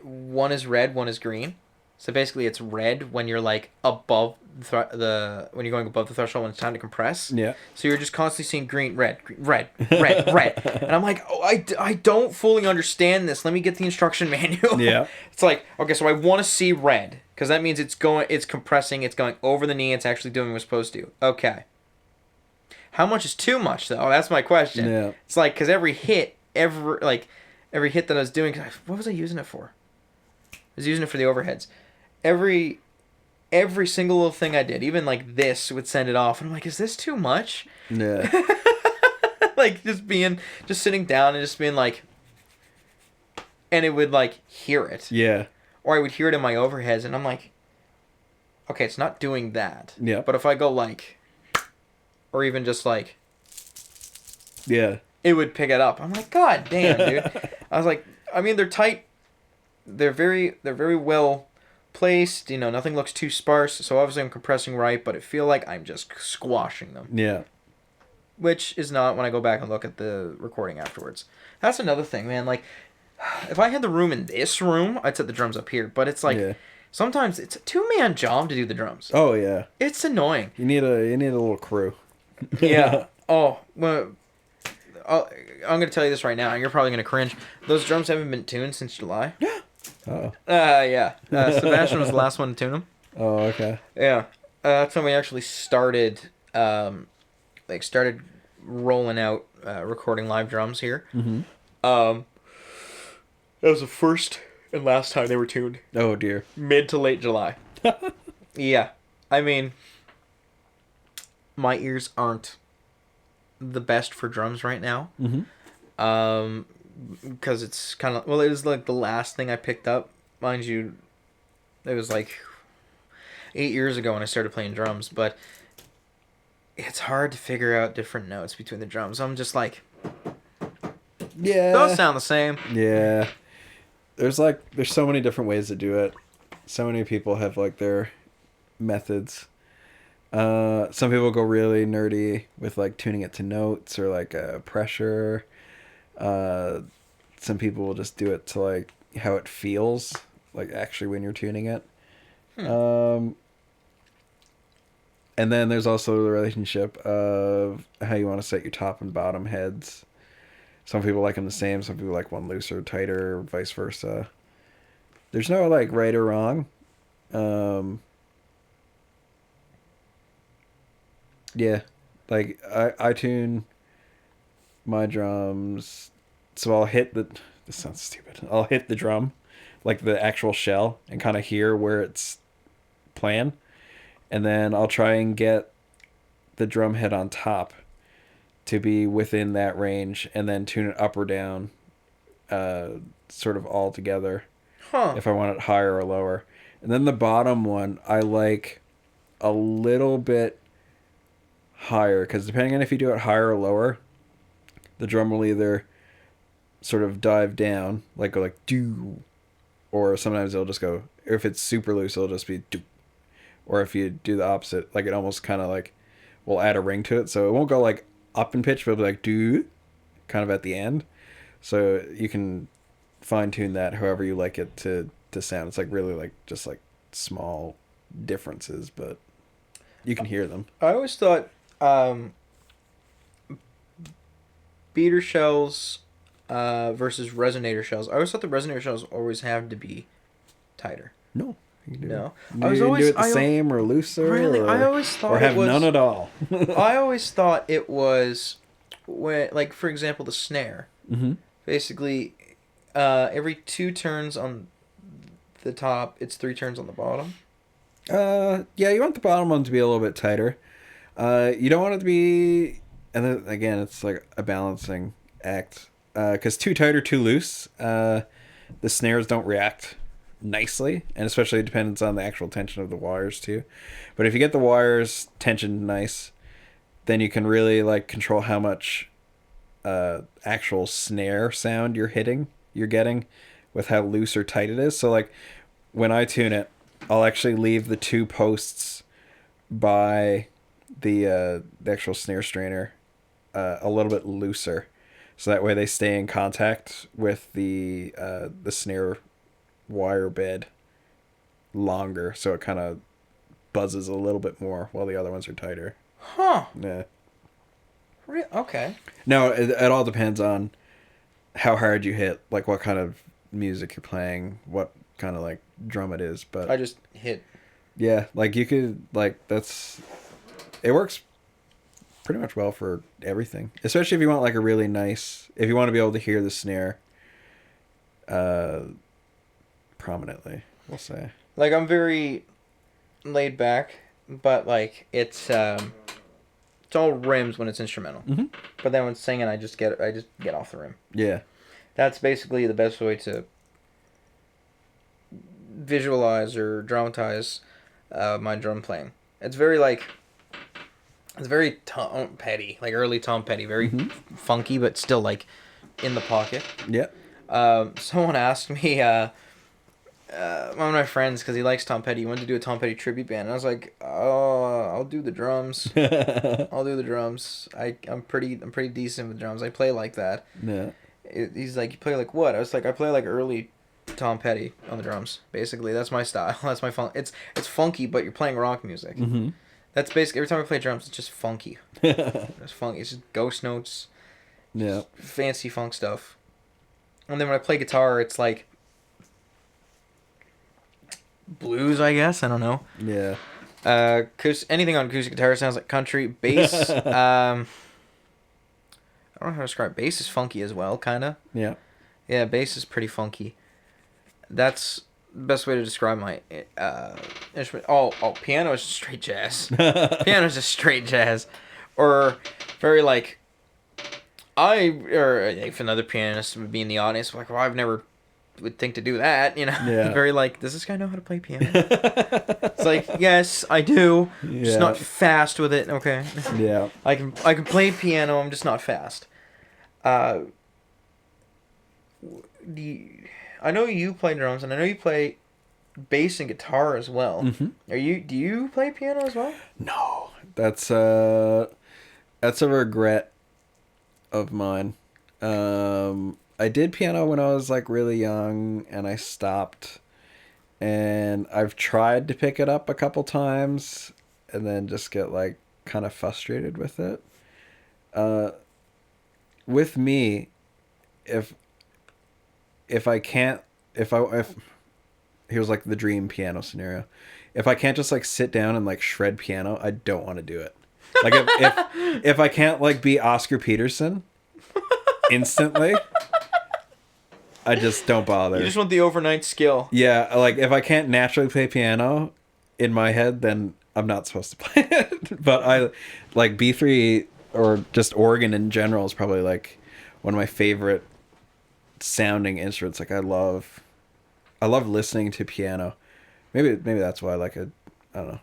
one is red, one is green. So basically, it's red when you're like above when you're going above the threshold when it's time to compress. Yeah. So you're just constantly seeing green, red, red, and I'm like, oh, I don't fully understand this. Let me get the instruction manual. Yeah. It's like, okay, so I want to see red because that means it's compressing, it's going over the knee, it's actually doing what it's supposed to. Okay. How much is too much though? That's my question. Yeah. It's like because every hit that I was doing, what was I using it for? I was using it for the overheads. Every single little thing I did, even like this, would send it off. And I'm like, is this too much? Yeah. Like just sitting down and just being like, and it would like hear it. Yeah. Or I would hear it in my overheads, and I'm like, okay, it's not doing that. Yeah. But if I go like, or even just like, Yeah. it would pick it up. I'm like, God damn, dude. I was like, I mean, they're tight. They're very well placed. You know, nothing looks too sparse. So obviously I'm compressing right, but I feel like I'm just squashing them. Yeah. Which is not when I go back and look at the recording afterwards. That's another thing, man. Like, if I had the room in this room, I'd set the drums up here. But it's like, sometimes it's a 2-man job to do the drums. Oh yeah. It's annoying. You need a little crew. Yeah. Oh, well, I'm going to tell you this right now, and you're probably going to cringe. Those drums haven't been tuned since July. Oh. Yeah. Sebastian was the last one to tune them. Oh, okay. Yeah. That's when we actually started, started rolling out recording live drums here. Mm-hmm. That was the first and last time they were tuned. Oh dear. Mid to late July. Yeah. I mean, my ears aren't the best for drums right now. Mm-hmm. Because it's kind of, well, it was like the last thing I picked up. Mind you, it was like 8 years ago when I started playing drums, but it's hard to figure out different notes between the drums. I'm just like, Yeah. those sound the same. Yeah. There's so many different ways to do it. So many people have like their methods. Some people go really nerdy with like tuning it to notes or like pressure. Some people will just do it to like how it feels, like actually when you're tuning it. And then there's also the relationship of how you want to set your top and bottom heads. Some people like them the same. Some people like one looser, tighter, vice versa. There's no like right or wrong. Yeah, like I tune my drums, so I'll hit the. This sounds stupid. I'll hit the drum, like the actual shell, and kind of hear where it's playing, and then I'll try and get the drum head on top to be within that range, and then tune it up or down, sort of all together. If I want it higher or lower. And then the bottom one, I like a little bit higher, because depending on if you do it higher or lower, the drum will either sort of dive down, like go like do, or sometimes it'll just go, if it's super loose, it'll just be do. Or if you do the opposite, like it almost kind of like will add a ring to it, so it won't go like up in pitch, but it'll be like do, kind of at the end. So you can fine tune that however you like it to sound. It's like really like just like small differences, but you can hear them. I always thought beater shells versus resonator shells. I always thought the resonator shells always have to be tighter. No. You can do No. it. I was You can always do it the same or looser. Really, or, I always thought or have it was, none at all. I always thought it was when, like, for example, the snare. Mm-hmm. Basically, every 2 turns on the top, it's 3 turns on the bottom. Yeah, you want the bottom one to be a little bit tighter. You don't want it to be, and then again, it's like a balancing act. Because too tight or too loose, the snares don't react nicely, and especially it depends on the actual tension of the wires too. But if you get the wires tensioned nice, then you can really like control how much actual snare sound you're getting with how loose or tight it is. So like when I tune it, I'll actually leave the two posts by the actual snare strainer a little bit looser, so that way they stay in contact with the snare wire bed longer, so it kind of buzzes a little bit more while the other ones are tighter. Huh. Yeah. Okay. No, it all depends on how hard you hit, like what kind of music you're playing, what kind of like drum it is. But I just hit. yeah, like you could like it works pretty much well for everything, especially if you want like a really nice, if you want to be able to hear the snare prominently, we'll say. Like, I'm very laid back, but like it's all rims when it's instrumental. Mm-hmm. But then when singing, I just get off the rim. Yeah. That's basically the best way to visualize or dramatize my drum playing. It's very like, it's very Tom Petty, like early Tom Petty, very funky, but still like in the pocket. Yeah. Someone asked me, one of my friends, because he likes Tom Petty, he wanted to do a Tom Petty tribute band, and I was like, oh, I'll do the drums. I'll do the drums. I'm pretty decent with drums. I play like that. Yeah. He's like, you play like what? I was like, I play like early Tom Petty on the drums. Basically, that's my style. That's my fun. It's funky, but you're playing rock music. Mm-hmm. That's basically every time I play drums, it's just funky. It's funky. It's just ghost notes. Yeah. Fancy funk stuff. And then when I play guitar, it's like blues, I guess. I don't know. Yeah. Cause anything on acoustic guitar sounds like country. Bass, I don't know how to describe. Bass is funky as well, kind of. Yeah. Yeah, bass is pretty funky. That's the best way to describe my instrument. Oh, piano is straight jazz. Piano is just straight jazz, or very like. Or if another pianist would be in the audience, like, well, I've never would think to do that, you know. Yeah. Very like, does this guy know how to play piano? It's like, yes, I do. Yeah. Just not fast with it. Okay. Yeah. I can play piano. I'm just not fast. I know you play drums, and I know you play bass and guitar as well. Mm-hmm. Do you play piano as well? No, that's a regret of mine. I did piano when I was like really young, and I stopped. And I've tried to pick it up a couple times, and then just get like kind of frustrated with it. With me, if here's like the dream piano scenario. If I can't just like sit down and like shred piano, I don't want to do it. Like if I can't like be Oscar Peterson instantly, I just don't bother. You just want the overnight skill. Yeah, like if I can't naturally play piano in my head, then I'm not supposed to play it. But I like B3 or just organ in general is probably like one of my favorite sounding instruments. Like I love listening to piano. Maybe that's why I like it. I don't know.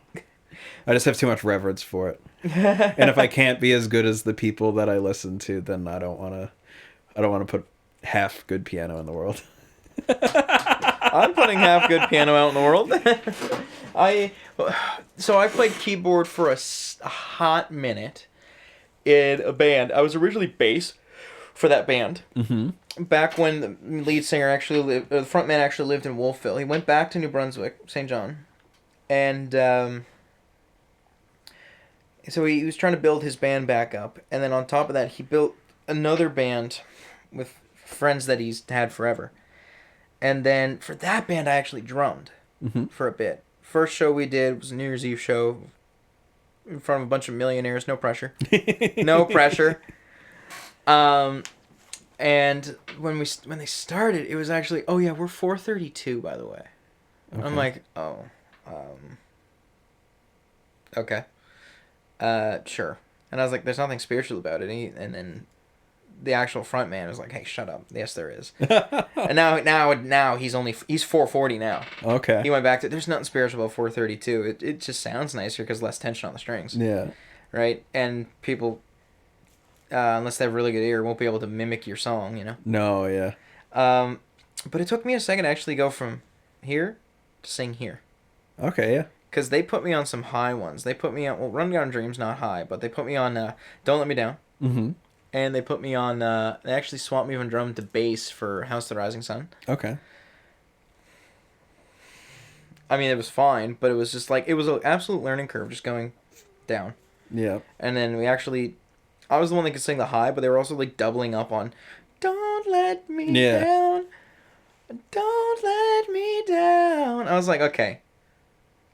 I just have too much reverence for it. And if I can't be as good as the people that I listen to, then I don't want to put half good piano in the world. I'm putting half good piano out in the world. I played keyboard for a hot minute in a band. I was originally bass for that band. Mm-hmm. Back when the lead singer the front man actually lived in Wolfville. He went back to New Brunswick, St. John, and so he was trying to build his band back up. And then on top of that, he built another band with friends that he's had forever. And then for that band, I actually drummed for a bit. First show we did was a New Year's Eve show in front of a bunch of millionaires. No pressure. No pressure. And when they started, it was actually, oh yeah, we're 432, by the way. Okay. I'm like, oh, okay. Sure. And I was like, there's nothing spiritual about it. And then the actual front man was like, hey, shut up. Yes, there is. And now he's 440 now. Okay. He went back to, there's nothing spiritual about 432. It just sounds nicer because less tension on the strings. Yeah. Right? And people, unless they have really good ear, won't be able to mimic your song, you know? No, yeah. But it took me a second to actually go from here to sing here. Okay, yeah. Because they put me on some high ones. They put me on, well, Run Down Dreams, not high, but they put me on Don't Let Me Down. Mm-hmm. And they put me on, they actually swapped me from drum to bass for House of the Rising Sun. Okay. I mean, it was fine, but it was just like, it was an absolute learning curve just going down. Yeah. And then I was the one that could sing the high, but they were also like doubling up on Don't Let Me Down. Don't let me down. I was like, okay,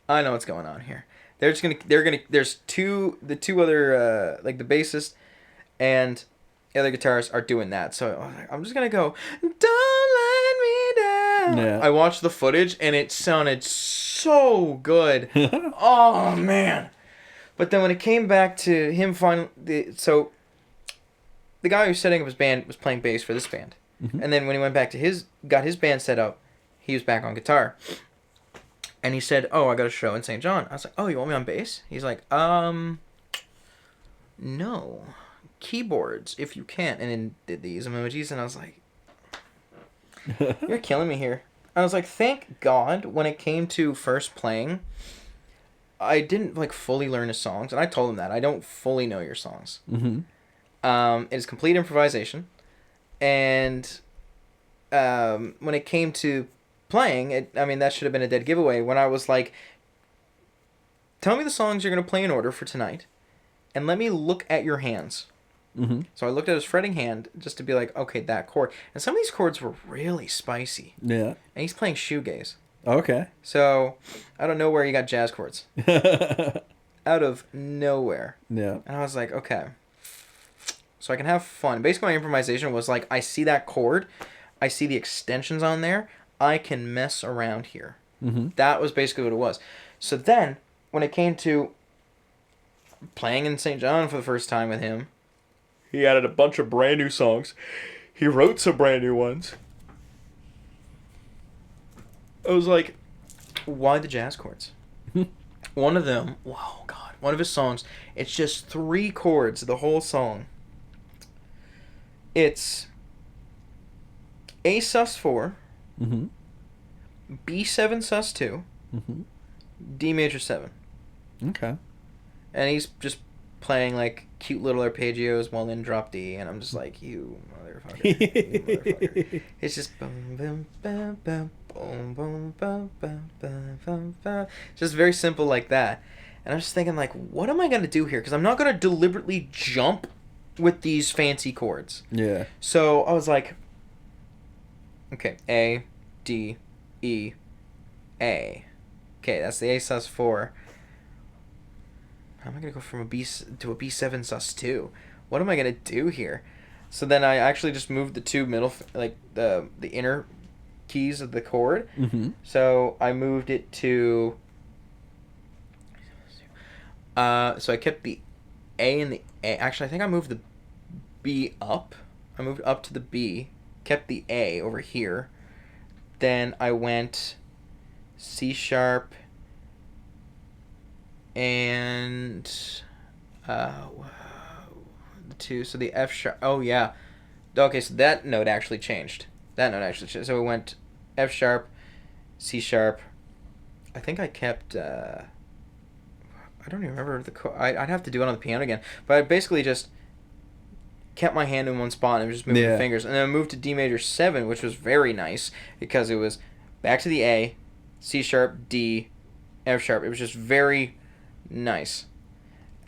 I know what's going on here. There's the two other, like the bassist and the other guitarists are doing that. So I was like, I'm just going to go, don't let me down. Yeah. I watched the footage and it sounded so good. Oh, man. But then when it came back to him so the guy who's setting up his band was playing bass for this band. Mm-hmm. And then when he went back to got his band set up, he was back on guitar. And he said, oh, I got a show in St. John. I was like, oh, you want me on bass? He's like, no. Keyboards, if you can. And then did these emojis, and I was like, you're killing me here. I was like, thank God when it came to first playing, I didn't like fully learn his songs. And I told him that. I don't fully know your songs. Mm-hmm. It is complete improvisation. And when it came to playing, that should have been a dead giveaway. When I was like, tell me the songs you're going to play in order for tonight, and let me look at your hands. Mm-hmm. So I looked at his fretting hand just to be like, okay, that chord. And some of these chords were really spicy. Yeah. And he's playing shoegaze. Okay. So I don't know where he got jazz chords. Out of nowhere. Yeah. And I was like, okay. So I can have fun. Basically, my improvisation was like, I see that chord. I see the extensions on there. I can mess around here. Mm-hmm. That was basically what it was. So then, when it came to playing in St. John for the first time with him, he added a bunch of brand new songs. He wrote some brand new ones. I was like, why the jazz chords? One of them, wow, God, one of his songs, it's just 3 chords, the whole song. It's A sus4, mm-hmm. B7 sus2, mm-hmm. D major 7. Okay. And he's just playing like cute little arpeggios while in drop D, and I'm just like, you motherfucker. You motherfucker. It's just boom, boom, bam, bam, boom, boom, bam, bam, bam, bam, bam. Just very simple like that. And I'm just thinking, like, what am I going to do here? Because I'm not going to deliberately jump with these fancy chords. Yeah. So I was like, okay, A, D, E, A. Okay, that's the A sus4. How am I going to go from a B to a B7 sus2? What am I going to do here? So then I actually just moved the 2 middle, like the inner keys of the chord. Mm-hmm. So I moved it to... so I kept the A and the A. Actually, I think I moved the B up. I moved up to the B. Kept the A over here. Then I went C sharp and the 2. So the F sharp. Oh yeah. Okay, so that note actually changed. So it went F sharp, C sharp. I think I kept. I don't even remember I'd have to do it on the piano again. But I basically just kept my hand in one spot and just moved the fingers. And then I moved to D major 7, which was very nice because it was back to the A, C sharp, D, F sharp. It was just very nice.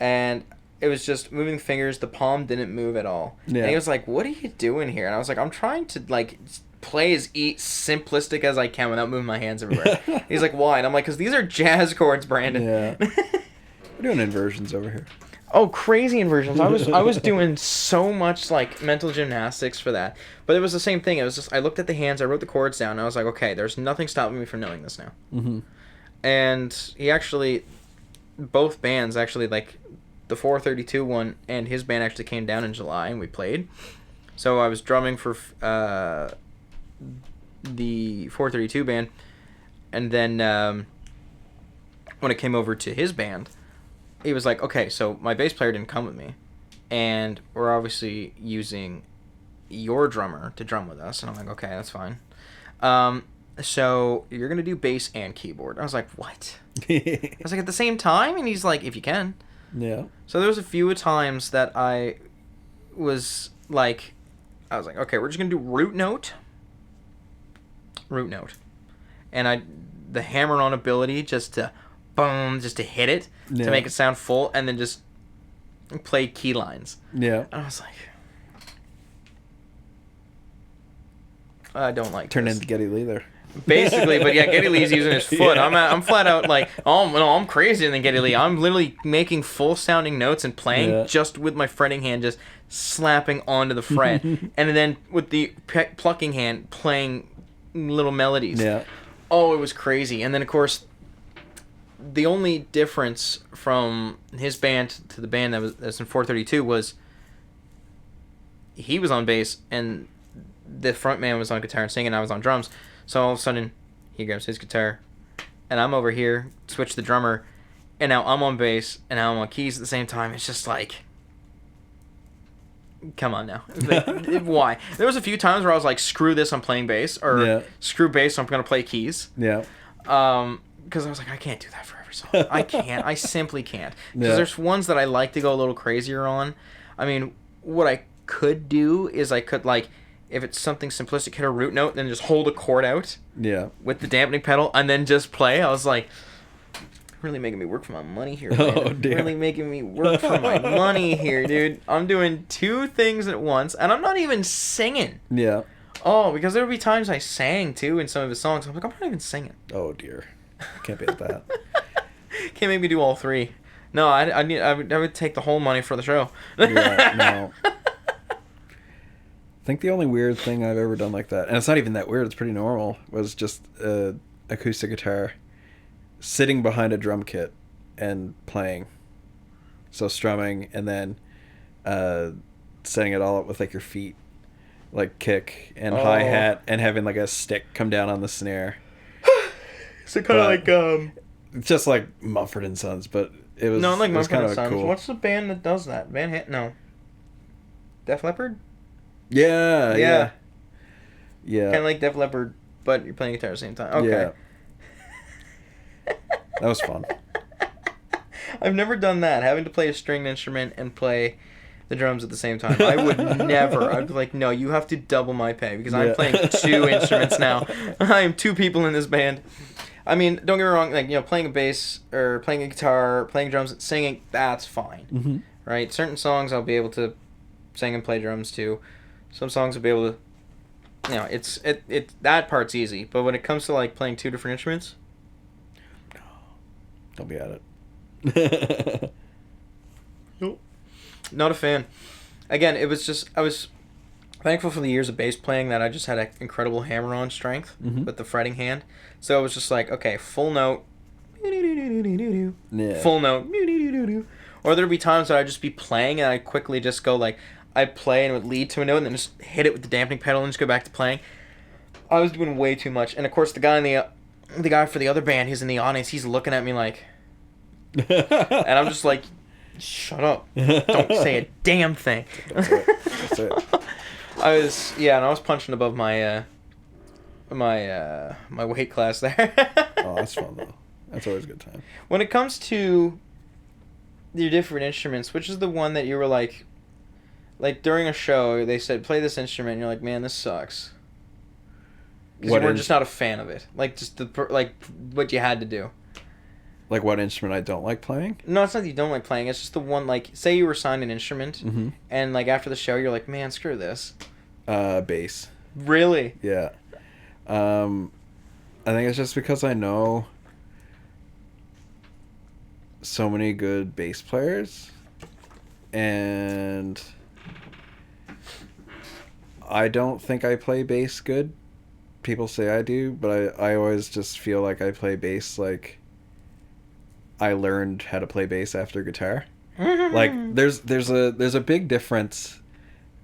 And it was just moving the fingers. The palm didn't move at all. Yeah. And he was like, what are you doing here? And I was like, I'm trying to like play as simplistic as I can without moving my hands everywhere. He's like, why? And I'm like, because these are jazz chords, Brandon. Yeah. We're doing inversions over here. Oh, crazy inversions. I was doing so much like mental gymnastics for that. But it was the same thing. It was just I looked at the hands, I wrote the chords down, and I was like, okay, there's nothing stopping me from knowing this now. Mm-hmm. And he actually, both bands actually like the 432 one, and his band actually came down in July, and we played. So I was drumming for the 432 band, and then when it came over to his band, he was like, okay, so my bass player didn't come with me, and we're obviously using your drummer to drum with us. And I'm like, okay, that's fine. So you're going to do bass and keyboard. I was like, what? I was like, at the same time? And he's like, if you can. Yeah. So there was a few times that I was like, okay, we're just going to do root note. And the hammer-on ability just to boom, just to hit it, to make it sound full, and then just play key lines. Yeah. And I was like, I don't like Turn this. into Geddy Lee there. Basically, but yeah, Geddy Lee's using his foot. Yeah. I'm flat out like, oh no, I'm crazier than Geddy Lee. I'm literally making full sounding notes and playing just with my fretting hand, just slapping onto the fret, and then with the plucking hand playing little melodies. Yeah. Oh, it was crazy. And then of course, the only difference from his band to the band that's in 432 was he was on bass and the front man was on guitar and singing, and I was on drums. So all of a sudden, he grabs his guitar, and I'm over here, switch the drummer, and now I'm on bass, and now I'm on keys at the same time. It's just like, come on now. Like, why? There was a few times where I was like, screw this, I'm playing bass, or screw bass, I'm going to play keys. Yeah. Because I was like, I can't do that for every song. I can't. I simply can't. Because there's ones that I like to go a little crazier on. I mean, what I could do is I could, like, if it's something simplistic, hit a root note, then just hold a chord out with the dampening pedal, and then just play. I was like, really making me work for my money here, man. Oh, dear. Really making me work for my money here, dude. I'm doing two things at once, and I'm not even singing. Yeah. Oh, because there would be times I sang, too, in some of his songs. I'm like, I'm not even singing. Oh, dear. Can't be at that. Can't make me do all three. No, I would take the whole money for the show. Yeah, no. I think the only weird thing I've ever done like that, and it's not even that weird, it's pretty normal, was just acoustic guitar sitting behind a drum kit and playing. So strumming and then setting it all up with like your feet, like kick and hi-hat, and having like a stick come down on the snare. So kind of like just like Mumford and Sons, but it was no, like Mumford and Sons. Cool. What's the band that does that? No. Def Leppard? Yeah. Kind of like Def Leppard, but you're playing guitar at the same time. Okay. Yeah. That was fun. I've never done that, having to play a stringed instrument and play the drums at the same time. I would never. I'd be like, no, you have to double my pay, because I'm playing two instruments now. I am two people in this band. I mean, don't get me wrong, like, you know, playing a bass or playing a guitar, playing drums, singing, that's fine. Mm-hmm. Right? Certain songs I'll be able to sing and play drums too. Some songs I'll be able to, you know, it's that part's easy. But when it comes to like playing two different instruments, don't be at it. Nope. Not a fan. Again, it was just, I was thankful for the years of bass playing that I just had an incredible hammer-on strength with the fretting hand. So it was just like, okay, full note, full note, or there'd be times that I'd just be playing and I'd quickly just go like, I'd play and it would lead to a note and then just hit it with the dampening pedal and just go back to playing. I was doing way too much. And of course the guy for the other band, he's in the audience, he's looking at me like, and I'm just like, shut up. Don't say a damn thing. That's it. I was punching above my my weight class there. Oh, that's fun though. That's always a good time. When it comes to your different instruments, which is the one that you were like during a show, they said, play this instrument, and you're like, man, this sucks. Because you were just not a fan of it. Like, just what you had to do. Like what instrument I don't like playing? No, it's not that you don't like playing. It's just the one, like, say you were assigned an instrument, and, like, after the show, you're like, man, screw this. Bass. Really? Yeah. I think it's just because I know so many good bass players, and I don't think I play bass good. People say I do, but I always just feel like I play bass like I learned how to play bass after guitar. Like there's a big difference,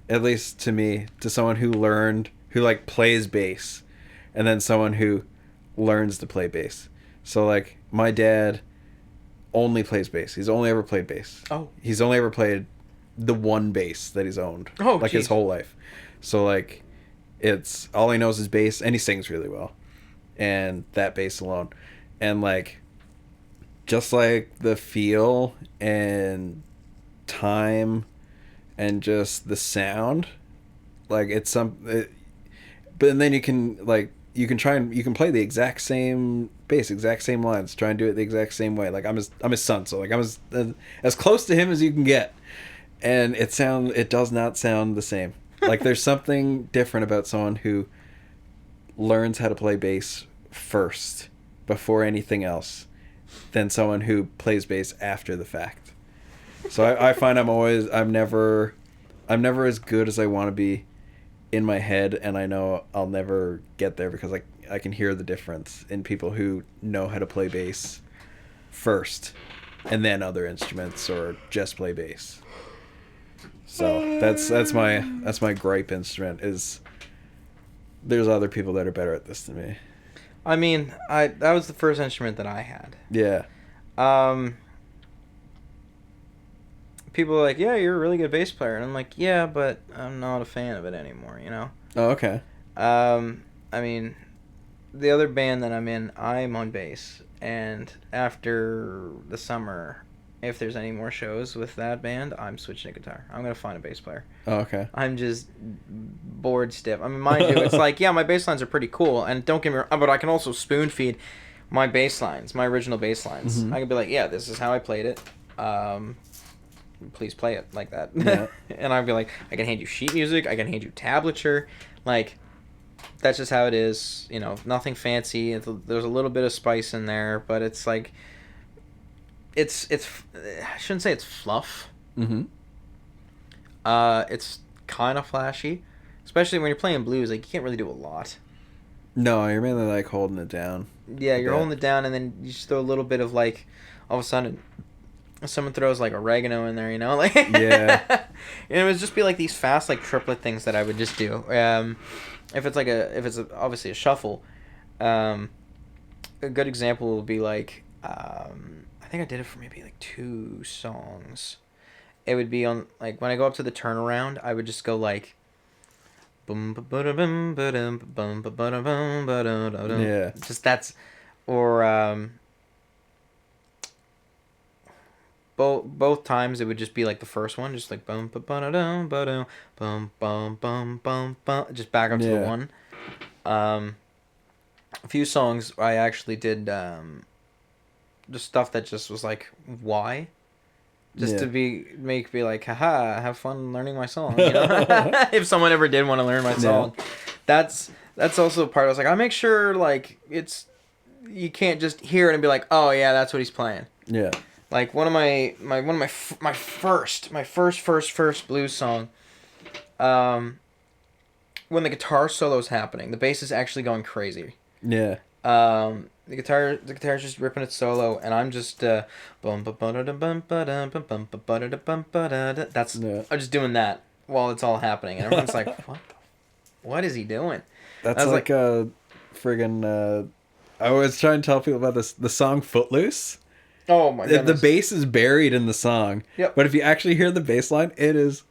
at least to me, to someone who like plays bass, and then someone who learns to play bass. So like my dad only plays bass. He's only ever played bass. Oh. He's only ever played the one bass that he's owned. Oh, like his whole life. So like it's all he knows is bass, and he sings really well. And that bass alone. And like just like the feel and time and just the sound, like but then you can play the exact same bass, exact same lines, try and do it the exact same way. Like I'm his son, so like I'm as close to him as you can get, and it does not sound the same. Like there's something different about someone who learns how to play bass first before anything else than someone who plays bass after the fact. So I find I'm never as good as I want to be in my head, and I know I'll never get there because I can hear the difference in people who know how to play bass first and then other instruments, or just play bass. So that's my gripe instrument, is there's other people that are better at this than me. I mean, that was the first instrument that I had. Yeah. People are like, yeah, you're a really good bass player. And I'm like, yeah, but I'm not a fan of it anymore, you know? Oh, okay. I mean, the other band that I'm in, I'm on bass. And after the summer, if there's any more shows with that band, I'm switching to guitar. I'm going to find a bass player. Oh, okay. I'm just bored stiff. I mean, mind you, it's like, yeah, my bass lines are pretty cool. And don't get me wrong, but I can also spoon feed my bass lines, my original bass lines. Mm-hmm. I can be like, yeah, this is how I played it. Please play it like that. Yeah. And I'd be like, I can hand you sheet music, I can hand you tablature, like that's just how it is, you know, nothing fancy. There's a little bit of spice in there, but it's like it's I shouldn't say it's fluff. Mm-hmm. It's kind of flashy, especially when you're playing blues. Like you can't really do a lot. No, you're mainly like holding it down. Yeah, you're holding it down, and then you just throw a little bit of like, all of a sudden someone throws like oregano in there, you know, like yeah. And it would just be like these fast like triplet things that I would just do. If it's obviously a shuffle, a good example would be like I think I did it for maybe like 2 songs. It would be on like when I go up to the turnaround, I would just go like boom ba da bum ba dum bum ba da bum ba da dum. Yeah. Just that's or both times it would just be like the first one, just like bum ba da dum ba dum bum bum bum bum bum, just back up to the one. A few songs I actually did just stuff that just was like why, just to be like haha, have fun learning my song, you know. If someone ever did want to learn my song, that's also part. I was like, I make sure like you can't just hear it and be like, oh yeah, that's what he's playing. Yeah. Like one of my first blues song, when the guitar solo is happening, the bass is actually going crazy. Yeah. The guitar's just ripping its solo, and I'm just that's I'm just doing that while it's all happening, and everyone's like, what is he doing? That's like a friggin' I was trying to tell people about the song Footloose. Oh my goodness. The bass is buried in the song. Yep. But if you actually hear the bass line, it is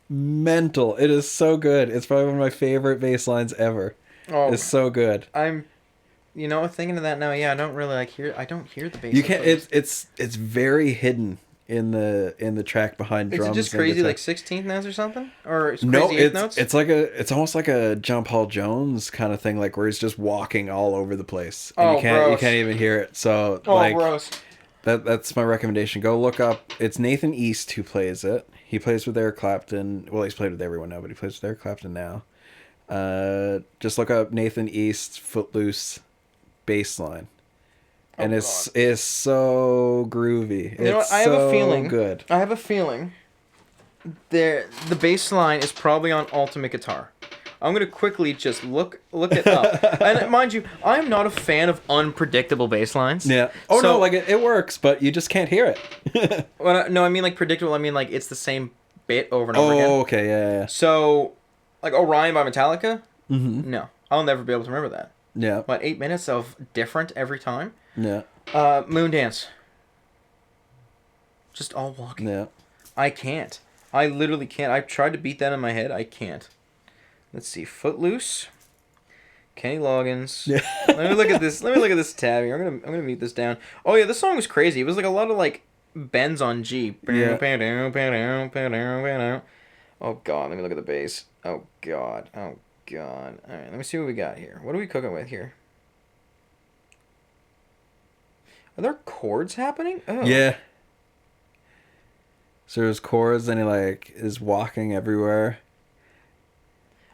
mental. It is so good. It's probably one of my favorite bass lines ever. Oh, it's so good. Thinking of that now, yeah, I don't really I don't hear the bass. You can't. It's very hidden in the track behind drums. Is it just crazy like 16th notes or something, or crazy no? Eighth notes? It's almost like a John Paul Jones kind of thing, like where he's just walking all over the place, and gross. you can't even hear it. So gross. That's my recommendation. Go look up. It's Nathan East who plays it. He plays with Eric Clapton. Well, he's played with everyone now, but he plays with Eric Clapton now. Just look up Nathan East Footloose bass line. And it's so groovy. You know what? I have a feeling. Good. I have a feeling the bass line is probably on Ultimate Guitar. I'm gonna quickly just look it up. And mind you, I'm not a fan of unpredictable bass lines. Yeah. Oh So- no, like it works, but you just can't hear it. No, I mean like predictable. I mean like it's the same bit over and over again. Oh, okay, yeah. So, like Orion by Metallica. Mm-hmm. No, I'll never be able to remember that. Yeah. What, 8 minutes of different every time? Yeah. Moondance. Just all walking. Yeah. I can't. I literally can't. I've tried to beat that in my head. I can't. Let's see. Footloose. Kenny Loggins. Yeah. Let me look at this. Let me look at this tab here. I'm gonna mute this down. Oh yeah, this song was crazy. It was like a lot of like bends on G. Yeah. Oh god, let me look at the bass. Oh god. Oh god. All right, let me see what we got here. What are we cooking with here? Are there chords happening? Oh. Yeah. So there's chords, and he like is walking everywhere.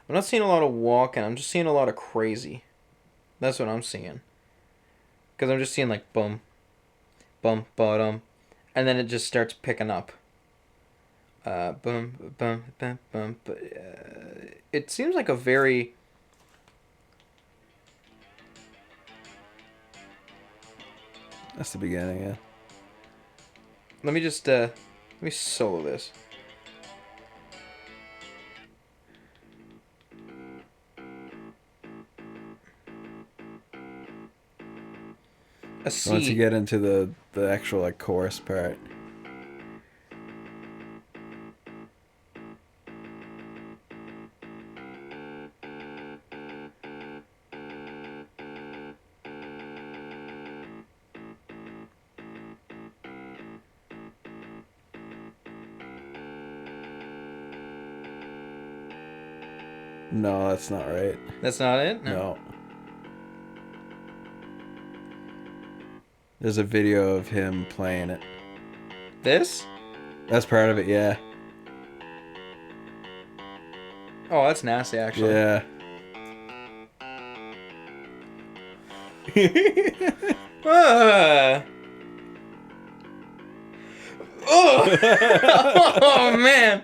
I'm not seeing a lot of walking. I'm just seeing a lot of crazy. That's what I'm seeing. Because I'm just seeing like boom, boom, bottom, and then it just starts picking up. Boom, boom, boom, boom. It seems like a very. That's the beginning, yeah. Let me just let me solo this. A C. Once you get into the actual like chorus part. No, that's not right. That's not it? No. There's a video of him playing it. This? That's part of it, yeah. Oh, that's nasty, actually. Yeah. Oh, oh man.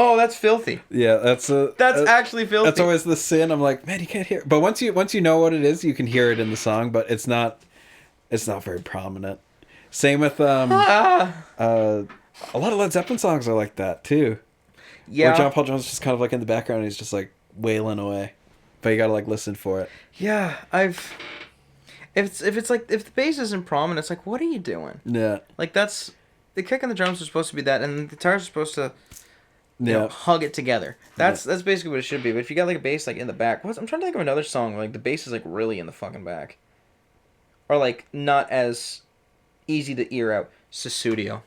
Oh, that's filthy. Yeah, that's actually filthy. That's always the sin. I'm like, man, you can't hear. But once you know what it is, you can hear it in the song. But it's not very prominent. Same with a lot of Led Zeppelin songs are like that too. Yeah. Where John Paul Jones is just kind of like in the background, and he's just like wailing away, but you gotta like listen for it. Yeah, if the bass isn't prominent, it's like, what are you doing? Yeah. Like that's the kick and the drums are supposed to be that, and the guitars are supposed to. You know, hug it together. That's basically what it should be. But if you got like a bass like in the back, I'm trying to think of another song where, like the bass is like really in the fucking back, or like not as easy to ear out. Susudio.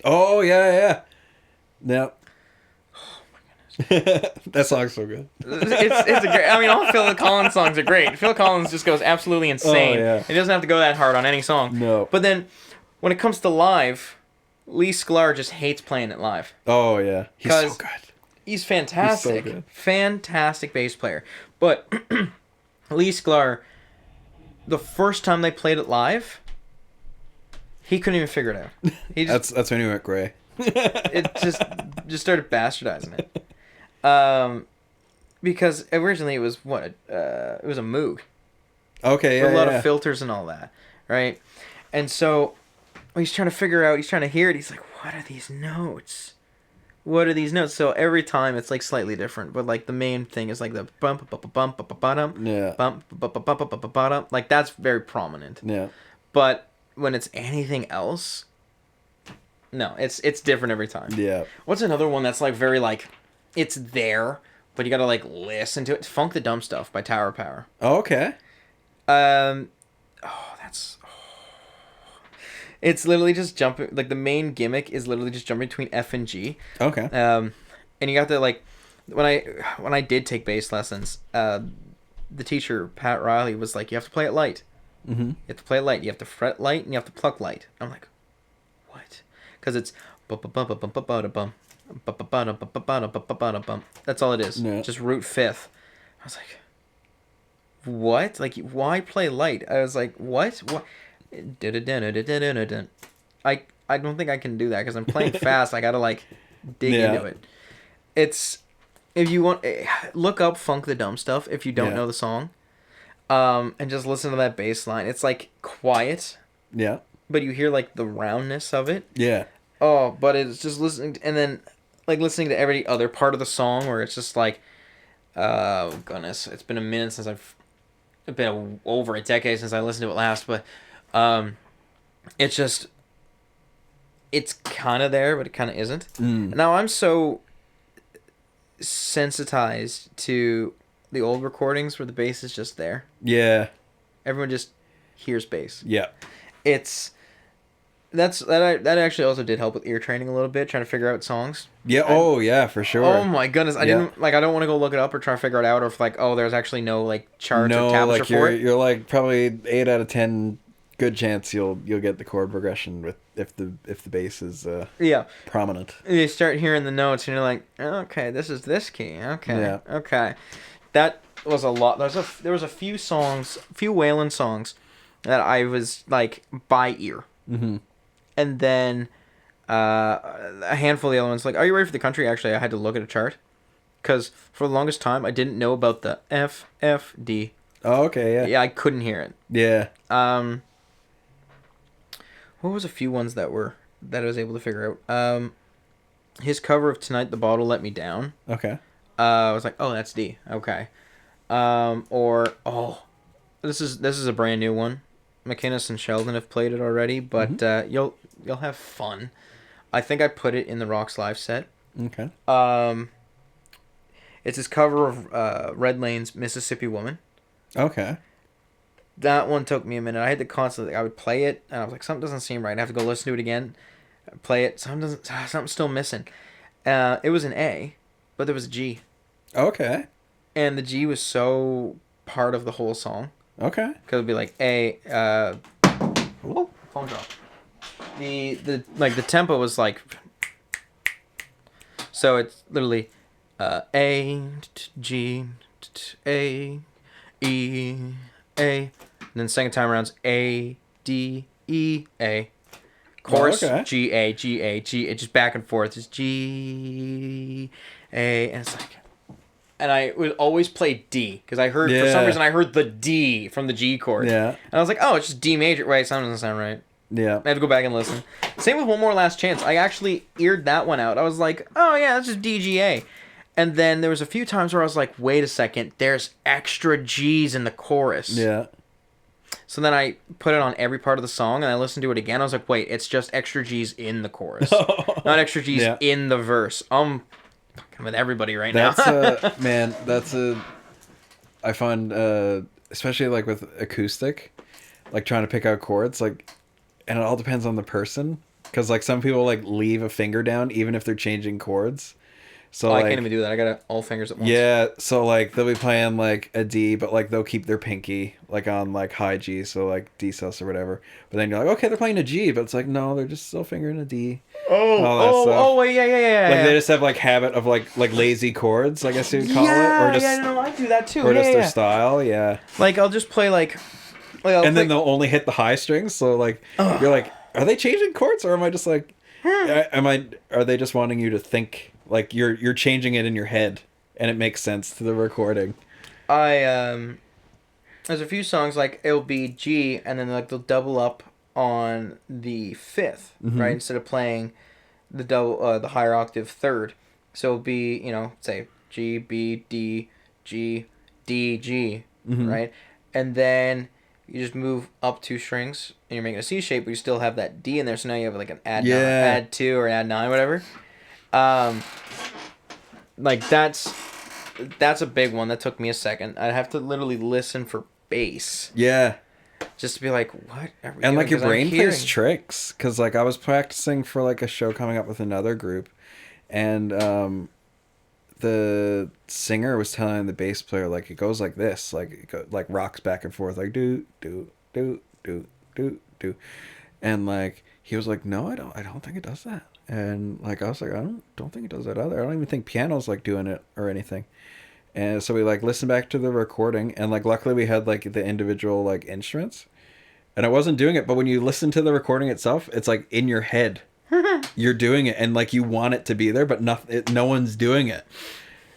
Oh yeah. Yep. Oh my goodness. That song's so good. It's a great. I mean, all Phil Collins songs are great. Phil Collins just goes absolutely insane. Oh, yeah. He doesn't have to go that hard on any song. No. But then, when it comes to live, Lee Sklar just hates playing it live. Oh yeah, he's so good. He's fantastic. He's so good. Fantastic bass player. But Lee Sklar, the first time they played it live, he couldn't even figure it out. He just, that's when he went gray. it just started bastardizing it. Because originally it was it was a Moog. Okay, yeah, with a lot of filters and all that, right? And so he's trying to figure out, he's trying to hear it. He's like, what are these notes? What are these notes? So every time it's like slightly different, but like the main thing is like the bump, bump, bump, bump, bottom, Yeah. bump, bump, bump, bump, bump, bottom. Like that's very prominent. Yeah. But when it's anything else, no, it's different every time. Yeah. What's another one that's like very like, it's there, but you gotta like listen to it? Funk the Dumb Stuff by Tower of Power. Oh, okay. It's literally just jumping. Like the main gimmick is literally just jumping between F and G. Okay. And you got to like, when I did take bass lessons, the teacher Pat Riley was like, you have to play it light. Mm-hmm. You have to play it light. You have to fret light and you have to pluck light. I'm like, what? Because it's that's all it is. Yeah. Just root fifth. I was like, what? Like, why play light? I was like, what? What? I don't think I can do that because I'm playing fast. I gotta like dig into it. It's if you want, look up "Funk the Dumb Stuff" if you don't Yeah. know the song, and just listen to that bass line. It's like quiet, Yeah. but you hear like the roundness of it. Yeah. Oh, but it's just listening and then like listening to every other part of the song where it's just like, oh goodness, it's been a minute since it's been over a decade since I listened to it last, but it's just it's kind of there, but it kind of isn't. Now I'm so sensitized to the old recordings where the bass is just there. Yeah. Everyone just hears bass. Yeah. It's that actually also did help with ear training a little bit, trying to figure out songs. Yeah. Oh, yeah, for sure. Oh my goodness, I didn't like. I don't want to go look it up or try to figure it out, or if like, oh, there's actually no like charts or tablature like for it. you're like probably 8 out of 10 good chance you'll get the chord progression with if the bass is Yeah, prominent. you start hearing the notes, and you're like, okay, this is this key. Okay, Yeah. okay, that was a lot. There was a few songs, few Waylon songs that I was like by ear. Mm-hmm. And then a handful of the other ones, like, Are You Ready for the Country? Actually, I had to look at a chart. Because for the longest time, I didn't know about the F, F, D. Oh, okay, yeah. Yeah, I couldn't hear it. Yeah. What was a few ones that I was able to figure out? His cover of Tonight the Bottle Let Me Down. Okay. I was like, oh, that's D. Okay. This is a brand new one. McInnes and Sheldon have played it already, but you'll have fun. I think I put it in the Rocks Live set. Okay. It's his cover of Red Lane's Mississippi Woman. Okay. That one took me a minute. I had to constantly, I would play it, and I was like, something doesn't seem right. I have to go listen to it again, play it. Something's still missing. It was an A, but there was a G. Okay. And the G was so part of the whole song. Okay. Because it'd be like A, whoa, phone drop. The tempo was like, so it's literally A, G, A, E, A. And then second time around, A, D, E, A. Chorus, Oh, okay. G, A, G, A, G. It's just back and forth. It's G, A, and it's like... And I would always play D, because I heard, for some reason, I heard the D from the G chord. Yeah. And I was like, oh, it's just D major. Wait, something doesn't sound right. Yeah. I have to go back and listen. Same with One More Last Chance. I actually eared that one out. I was like, oh yeah, that's just D, G, A. And then there was a few times where I was like, wait a second, there's extra G's in the chorus. Yeah. So then I put it on every part of the song, and I listened to it again. I was like, wait, it's just extra G's in the chorus. Not extra G's in the verse. Fucking with everybody right now. I find, especially like with acoustic, like trying to pick out chords, like, and it all depends on the person. Because like some people like leave a finger down even if they're changing chords. So I like, can't even do that. I got all fingers at once. Yeah, so like they'll be playing like a D, but like they'll keep their pinky like on like high G, so like D sus or whatever. But then you're like, okay, they're playing a G, but it's like no, they're just still fingering a D. Wait, yeah. Like they just have like habit of like lazy chords, I guess you'd call it, or just I do that too. or just their style, yeah. Like I'll just play like and then they'll only hit the high strings, so like you're like, are they changing chords, or am I just like, are they just wanting you to think? Like you're changing it in your head, and it makes sense to the recording. There's a few songs like it'll be G, and then like they'll double up on the fifth, right? Instead of playing the higher octave third, so it'll be say G, B, D, G, D, G, right? And then you just move up 2 strings, and you're making a C shape, but you still have that D in there. So now you have like an add 2 or add 9, whatever. Like that's a big one that took me a second. I'd have to literally listen for bass. Yeah. Just to be like, what are we And doing? like your brain plays tricks, because like I was practicing for like a show coming up with another group, and the singer was telling the bass player like it goes like this, like like rocks back and forth, like do do do do do do, and like he was like, no, I don't think it does that. And like I was like, I don't think it does that either. I don't even think piano's like doing it or anything. And so we like listened back to the recording, and like luckily we had like the individual like instruments, and I wasn't doing it. But when you listen to the recording itself, it's like in your head, you're doing it, and like you want it to be there, but no one's doing it.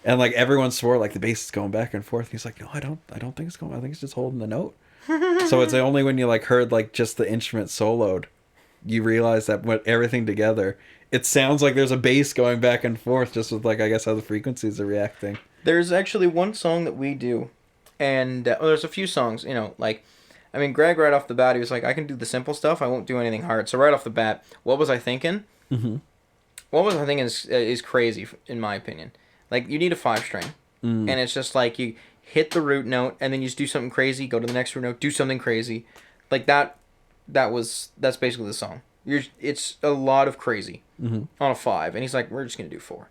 And like everyone swore like the bass is going back and forth. He's like, no, I don't think it's going. I think it's just holding the note. So it's only when you like heard like just the instrument soloed, you realize that when everything together, it sounds like there's a bass going back and forth, just with like I guess how the frequencies are reacting. There's actually one song that we do, and well, there's a few songs. Like, I mean, Greg right off the bat, he was like, I can do the simple stuff. I won't do anything hard. So right off the bat, what was I thinking? Mm-hmm. What was I thinking is crazy in my opinion. Like, you need a 5-string, and it's just like you hit the root note, and then you just do something crazy, go to the next root note, do something crazy. Like, that's basically the song. It's a lot of crazy on a 5, and he's like, we're just going to do 4.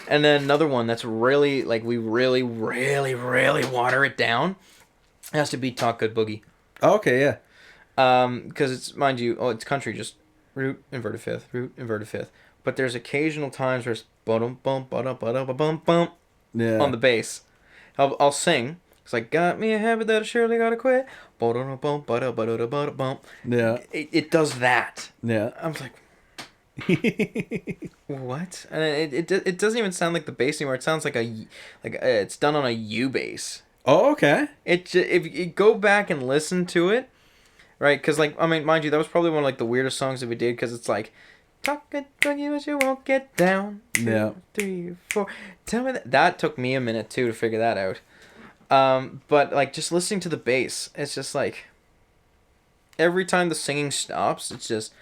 And then another one that's really, like, we really, really, really water it down. It has to be Talk Good Boogie. Oh, okay, yeah. Because it's, mind you, it's country, just root, inverted 5th, root, inverted 5th. But there's occasional times where it's bum bum bum bum Yeah. on the bass. I'll sing. It's like, got me a habit that I surely gotta quit. Yeah. It does that. Yeah. I'm like, what? And it doesn't even sound like the bass anymore. It sounds like it's done on a U bass. Oh, okay. If you go back and listen to it, right? Because like, I mean, mind you, that was probably one of like the weirdest songs that we did, because it's like, talk good boogie, but you won't get down. 2, 3, 4. Tell me that. That took me a minute too to figure that out. But like just listening to the bass, it's just like every time the singing stops, it's just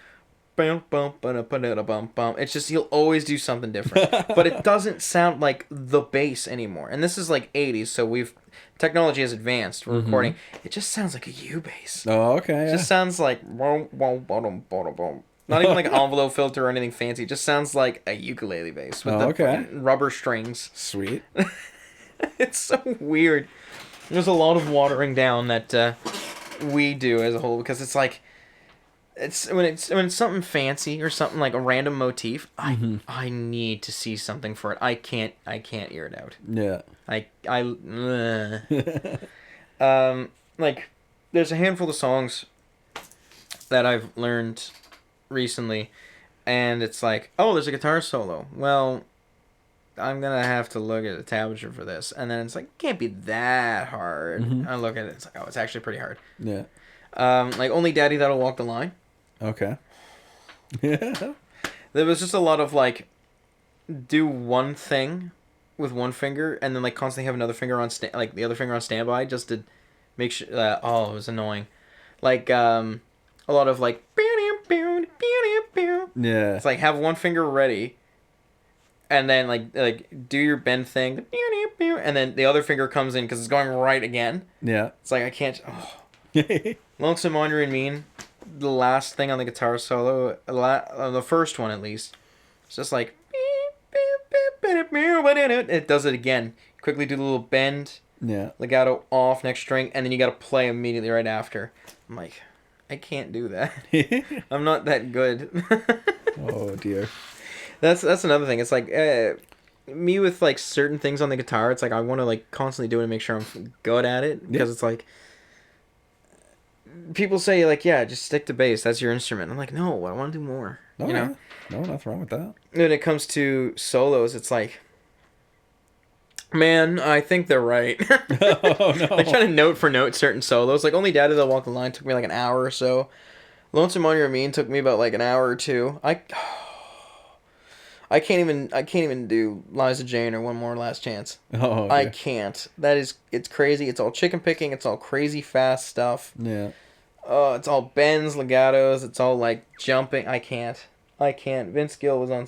bum bum bum bum bum. It's just he'll always do something different, but it doesn't sound like the bass anymore. And this is like 80s, so technology has advanced. We're recording. It just sounds like a U bass. Oh, okay. It just sounds like not even like an envelope filter or anything fancy. It just sounds like a ukulele bass with fucking rubber strings. Sweet. It's so weird. There's a lot of watering down that we do as a whole, because it's like when it's something fancy or something like a random motif. I need to see something for it. I can't hear it out. Yeah. Like there's a handful of songs that I've learned recently, and it's like, oh, there's a guitar solo. Well, I'm gonna have to look at the tablature for this, and then it's like, can't be that hard. I look at it, it's like, oh, it's actually pretty hard. Yeah. Like Only Daddy That'll Walk the Line. Okay. Yeah. There was just a lot of like, do one thing with one finger, and then like constantly have another finger on like the other finger on standby, just to make sure. Oh, it was annoying. Like a lot of like. Yeah. It's like have one finger ready, and then like do your bend thing, and then the other finger comes in because it's going right again. Yeah. It's like I can't. Oh. Lonesome, Wandering and Mean, the last thing on the guitar solo, the first one at least, it's just like it does it again. Quickly do the little bend. Yeah. Legato off, next string, and then you got to play immediately right after. I'm like, I can't do that. I'm not that good. Oh dear. That's another thing. It's like me with like certain things on the guitar. It's like I want to like constantly do it to make sure I'm good at it, because it's like people say like, yeah, just stick to bass. That's your instrument. I'm like, no, I want to do more. No, you know? No, nothing wrong with that. When it comes to solos, it's like, man, I think they're right. Oh no. Like trying to note for note certain solos. Like Only Daddy That'll Walk the Line took me like an hour or so. Lonesome, Wandering and Mean took me about like an hour or two. I can't even do Liza Jane or One More Last Chance. Oh, okay. I can't. It's crazy. It's all chicken picking. It's all crazy fast stuff. Yeah. It's all bends, legatos. It's all like jumping. I can't. Vince Gill was on.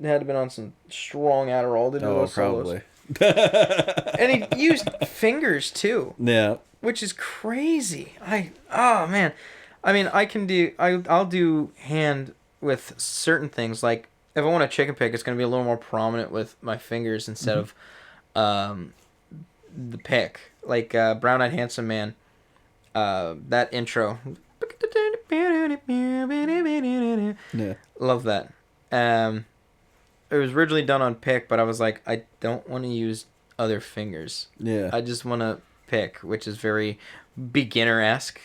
Had to been on some strong Adderall to do those solos. And he used fingers too. Yeah. Which is crazy. Oh man. I mean, I'll do hand with certain things. Like if I want a chicken pick, it's gonna be a little more prominent with my fingers instead of the pick. Like Brown Eyed Handsome Man. That intro. Yeah. Love that. It was originally done on pick, but I was like, I don't want to use other fingers. Yeah. I just want to pick, which is very beginner-esque.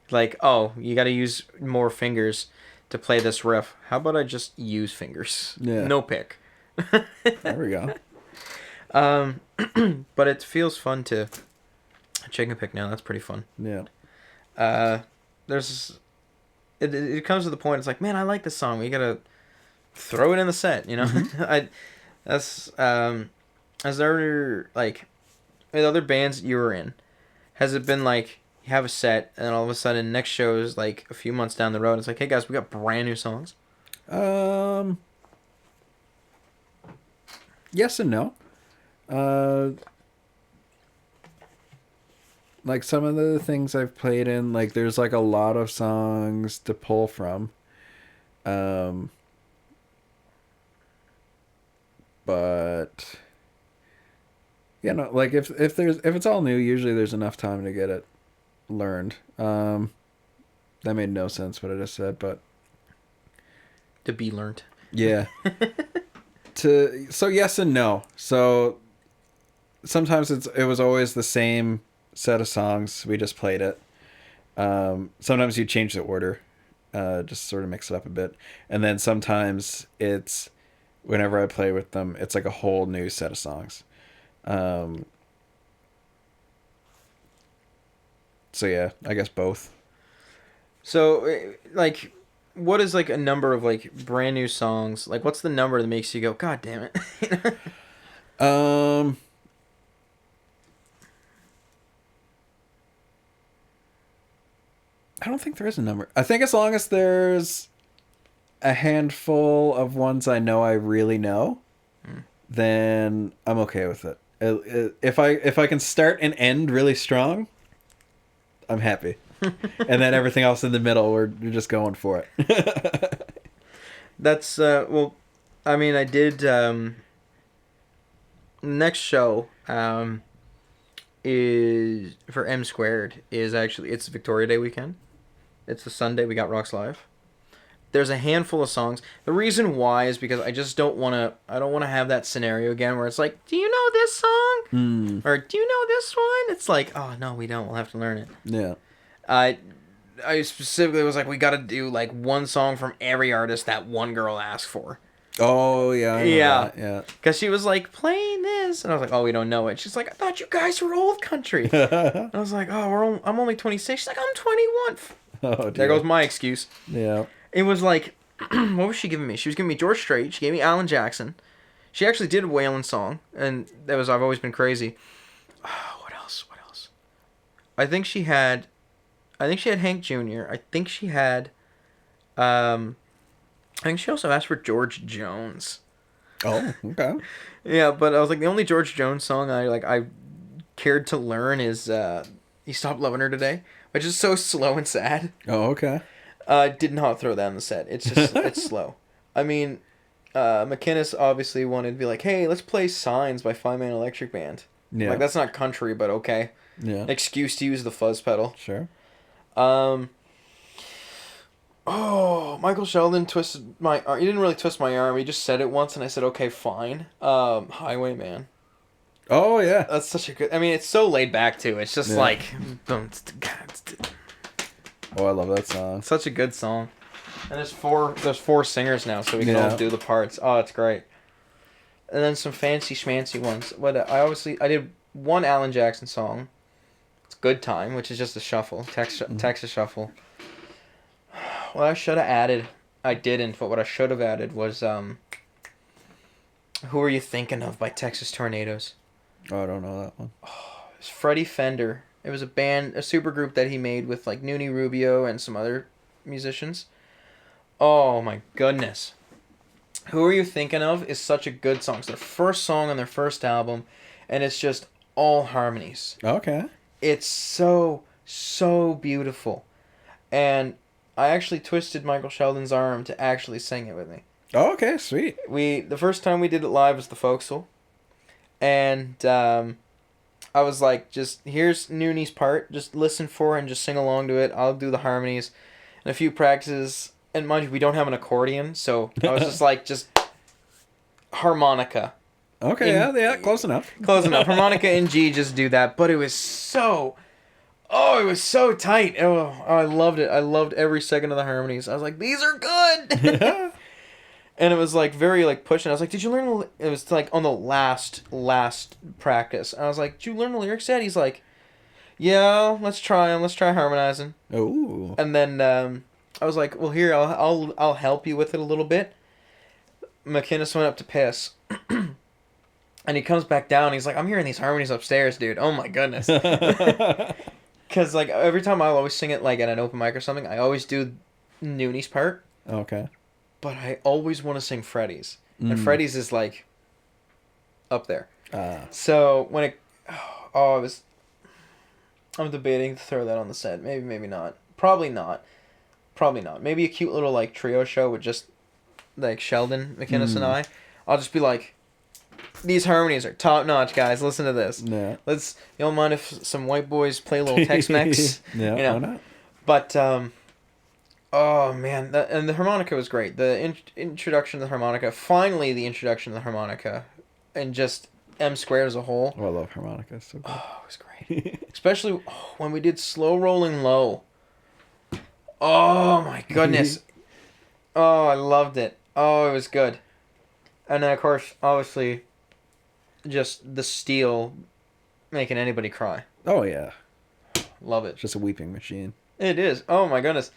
Like, oh, you got to use more fingers to play this riff. How about I just use fingers? Yeah. No pick. There we go. But it feels fun to chicken pick now. That's pretty fun. Yeah. There's it comes to the point. It's like, man, I like this song. We gotta throw it in the set. You know, as there like with other bands you were in, has it been like you have a set and all of a sudden next show is like a few months down the road? It's like, hey guys, we got brand new songs. Yes and no. Like some of the things I've played in, like there's like a lot of songs to pull from. But you know, like if it's all new, usually there's enough time to get it learned. That made no sense what I just said, but To be learned. yeah. So yes and no. So sometimes it was always the same set of songs. We just played it. Sometimes you change the order, just sort of mix it up a bit. And then sometimes it's whenever I play with them, it's like a whole new set of songs. So yeah, I guess both. So like, what is like a number of like brand new songs? Like, what's the number that makes you go, God damn it? I don't think there is a number. I think as long as there's a handful of ones I know I really know, then I'm okay with it. If I can start and end really strong, I'm happy. And then everything else in the middle, we're just going for it. That's well, I mean, I did next show is for M Squared is actually it's Victoria Day weekend. It's the Sunday. We got Rocks Live. There's a handful of songs. The reason why is because I just don't want to. I don't want to have that scenario again where it's like, do you know this song? Or do you know this one? It's like, oh no, we don't. We'll have to learn it. Yeah. I specifically was like, we got to do like one song from every artist that one girl asked for. Oh yeah. I know that. Yeah. Because she was like playing this, and I was like, oh, we don't know it. She's like, I thought you guys were old country. And I was like, oh, I'm only 26. She's like, I'm 21. Oh, dear. There goes my excuse. Yeah. It was like, what was she giving me? She was giving me George Strait. She gave me Alan Jackson. She actually did a Waylon song, and that was I've Always Been Crazy. Oh, what else? I think she had Hank Jr. I think she also asked for George Jones. Oh, okay. Yeah, but I was like, the only George Jones song I cared to learn is "He Stopped Loving Her Today," which is so slow and sad. Oh, okay. Did not throw that in the set. It's just it's slow. I mean, McInnes obviously wanted to be like, hey, let's play "Signs" by Five Man Electric Band. Yeah. Like, that's not country, but okay. Yeah. Excuse to use the fuzz pedal. Sure. Oh, Michael Sheldon twisted my arm. He didn't really twist my arm. He just said it once, and I said, okay, fine. Highwayman. Oh, yeah. That's such a good... I mean, it's so laid back, too. It's just like... Oh, I love that song. Such a good song. And there's four singers now, so we can all do the parts. Oh, it's great. And then some fancy schmancy ones. I did one Alan Jackson song. It's Good Time, which is just a shuffle. Texas Shuffle. What I should have added, I didn't, but what I should have added was, Who Are You Thinking Of by Texas Tornadoes. Oh, I don't know that one. Oh, it was Freddie Fender. It was a supergroup that he made with, like, Noonie Rubio and some other musicians. Oh, my goodness. Who Are You Thinking Of is such a good song. It's their first song on their first album, and it's just all harmonies. Okay. It's so, so beautiful. And I actually twisted Michael Sheldon's arm to actually sing it with me. Oh, okay, sweet. The first time we did it live was the Folksel. And I was like, just here's Noonie's part. Just listen for it and just sing along to it. I'll do the harmonies. And a few practices. And mind you, we don't have an accordion. So I was just like, just harmonica. Okay, yeah, close enough. Close enough. Harmonica in G, just do that. But it was so... Oh, it was so tight. Oh, I loved it. I loved every second of the harmonies. I was like, these are good. And it was like very like pushing. I was like, did you learn? It was like on the last practice. I was like, did you learn the lyrics yet? He's like, yeah, let's try them. Let's try harmonizing. Oh. And then I was like, well, here I'll help you with it a little bit. McInnes went up to piss. And he comes back down. He's like, I'm hearing these harmonies upstairs, dude. Oh my goodness. Because like every time I'll always sing it like at an open mic or something, I always do Nooney's part. Okay. But I always want to sing Freddie's. And Freddie's is like up there. So when it... Oh, it was... I'm debating to throw that on the set. Maybe, maybe not. Probably not. Probably not. Maybe a cute little like trio show with just like Sheldon, McInnes, and I. I'll just be like, these harmonies are top notch, guys. Listen to this. Yeah. Let's. You don't mind if some white boys play a little Tex-Mex? Yeah. You know? Why not? But oh man, and the harmonica was great. The introduction to the harmonica. Finally, the introduction to the harmonica, and just M squared as a whole. Oh, I love harmonica. So good. Oh, it was great. Especially when we did Slow Rolling Low. Oh my goodness. Oh, I loved it. Oh, it was good. And then of course, obviously, just the steel making anybody cry. Oh yeah. Love it. It's just a weeping machine. It is. Oh my goodness.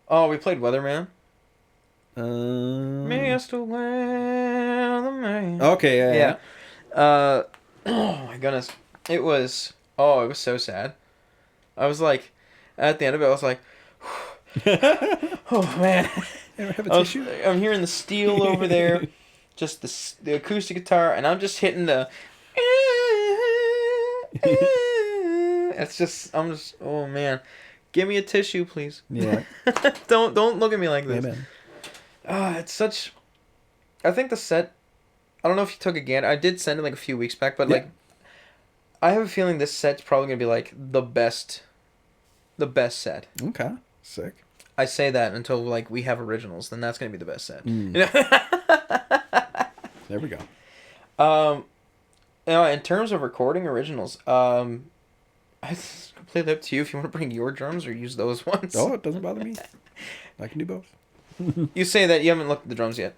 Oh, we played Weatherman. Mr. Weatherman. Okay, yeah. Oh my goodness. It was so sad. I was like, at the end of it, I was like, oh man. Have a tissue? I'm hearing the steel over there, just the acoustic guitar, and I'm just hitting the. It's just, I'm just, oh man. Give me a tissue, please. Yeah. Don't look at me like this. Amen. It's such. I think the set. I don't know if you took a gander. I did send it like a few weeks back, but like, I have a feeling this set's probably gonna be like the best set. Okay. Sick. I say that until like we have originals, then that's gonna be the best set. Mm. You know? There we go. In terms of recording originals, it's completely up to you if you want to bring your drums or use those ones. Oh, it doesn't bother me. I can do both. You say that you haven't looked at the drums yet.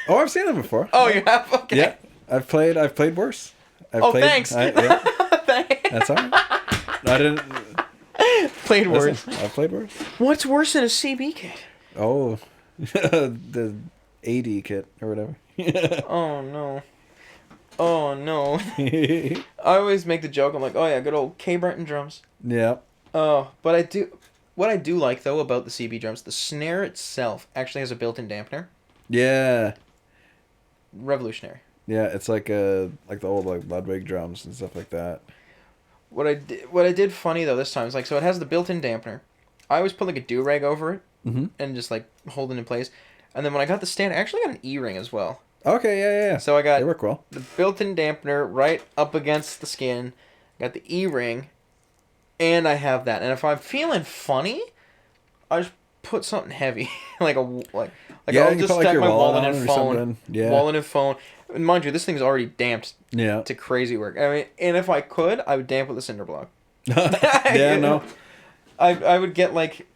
Oh, I've seen them before. Oh, you have? Okay. Yeah, I've played worse. Thanks. Yeah. Thanks. That's all right. I didn't. Played worse. I've played worse. What's worse than a CB kit? Oh, the AD kit or whatever. Oh no. Oh no. I always make the joke. I'm like, oh yeah, good old K. Brenton drums. Yeah. Oh, but I do. What I do like though about the CB drums, the snare itself actually has a built-in dampener. Yeah. Revolutionary. Yeah, it's like the old like Ludwig drums and stuff like that. What I did funny though this time is like, so it has the built-in dampener. I always put like a do-rag over it and just like hold it in place. And then when I got the stand, I actually got an E-ring as well. Okay, yeah. So I got they work well. The built-in dampener right up against the skin. Got the E-ring, and I have that. And if I'm feeling funny, I just put something heavy, like I'll just stack my wallet and phone. Yeah. Wallet and phone. And mind you, this thing's already damped. Yeah. To crazy work. I mean, and if I could, I would damp with a cinder block. Yeah, no. I would get like,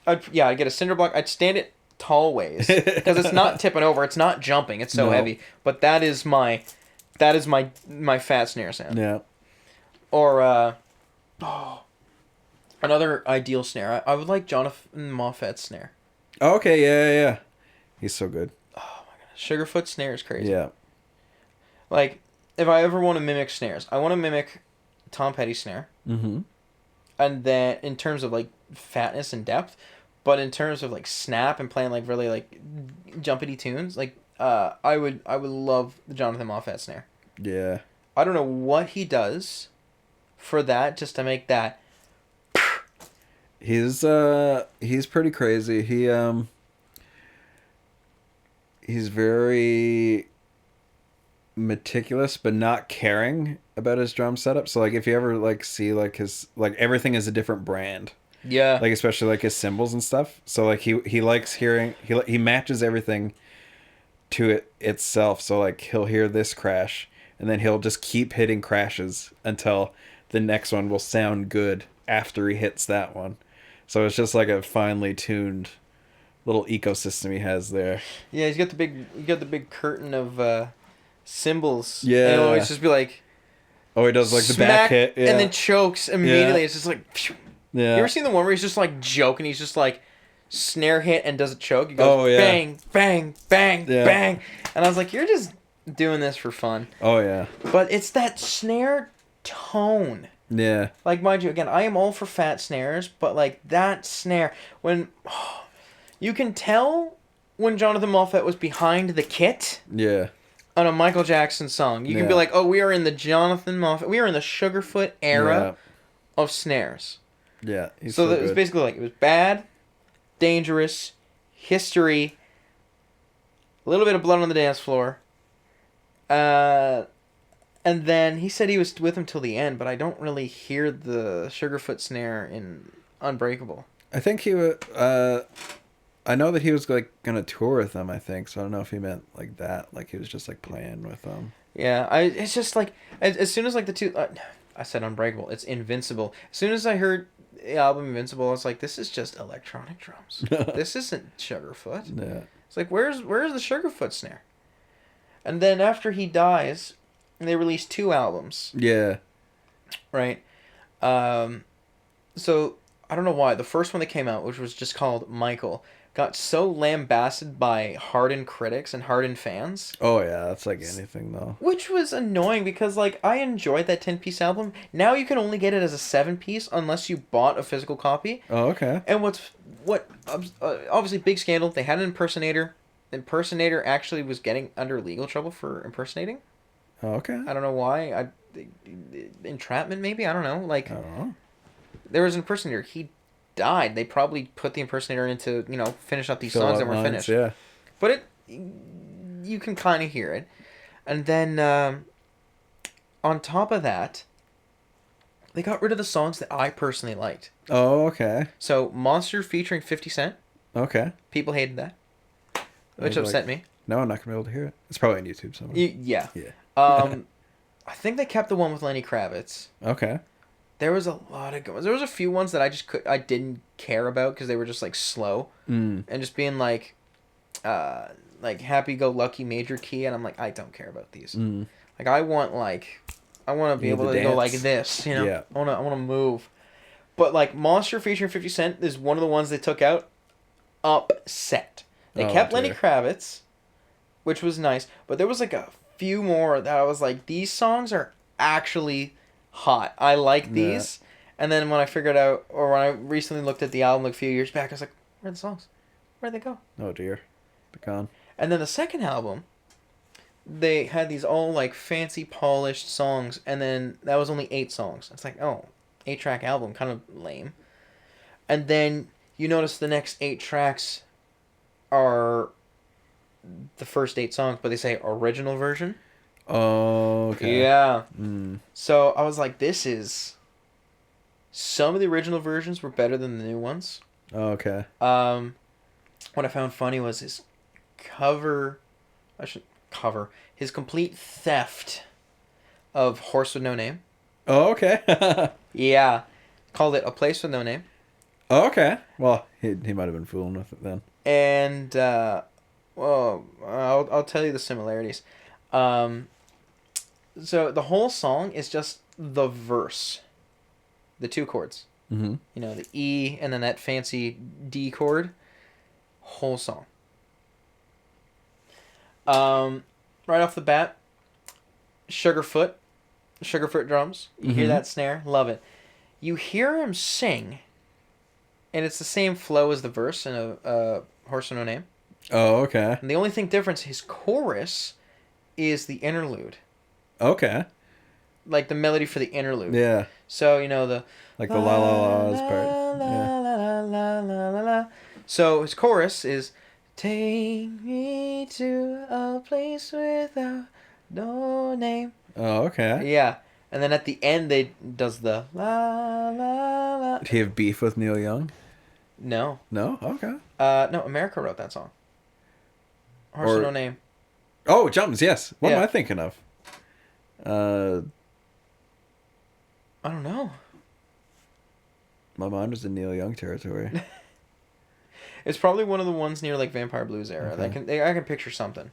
I'd get a cinder block. I'd stand it tall ways because it's not tipping over. It's not jumping. It's so heavy. But that is my fat snare sound. Yeah. Or another ideal snare. I would like Jonathan Moffat's snare. Okay, yeah. He's so good. Oh my god, Sugarfoot snare is crazy. Yeah. Like, if I ever want to mimic snares, I want to mimic Tom Petty's snare. Mm-hmm. And then in terms of like fatness and depth, but in terms of like snap and playing like really like jumpity tunes, like I would love the Jonathan Moffat snare. Yeah. I don't know what he does for that just to make that. He's pretty crazy. He's very meticulous but not caring about his drum setup. So like if you ever like see like his like everything is a different brand. Yeah. Like especially like his cymbals and stuff. So like he likes hearing he matches everything to it itself. So like he'll hear this crash and then he'll just keep hitting crashes until the next one will sound good after he hits that one. So it's just like a finely tuned little ecosystem he has there. Yeah, you got the big curtain of cymbals. Yeah. And it'll always just be like, Oh, he does like the smack, back hit. Yeah. and then chokes immediately. Yeah. It's just like, phew. Yeah. You ever seen the one where he's just like joking? He's just like snare hit and does a choke. He goes Oh, yeah. bang, bang, bang, Yeah. bang. And I was like, you're just doing this for fun. Oh, yeah. But it's that snare tone. Yeah. Like, mind you, again, I am all for fat snares, but like that snare, when you can tell when Jonathan Moffat was behind the kit Yeah. on a Michael Jackson song. You can be Yeah. like, oh, we are in the Jonathan Moffat, we are in the Sugarfoot era of snares. Yeah. He's So so it was good. basically like, it was bad, dangerous, history, a little bit of blood on the dance floor. And then he said he was with him till the end, but I don't really hear the Sugarfoot snare in Unbreakable. I think he would. I know that he was like gonna tour with them. I think so. I don't know if he meant like that. Like he was just like playing with them. Yeah, it's just like as soon as like the two, I said Unbreakable. It's Invincible. As soon as I heard the album Invincible, I was like, this is just electronic drums. This isn't Sugarfoot. Yeah. It's like where's the Sugarfoot snare? And then after he dies, they released 2 albums. Yeah. Right. So I don't know why the first one that came out, which was just called Michael, got so lambasted by hardened critics and hardened fans. Oh yeah, that's like anything though. Which was annoying because like I enjoyed that 10-piece album. Now you can only get it as a 7-piece unless you bought a physical copy. Oh okay. And obviously big scandal. They had an impersonator. The impersonator actually was getting under legal trouble for impersonating. Oh okay. I don't know why. Entrapment maybe. I don't know. Like I don't know. there was an impersonator. He died. They probably put the impersonator in to finish up these Fill songs out that were lines, finished. Yeah. But you can kind of hear it. And then on top of that, they got rid of the songs that I personally liked. Oh okay. So Monster featuring 50 Cent. Okay. People hated that, which upset me. No, I'm not gonna be able to hear it. It's probably on YouTube somewhere. Yeah. Yeah. I think they kept the one with Lenny Kravitz. Okay. There was a lot of good ones. There was a few ones that I didn't care about because they were just like slow and just being like happy go lucky major key, and I'm like, I don't care about these. Like I want to be able to go like this, Yeah. I want to move. But like Monster featuring 50 Cent is one of the ones they took out. Upset. They kept Lenny Kravitz, which was nice, but there was like a few more that I was like, these songs are actually hot. I like these. And then when I figured out, or when I recently looked at the album like a few years back, I was like, where are the songs? Where'd they go? Oh dear. They're gone. And then the second album, they had these all like fancy polished songs, and then that was only 8 songs. It's like, oh, 8-track album, kind of lame. And then you notice the next 8 tracks are the first 8 songs, but they say original version. Oh okay. Yeah. So I was like, this is... Some of the original versions were better than the new ones. Oh, okay. What I found funny was his his complete theft of Horse with No Name. Oh okay. Yeah. Called it A Place with No Name. Oh, okay. Well, he might have been fooling with it then. And, well, I'll tell you the similarities. So the whole song is just the verse. The 2 chords. Mm-hmm. The E and then that fancy D chord. Whole song. Right off the bat, Sugarfoot drums. You hear that snare, love it. You hear him sing, and it's the same flow as the verse in a Horse with No Name. Oh, okay. And the only thing difference, his chorus is the interlude. Okay. Like the melody for the interlude. Yeah. So, the... Like the la la la's part. Yeah. La, la, la, la, la. So his chorus is, take me to a place without no name. Oh, okay. Yeah. And then at the end, does the la, la, la. Did he have beef with Neil Young? No. No? Okay. No, America wrote that song. Horse with No Name. Oh, Jums, yes. What am Yeah. I thinking of? I don't know. My mind was in Neil Young territory. It's probably one of the ones near like Vampire Blues era. Okay. I can picture something.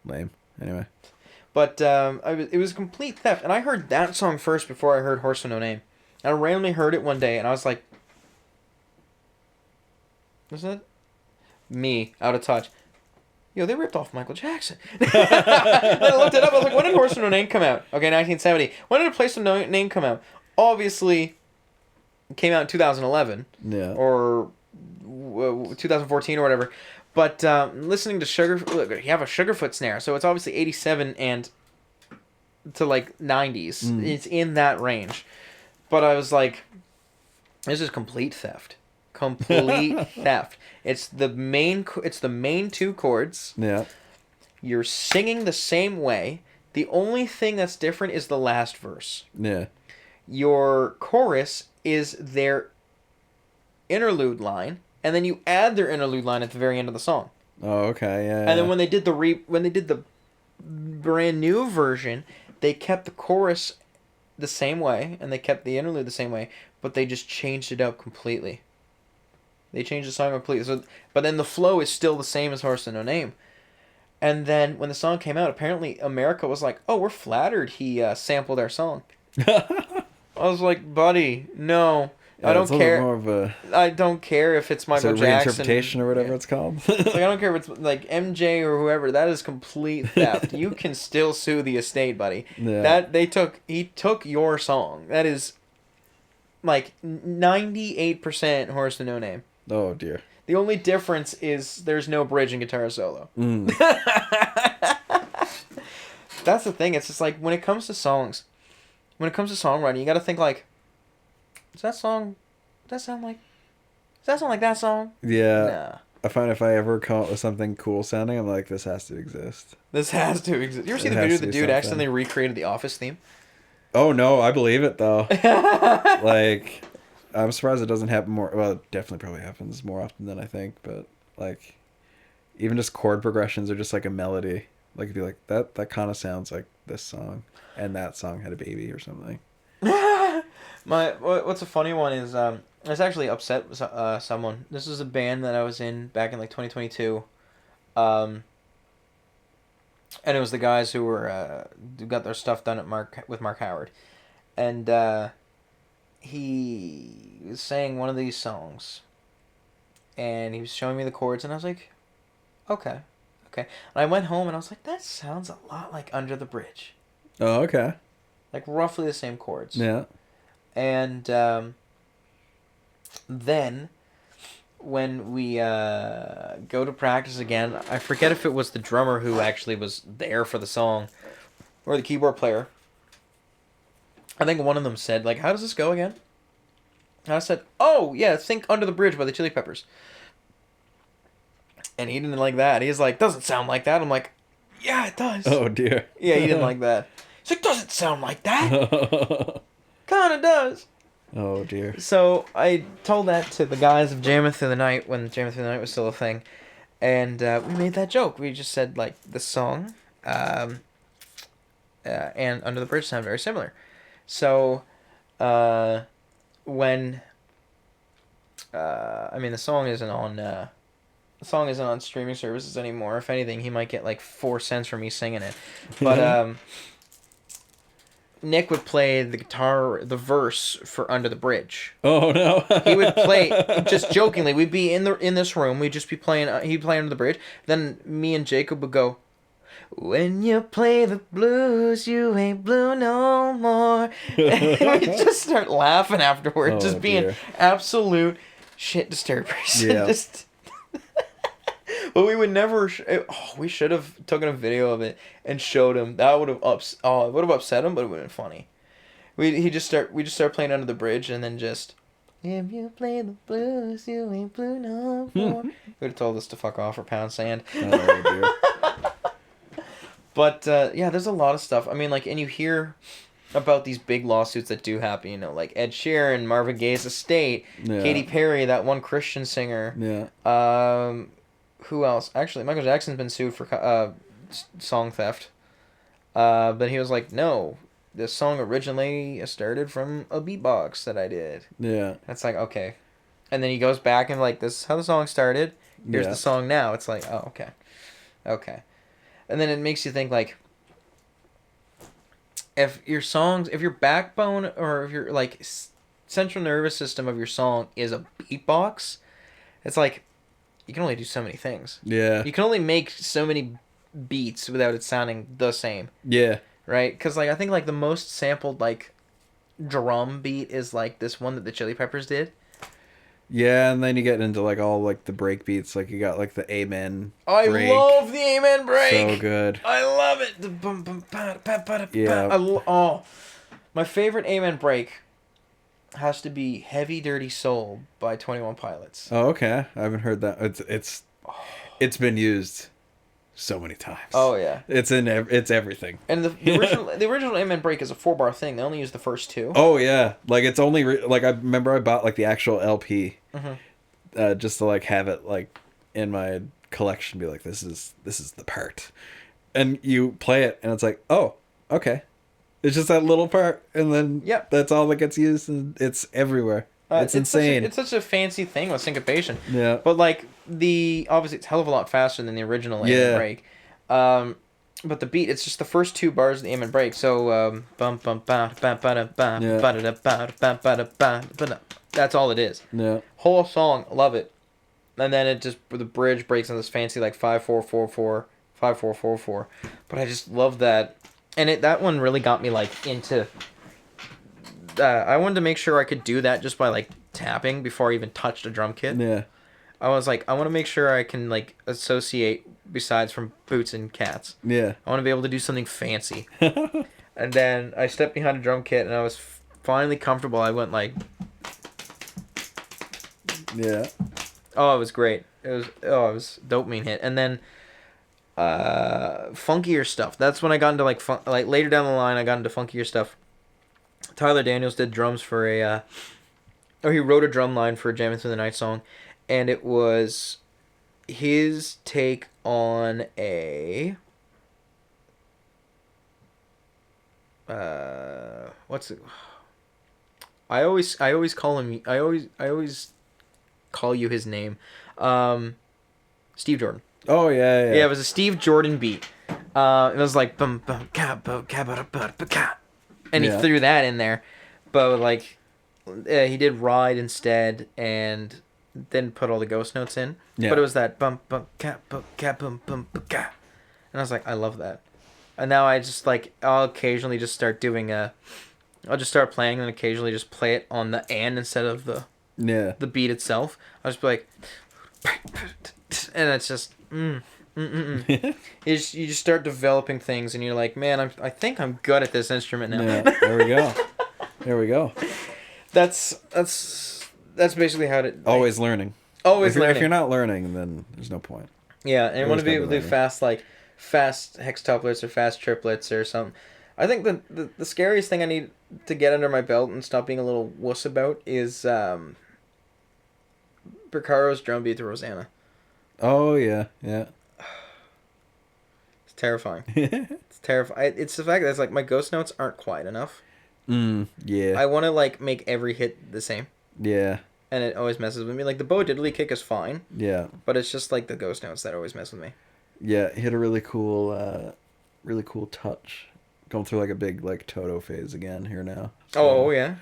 Lame. Anyway. But it was complete theft, and I heard that song first before I heard Horse with No Name. And I randomly heard it one day, and I was like, "Was that me out of touch?" Yo, they ripped off Michael Jackson. Then I looked it up. I was like, "When did Horse with No Name come out?" Okay, 1970. When did A Place with No Name come out? Obviously, it came out in 2011. Yeah. Or 2014 or whatever. But listening to look, you have a Sugarfoot snare, so it's obviously 87 and to like 90s. It's in that range. But I was like, this is complete theft. Complete theft. It's the main two chords. Yeah. You're singing the same way. The only thing that's different is the last verse. Yeah. Your chorus is their interlude line, and then you add their interlude line at the very end of the song. Oh, okay, yeah. And then when they did the brand new version, they kept the chorus the same way, and they kept the interlude the same way, but they just changed it up completely. They changed the song completely. So, but then the flow is still the same as Horse with No Name. And then when the song came out, apparently America was like, "Oh, we're flattered he sampled our song." I was like, "Buddy, no." Yeah, I don't care. More of a, I don't care if it's Michael Jackson. Reinterpretation or whatever it's called. Like, I don't care if it's like MJ or whoever. That is complete theft. You can still sue the estate, buddy. Yeah. He took your song. That is like 98% Horse with No Name. Oh dear. The only difference is there's no bridge and guitar solo. That's the thing. It's just like when it comes to songs, when it comes to songwriting, you got to think like, does that sound like that song? Yeah. Nah. I find if I ever come up with something cool sounding, I'm like, this has to exist. This has to exist. You ever see the It has video of to the be dude something. accidentally recreated the Office theme? Oh no, I believe it though. Like, I'm surprised it doesn't happen more. Well, it definitely probably happens more often than I think. But like, even just chord progressions are just like a melody. Like, it'd be like that kind of sounds like this song, and that song had a baby or something. What's a funny one is it's actually upset someone. This is a band that I was in back in like 2022, and it was the guys who got their stuff done with Mark Howard, and he was saying one of these songs, and he was showing me the chords, and I was like, okay. And I went home and I was like, that sounds a lot like Under the Bridge. Oh, okay. Like roughly the same chords. Yeah. And then when we go to practice again, I forget if it was the drummer who actually was there for the song or the keyboard player. I think one of them said, like, how does this go again? And I said, oh, yeah, think Under the Bridge by the Chili Peppers. And he didn't like that. He's like, doesn't sound like that. I'm like, yeah, it does. Oh, dear. Yeah, he didn't like that. He's like, doesn't sound like that. Kind of does. Oh, dear. So I told that to the guys of Jamming Through the Night when Jamming Through the Night was still a thing. And we made that joke. We just said, like, the song and Under the Bridge sound very similar. So when... I mean, the song isn't on streaming services anymore. If anything, he might get like 4 cents from me singing it. But Nick would play the verse for Under the Bridge. Oh no. He would play just jokingly. We'd be in this room. We'd just be playing. He'd play Under the Bridge. Then me and Jacob would go, when you play the blues, you ain't blue no more. And we'd just start laughing afterward, just being dear. absolute shit disturbers. Yeah. But we would never. We should have taken a video of it and showed him. That would have it would have upset him, but it would have been funny. We just start playing Under the Bridge, and then just, if you play the blues, you ain't blue no more. He would have told us to fuck off or pound sand. Oh, dear. But yeah, there's a lot of stuff. I mean, like, and you hear about these big lawsuits that do happen. You know, like Ed Sheeran, Marvin Gaye's estate, Yeah. Katy Perry, that one Christian singer. Yeah. Who else? Actually, Michael Jackson's been sued for song theft. But he was like, no, this song originally started from a beatbox that I did. Yeah. That's like, okay. And then he goes back and like, this is how the song started. Here's the song now. It's like, oh, okay. Okay. And then it makes you think like, if your backbone or if your like central nervous system of your song is a beatbox, it's like, you can only do so many things. Yeah. You can only make so many beats without it sounding the same. Yeah. Right? Because like I think like the most sampled like drum beat is like this one that the Chili Peppers did. Yeah, and then you get into like all like the break beats, like you got like the Amen. I break. love the Amen break. So good. I love it. The bum bum ba ba ba ba. Yeah. My favorite Amen break has to be "Heavy Dirty Soul" by 21 Pilots. Oh, okay. I haven't heard that. It's been used so many times. Oh yeah. It's everything. And the original Amen break is a 4-bar thing. They only use the first two. Oh yeah, like it's only like I remember I bought like the actual LP, just to like have it like in my collection. Be like, this is the part, and you play it, and it's like, oh, okay, it's just that little part, and then that's all that gets used, and it's everywhere. It's insane. It's such a fancy thing with syncopation. Yeah. But like obviously it's a hell of a lot faster than the original Amen break. But the beat, it's just the first two bars of the Amen break. So bum bum ba ba ba da ba ba da ba ba ba da ba. That's all it is. Yeah. Whole song, love it. And then it just the bridge breaks on this fancy like 5-4-4-4 5-4-4-4. But I just love that, and that one really got me like into. I wanted to make sure I could do that just by like tapping before I even touched a drum kit. Yeah. I was like, I want to make sure I can like associate besides from boots and cats. Yeah. I want to be able to do something fancy. And then I stepped behind a drum kit and I was finally comfortable. I went like. Yeah. Oh, it was great. It was dopamine hit. And then funkier stuff. That's when I got into like later down the line I got into funkier stuff. Tyler Daniels did drums for he wrote a drum line for a Jamming Through the Night song, and it was his take on a what's it? I always call you his name, Steve Jordan. Oh yeah. Yeah, it was a Steve Jordan beat. It was like bum bum ka ba ka ba ba ba ka. And he threw that in there, but like, he did Ride instead, and then put all the ghost notes in. Yeah. But it was that bum bum ka bum bum ka, and I was like, I love that. And now I just like I'll occasionally just start doing I'll just start playing and occasionally just play it on the and instead of the beat itself. I'll just be like, and it's just you just start developing things, and you're like, man, I think I'm good at this instrument now. Yeah, there we go. That's basically how to always learning. Always learning. If you're not learning, then there's no point. Yeah, and you want to be able to do fast hextuplets or fast triplets or something. I think the scariest thing I need to get under my belt and stop being a little wuss about is Porcaro's drum beat to Rosanna. Oh yeah. It's terrifying. It's terrifying. It's the fact that it's like my ghost notes aren't quiet enough. Yeah. I want to like make every hit the same. Yeah. And it always messes with me. Like the Bo Diddley kick is fine. Yeah. But it's just like the ghost notes that always mess with me. Yeah, hit a really cool touch. Going through like a big like Toto phase again here now. So, oh yeah.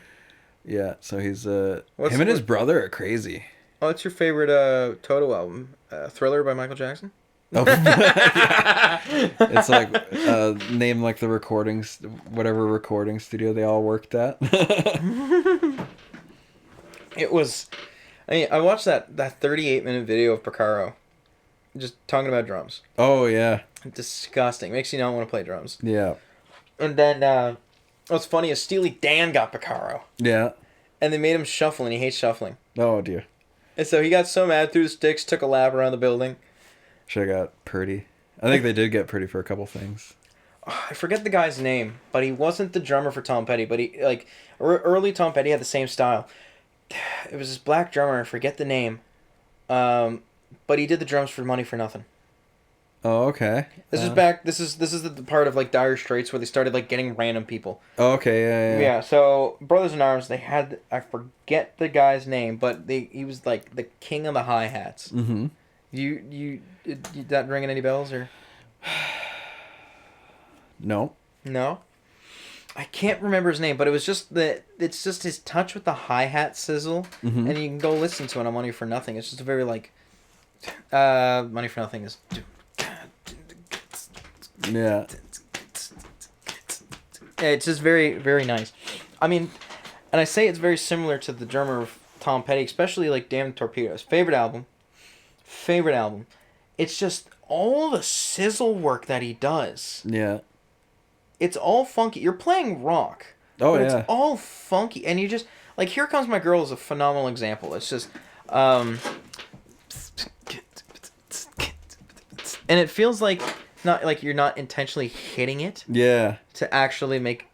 Yeah, so he's him and his brother are crazy. Oh, what's your favorite Toto album? Thriller by Michael Jackson? Oh, yeah. It's like name like the whatever recording studio they all worked at. It was, I watched that 38-minute video of Porcaro, just talking about drums. Oh yeah. Disgusting. Makes you not want to play drums. Yeah. And then what's funny is Steely Dan got Porcaro. Yeah. And they made him shuffle, and he hates shuffling. Oh dear. And so he got so mad, threw the sticks, took a lap around the building. Should have got Purdy. I think they did get Purdy for a couple things. I forget the guy's name, but he wasn't the drummer for Tom Petty. But he early Tom Petty had the same style. It was this black drummer. I forget the name. But he did the drums for Money for Nothing. Oh, okay. This is back. This is the part of like Dire Straits where they started like getting random people. Oh, okay. Yeah. Yeah. So Brothers in Arms, they had I forget the guy's name, but he was like the king of the hi hats. Mm-hmm. You that ringing any bells or No. no? I can't remember his name, but it was just it's just his touch with the hi hat sizzle, Mm-hmm. and you can go listen to it on Money for Nothing. It's just a very like, Money for Nothing is. Yeah. It's just very, very nice. I mean, and I say it's very similar to the drummer of Tom Petty, especially like Damn Torpedoes. Favorite album. Favorite album. It's just all the sizzle work that he does. Yeah. It's all funky. You're playing rock. Oh, but yeah. It's all funky. And you just, like, Here Comes My Girl is a phenomenal example. It's just, and it feels like, not like you're not intentionally hitting it. Yeah. To actually make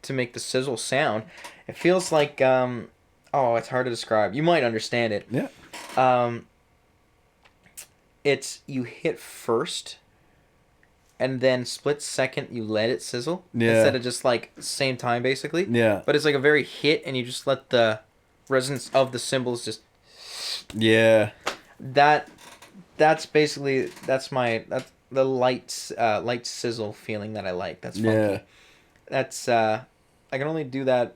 the sizzle sound. It feels like it's hard to describe. You might understand it. Yeah. It's you hit first and then split second you let it sizzle. Yeah. Instead of just like same time basically. Yeah. But it's like a very hit and you just let the resonance of the cymbals just Yeah. that's basically that's the light sizzle feeling that I like. That's funky. Yeah. That's I can only do that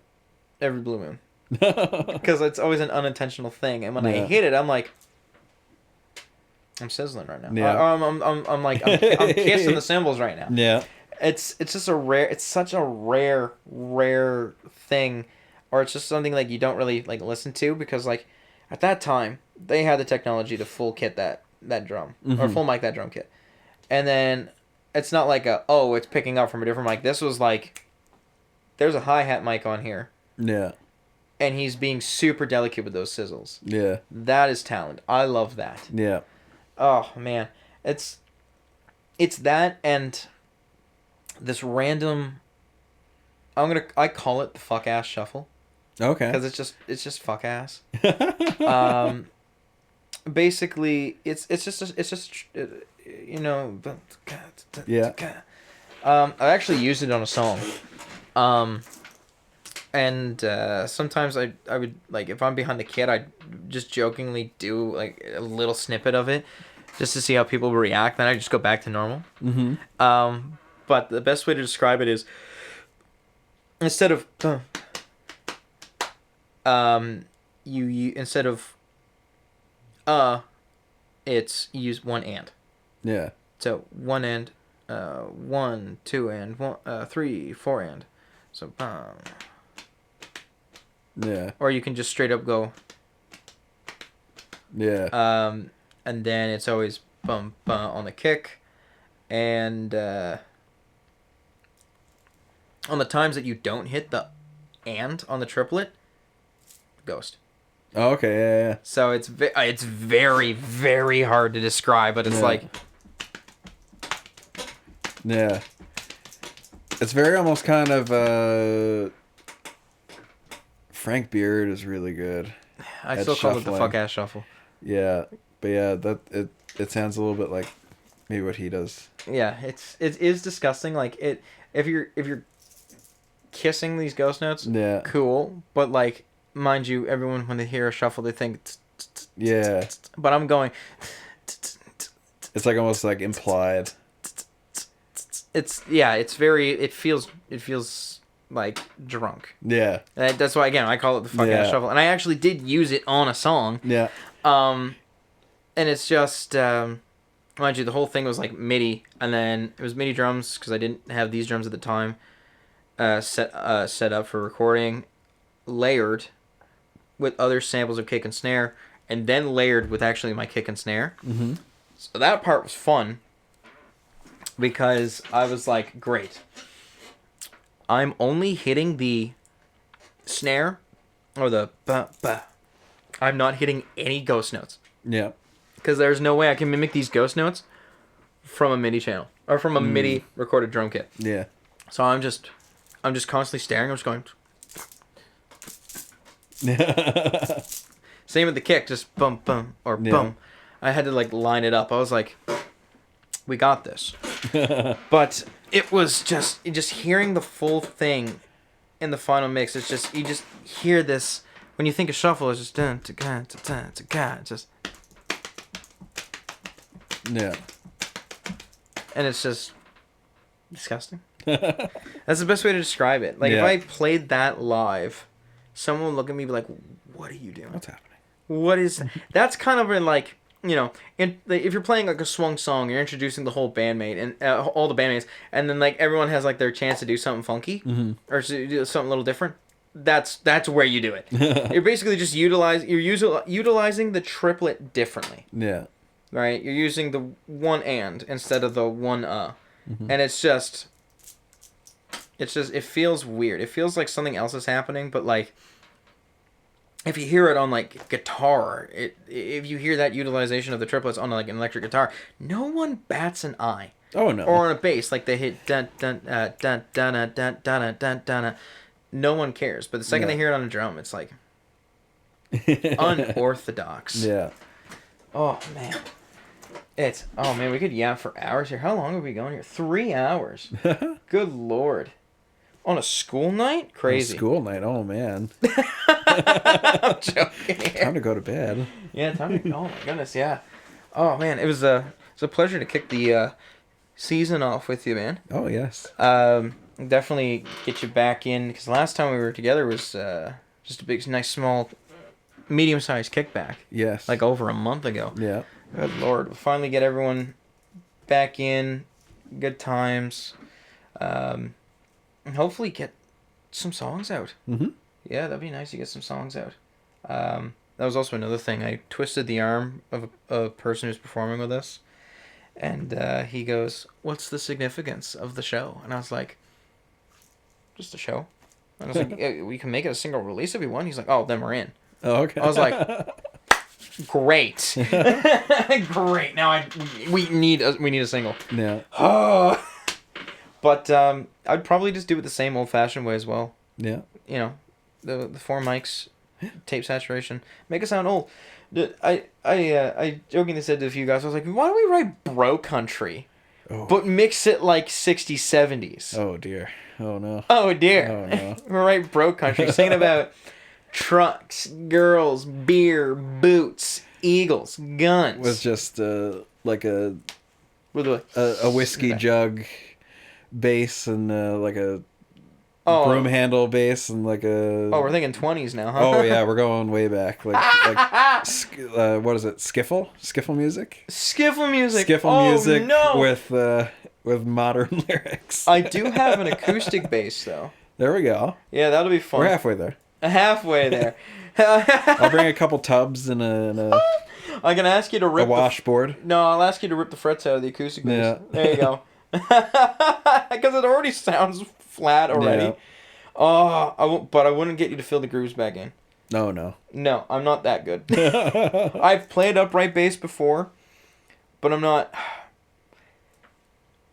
every blue moon because it's always an unintentional thing, and when I hit it, I'm like, I'm sizzling right now. Yeah. I'm like I'm kissing the cymbals right now. Yeah. It's just it's such a rare thing, or it's just something like you don't really like listen to because like at that time they had the technology to full kit that drum or full mic that drum kit, and then it's not like it's picking up from a different mic. This was like, there's a hi-hat mic on here. Yeah. And he's being super delicate with those sizzles. Yeah. That is talent. I love that. Yeah. Oh, man. It's that and this random, I call it the fuck ass shuffle. Okay. Because it's just fuck ass. Basically, it's just you know. Yeah. I actually used it on a song. And sometimes I would like if I'm behind the kit, I'd just jokingly do like a little snippet of it, just to see how people react. Then I just go back to normal. Mm-hmm. But the best way to describe it is instead of you instead of it's you use one and. Yeah. So one and, 1, 2 and 1, 3, 4 and. So Yeah. or you can just straight up go. Yeah. And then it's always bum bum on the kick, and on the times that you don't hit the and on the triplet, ghost. Oh, okay. Yeah. So it's very very hard to describe, but it's like yeah. It's very almost kind of Frank Beard is really good. I still call it the fuck ass shuffle. Yeah, but yeah, that it sounds a little bit like maybe what he does. Yeah, it is disgusting. Like if you're kissing these ghost notes, Yeah. cool. But like, mind you, everyone when they hear a shuffle, they think. Yeah. But I'm going. It's like almost like implied. It's very. It feels like drunk. Yeah. That's why again I call it the fuck ass shuffle, and I actually did use it on a song. Yeah. And it's just mind you, the whole thing was like MIDI, and then it was MIDI drums because I didn't have these drums at the time. Set up for recording, layered with other samples of kick and snare, and then layered with actually my kick and snare. Mm-hmm. So that part was fun because I was like, great. I'm only hitting the snare or the ba ba. I'm not hitting any ghost notes. Yeah. Because there's no way I can mimic these ghost notes from a MIDI channel or from a MIDI recorded drum kit. Yeah. So I'm just constantly staring. I'm just going. Same with the kick, just bum bum or bum. I had to like line it up. I was like, we got this. But it was just hearing the full thing in the final mix. It's just, you just hear this. When you think of shuffle, it's just dun, dun, dun, dun, dun, dun, just, Yeah. and it's just disgusting. That's the best way to describe it. Like, if I played that live, someone would look at me and be like, what are you doing? What's happening? What is... That's kind of in, like, you know, if you're playing, like, a swung song, you're introducing the whole bandmate, and all the bandmates, and then, like, everyone has, like, their chance to do something funky, or to do something a little different. That's where you do it. You're basically just utilizing the triplet differently. Yeah. Right? You're using the one and instead of the one and it feels weird. It feels like something else is happening, but, like, if you hear it on, like, guitar, if you hear that utilization of the triplets on, like, an electric guitar, no one bats an eye. Oh, no. Or on a bass, like they hit dun dun dun dun dun dun dun dun dun. No one cares. But the second they hear it on a drum, it's like unorthodox. Yeah. Oh man. We could yap for hours here. How long are we going here? 3 hours. Good lord. On a school night? Crazy. On a school night, oh man. I'm joking. Time to go to bed. Yeah, time to. Oh my goodness, yeah. Oh man, it was a pleasure to kick the season off with you, man. Oh yes. Definitely get you back in, because last time we were together was just a big, nice, small, medium-sized kickback. Yes. Like over a month ago. Yeah. Good lord, we'll finally get everyone back in, good times, and hopefully get some songs out. Mm-hmm. Yeah, that'd be nice to get some songs out. That was also another thing. I twisted the arm of a person who's performing with us, and he goes, "What's the significance of the show?" And I was like, "Just a show." And I was like, "Yeah, we can make it a single release if we want." He's like, "Oh, then we're in." Oh, okay. I was like, "Great, great." Now we need a single. Yeah. But I'd probably just do it the same old-fashioned way as well. Yeah. You know, the 4 mics, tape saturation, make it sound old. I jokingly said to a few guys, I was like, why don't we write Bro Country, but mix it like 60s, 70s? Oh dear. Oh no. Oh dear. Oh no. We're right Bro Country, singing about trucks, girls, beer, boots, eagles, guns. Was just like a With a whiskey jug bass and like a Oh. broom handle bass and like a... Oh, we're thinking 20s now, huh? Oh, yeah, we're going way back. Like what is it? Skiffle music? Skiffle music. Skiffle music no. with modern lyrics. I do have an acoustic bass, though. There we go. Yeah, that'll be fun. We're halfway there. Halfway there. I'll bring a couple tubs and a I can ask you to rip a washboard. No, I'll ask you to rip the frets out of the acoustic bass. Yeah. There you go. Because it already sounds flat already. Yeah. Oh, but I wouldn't get you to fill the grooves back in. No. No, I'm not that good. I've played upright bass before, but I'm not.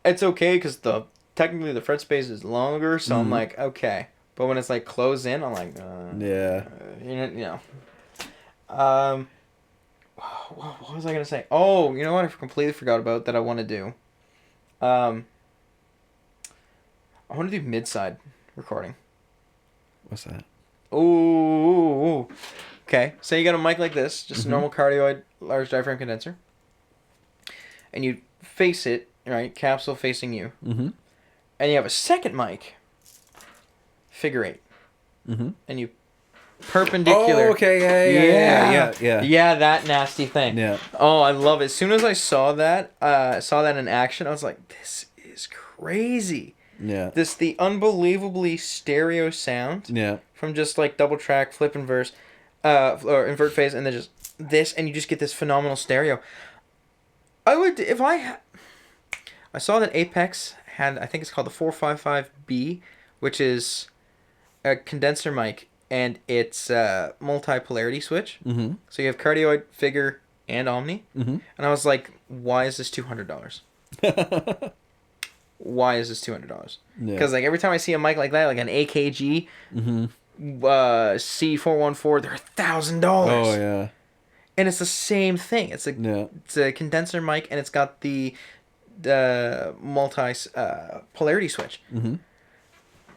It's okay because technically the fret space is longer, so I'm like, okay. But when it's like closed in, I'm like, Yeah. you know. What was I gonna say? Oh, you know what? I completely forgot about that. I want to do. I want to do mid-side recording. What's that? Ooh. Okay. So you got a mic like this, just a normal cardioid large diaphragm condenser, and you face it, right, capsule facing you, and you have a second mic, figure 8, and you perpendicular. Oh, okay, yeah. Yeah, that nasty thing. Yeah. Oh, I love it. As soon as I saw that in action, I was like, this is crazy. Yeah. The unbelievably stereo sound. Yeah. From just like double track, flip and verse, or invert phase, and then just this, and you just get this phenomenal stereo. I would, I saw that Apex had, I think it's called the 455B, which is a condenser mic, and it's a multi-polarity switch. Mm-hmm. So you have cardioid, figure, and omni. Mm-hmm. And I was like, why is this $200? Why is this $200? Because like every time I see a mic like that, like an AKG C414, they're $1,000. Oh yeah. And it's the same thing. It's a condenser mic, and it's got the multi polarity switch. Mm-hmm.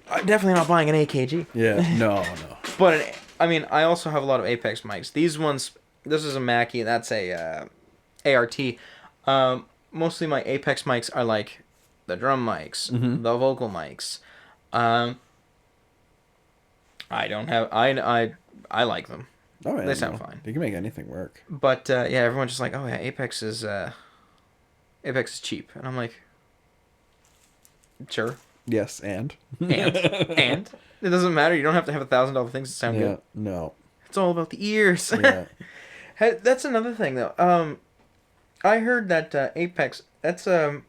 I'm definitely not buying an AKG. Yeah. No. No. But I mean, I also have a lot of Apex mics. These ones, this is a Mackie. That's a ART. Mostly my Apex mics are like the drum mics, Mm-hmm. the vocal mics. I don't have. I like them. Oh yeah. They sound No. fine. You can make anything work. But yeah, everyone's just like, oh yeah, Apex is cheap, and I'm like, sure. Yes, and. And it doesn't matter. You don't have to have $1,000 things to sound Yeah. good. No. It's all about the ears. Yeah. Hey, that's another thing though. I heard that Apex. That's a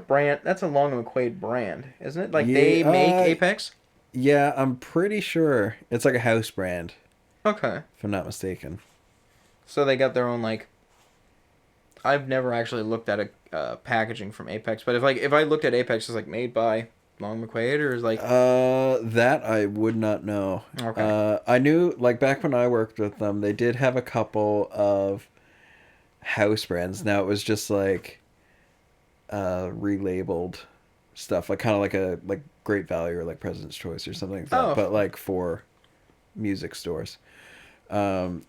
brand. That's a Long and McQuaid brand, isn't it? Like they make Apex. Yeah, I'm pretty sure it's like a house brand, Okay. if I'm not mistaken. So they got their own like. I've never actually looked at a packaging from Apex, but if I looked at Apex, it's like made by Long McQuaid or is like. That I would not know. Okay. I knew like back when I worked with them, they did have a couple of house brands. Now it was just like relabeled stuff, like kind of like a like Great Value or like President's Choice or something like that, Oh. but like for music stores. I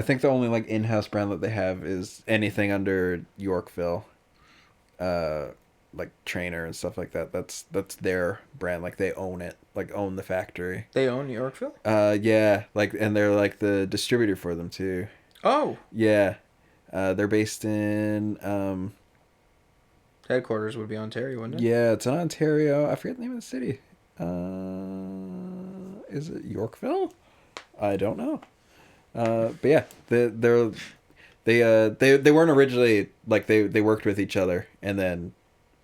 think the only like in-house brand that they have is anything under Yorkville, like Trainer and stuff like that. That's their brand. Like they own it, like own the factory. They own Yorkville. Yeah, like and they're like the distributor for them too. Oh. Yeah, they're based in Headquarters would be Ontario, wouldn't it? yeah, it's in Ontario. I forget the name of the city. Is it Yorkville? I don't know. But yeah, they weren't originally like they worked with each other and then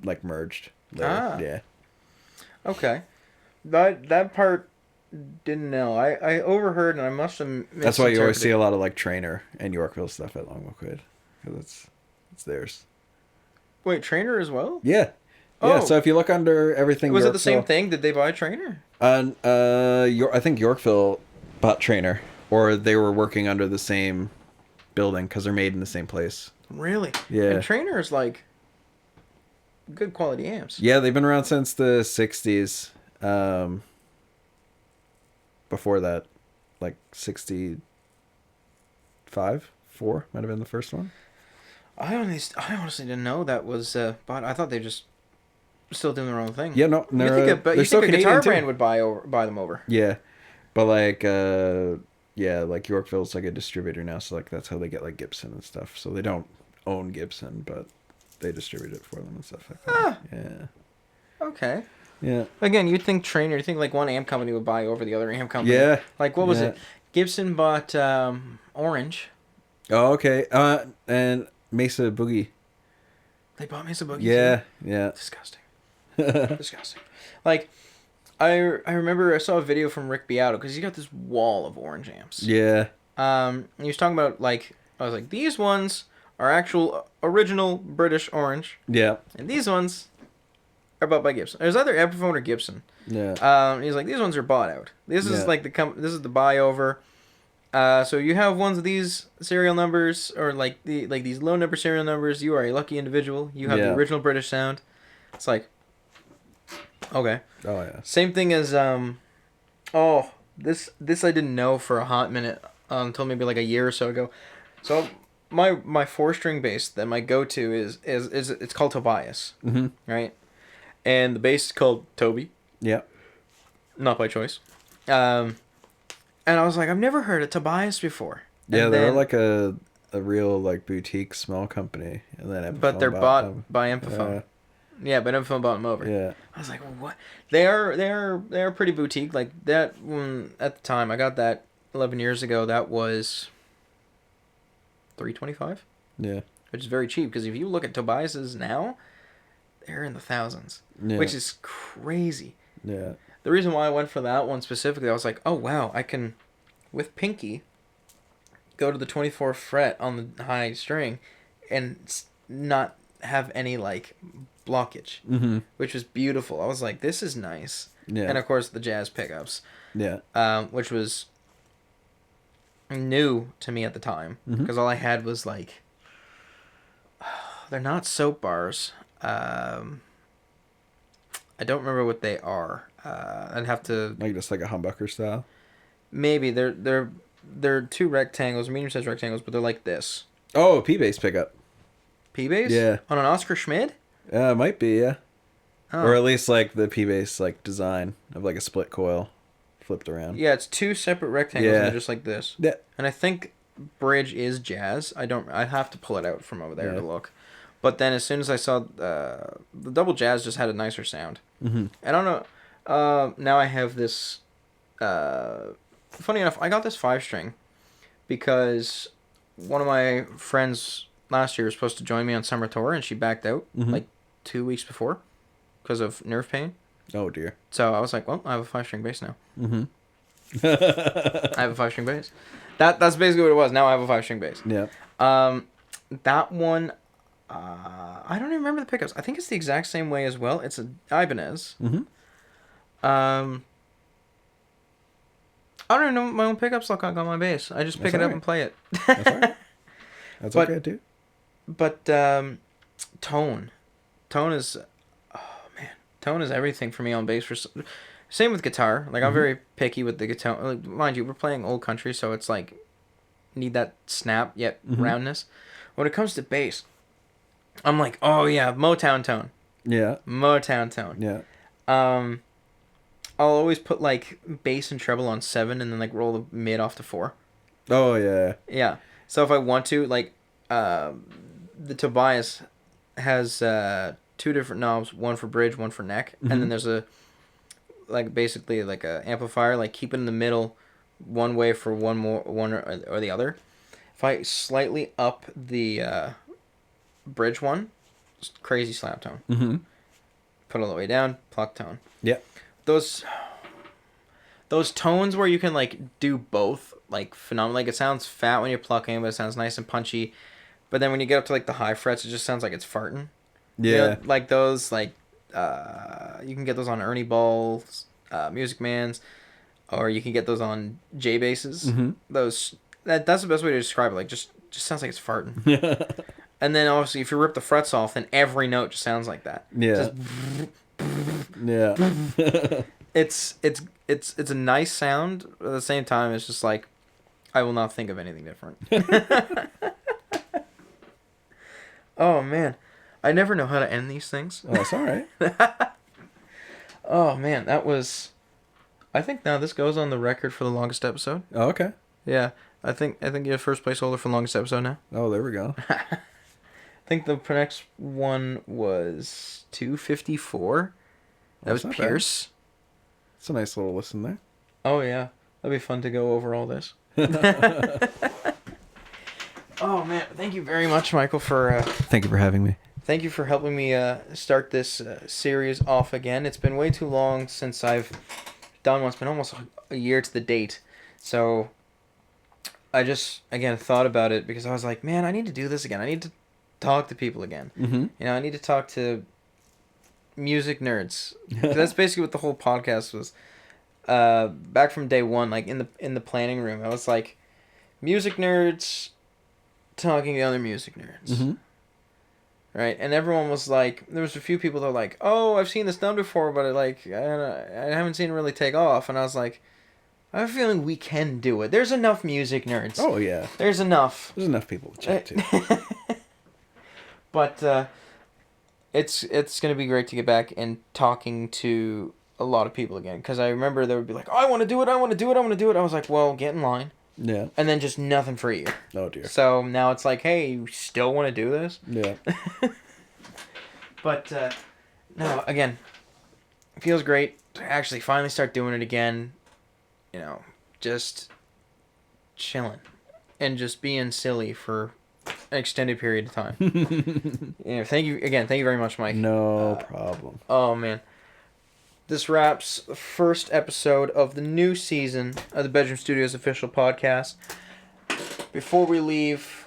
like merged. Yeah. Okay. That part didn't know. I overheard and I must have. That's why you always see a lot of like Trainer and Yorkville stuff at Longwood, because it's theirs. Wait, Trainer as well? Yeah. Oh. Yeah. So if you look under everything, Was it Yorkville, the same thing? Did they buy Trainer? I think Yorkville bought Trainer, or they were working under the same building because they're made in the same place. Really? Yeah. And Trainer is like good quality amps. Yeah, they've been around since the 60s. Before that, like 65, 4 might have been the first one. I honestly didn't know that was bought. I thought they just still doing their own thing. Yeah, no, You think a guitar brand would buy them over? Yeah, but like like Yorkville's like a distributor now, so like that's how they get like Gibson and stuff. So they don't own Gibson, but they distribute it for them and stuff like that. Ah. Yeah. Okay. Yeah. Again, you'd think Trainer. You think like one amp company would buy over the other amp company. Yeah. Like what was it? Gibson bought Orange. Oh, okay. And Mesa Boogie. They bought Mesa Boogie. Yeah. Too? Yeah. Disgusting. Disgusting. Like, I remember I saw a video from Rick Beato because he got this wall of Orange amps. Yeah. He was talking about like I was like these ones are actual original British Orange. Yeah. And these ones are bought by Gibson. There's either Epiphone or Gibson. Yeah. He's like these ones are bought out. This is Yeah. like this is the buy over. So you have ones of these serial numbers or like these low number serial numbers. You are a lucky individual. You have the original British sound. It's like, okay. Oh yeah. Same thing as this I didn't know for a hot minute until maybe like a year or so ago. So my 4-string bass that my go-to is it's called Tobias. Mm-hmm. Right? And the bass is called Toby. Yeah. Not by choice. And I was like, I've never heard of Tobias before. Yeah, they're like a real like boutique small company, and then Epiphone but they're bought them. by Epiphone. Yeah, but Epiphone bought them over. Yeah. I was like, well, what? They are pretty boutique. Like that at the time I got that 11 years ago. That was $325. Yeah. Which is very cheap because if you look at Tobias's now, they're in the thousands, which is crazy. Yeah. The reason why I went for that one specifically, I was like, oh wow, I can, with Pinky, go to the 24th fret on the high string, and not have any like blockage, which was beautiful. I was like, this is nice. Yeah. And of course the jazz pickups. Yeah. Which was new to me at the time because all I had was like They're not soap bars. I don't remember what they are. I'd have to Like just like a humbucker style. maybe they're two rectangles, medium-sized rectangles, but they're like this. Oh, a P-bass pickup. P-bass? Yeah. On an Oscar Schmid? Yeah, it might be, yeah. Oh. Or at least like the P-bass like design of like a split coil flipped around. Yeah, it's two separate rectangles and they're just like this. Yeah. And I think bridge is jazz. I have to pull it out from over there Yeah. to look. But then as soon as I saw the double jazz just had a nicer sound. Mm-hmm. I don't know. Now I have this. Funny enough, I got this 5-string because one of my friends last year was supposed to join me on summer tour, and she backed out like 2 weeks before because of nerve pain. Oh dear. So I was like, well, I have a 5-string bass now. Mm-hmm. I have a 5-string bass. That's basically what it was. Now I have a 5-string bass. Yeah. That one, I don't even remember the pickups. I think it's the exact same way as well. It's an Ibanez. Mm-hmm. I don't even know what my own pickups look like on my bass. I just pick That's it up alright. and play it. That's all right. That's But- okay too. But tone is, tone is everything for me on bass. Same with guitar. Like I'm very picky with the guitar. Like, mind you, we're playing old country, so it's like need that snap yet roundness. When it comes to bass, I'm like, oh yeah, Motown tone. Yeah. Motown tone. Yeah. I'll always put like bass and treble on 7 and then like roll the mid off to 4. Oh yeah. Yeah. So if I want to, like, the Tobias has 2 different knobs, one for bridge, one for neck, and then there's a like basically like a amplifier, like keep it in the middle, one way for one or the other. If I slightly up the bridge one, crazy slap tone. Mm-hmm. Put it all the way down, pluck tone. Yeah. Those tones where you can like do both, like phenomenal. Like it sounds fat when you're plucking, but it sounds nice and punchy. But then when you get up to like the high frets, it just sounds like it's farting. Yeah. You know, like those, like you can get those on Ernie Ball's, Music Man's, or you can get those on J basses. Mm-hmm. That's the best way to describe it. Like just sounds like it's farting. Yeah. And then obviously if you rip the frets off, then every note just sounds like that. Yeah. Yeah. It's a nice sound, but at the same time it's just like I will not think of anything different. Oh man, I never know how to end these things. Oh, that's all right. Oh man, that was. I think now this goes on the record for the longest episode. Oh, okay. Yeah, I think you're first place holder for the longest episode now. Oh, there we go. I think the next one was 254. That was That's not bad. Pierce. It's a nice little listen there. Oh yeah, that'd be fun to go over all this. Oh man, thank you very much, Michael, for Thank you for having me. thank you for helping me start this series off again. It's been way too long since I've done one. It's been almost a year to the date, so I just again thought about it because I was like, man, I need to do this again. I need to talk to people again. Mm-hmm. You know, I need to talk to music nerds. That's basically what the whole podcast was. Back from day one, like in the planning room, I was like, music nerds talking to other music nerds. Mm-hmm. Right? And everyone was like, there was a few people that were like, oh, I've seen this done before, but I haven't seen it really take off. And I was like, I have a feeling we can do it. There's enough music nerds. Oh yeah. There's enough. There's enough people to chat to. But it's gonna be great to get back and talking to a lot of people again, because I remember they would be like, oh, I want to do it. I was like, well, get in line. Yeah. And then just nothing for a year. Oh dear. So now it's like, hey, you still want to do this? Yeah. But no, again, it feels great to actually finally start doing it again. You know, just chilling and just being silly for an extended period of time. You know, thank you very much, Mike. No problem. Oh man, this wraps the first episode of the new season of the Bedroom Studios official podcast. Before we leave,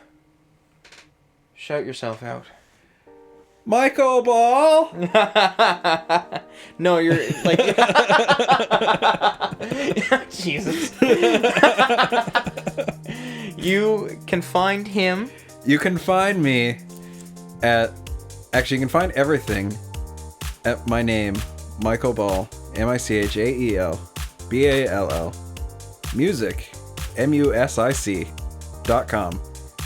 shout yourself out. Michael Ball. No, you're like Jesus. You can find him. You can find me Actually, you can find everything at my name, Michael Ball, MICHAEL BALL, music, MUSIC.com.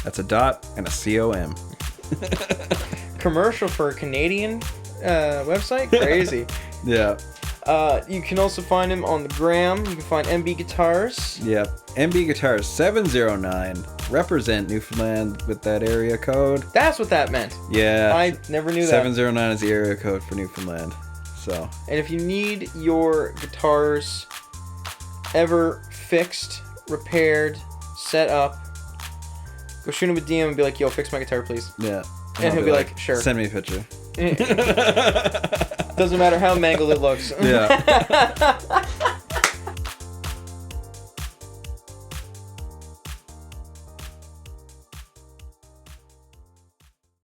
That's a dot and a COM. Commercial for a Canadian website? Crazy. Yeah. You can also find him on the gram. You can find MB Guitars. Yep. MB Guitars 709. Represent Newfoundland with that area code. That's what that meant. Yeah. I never knew that. 709 is the area code for Newfoundland. So. And if you need your guitars ever fixed, repaired, set up, go shoot him a DM and be like, yo, fix my guitar, please. Yeah. And he'll be like, sure. Send me a picture. Doesn't matter how mangled it looks. Yeah.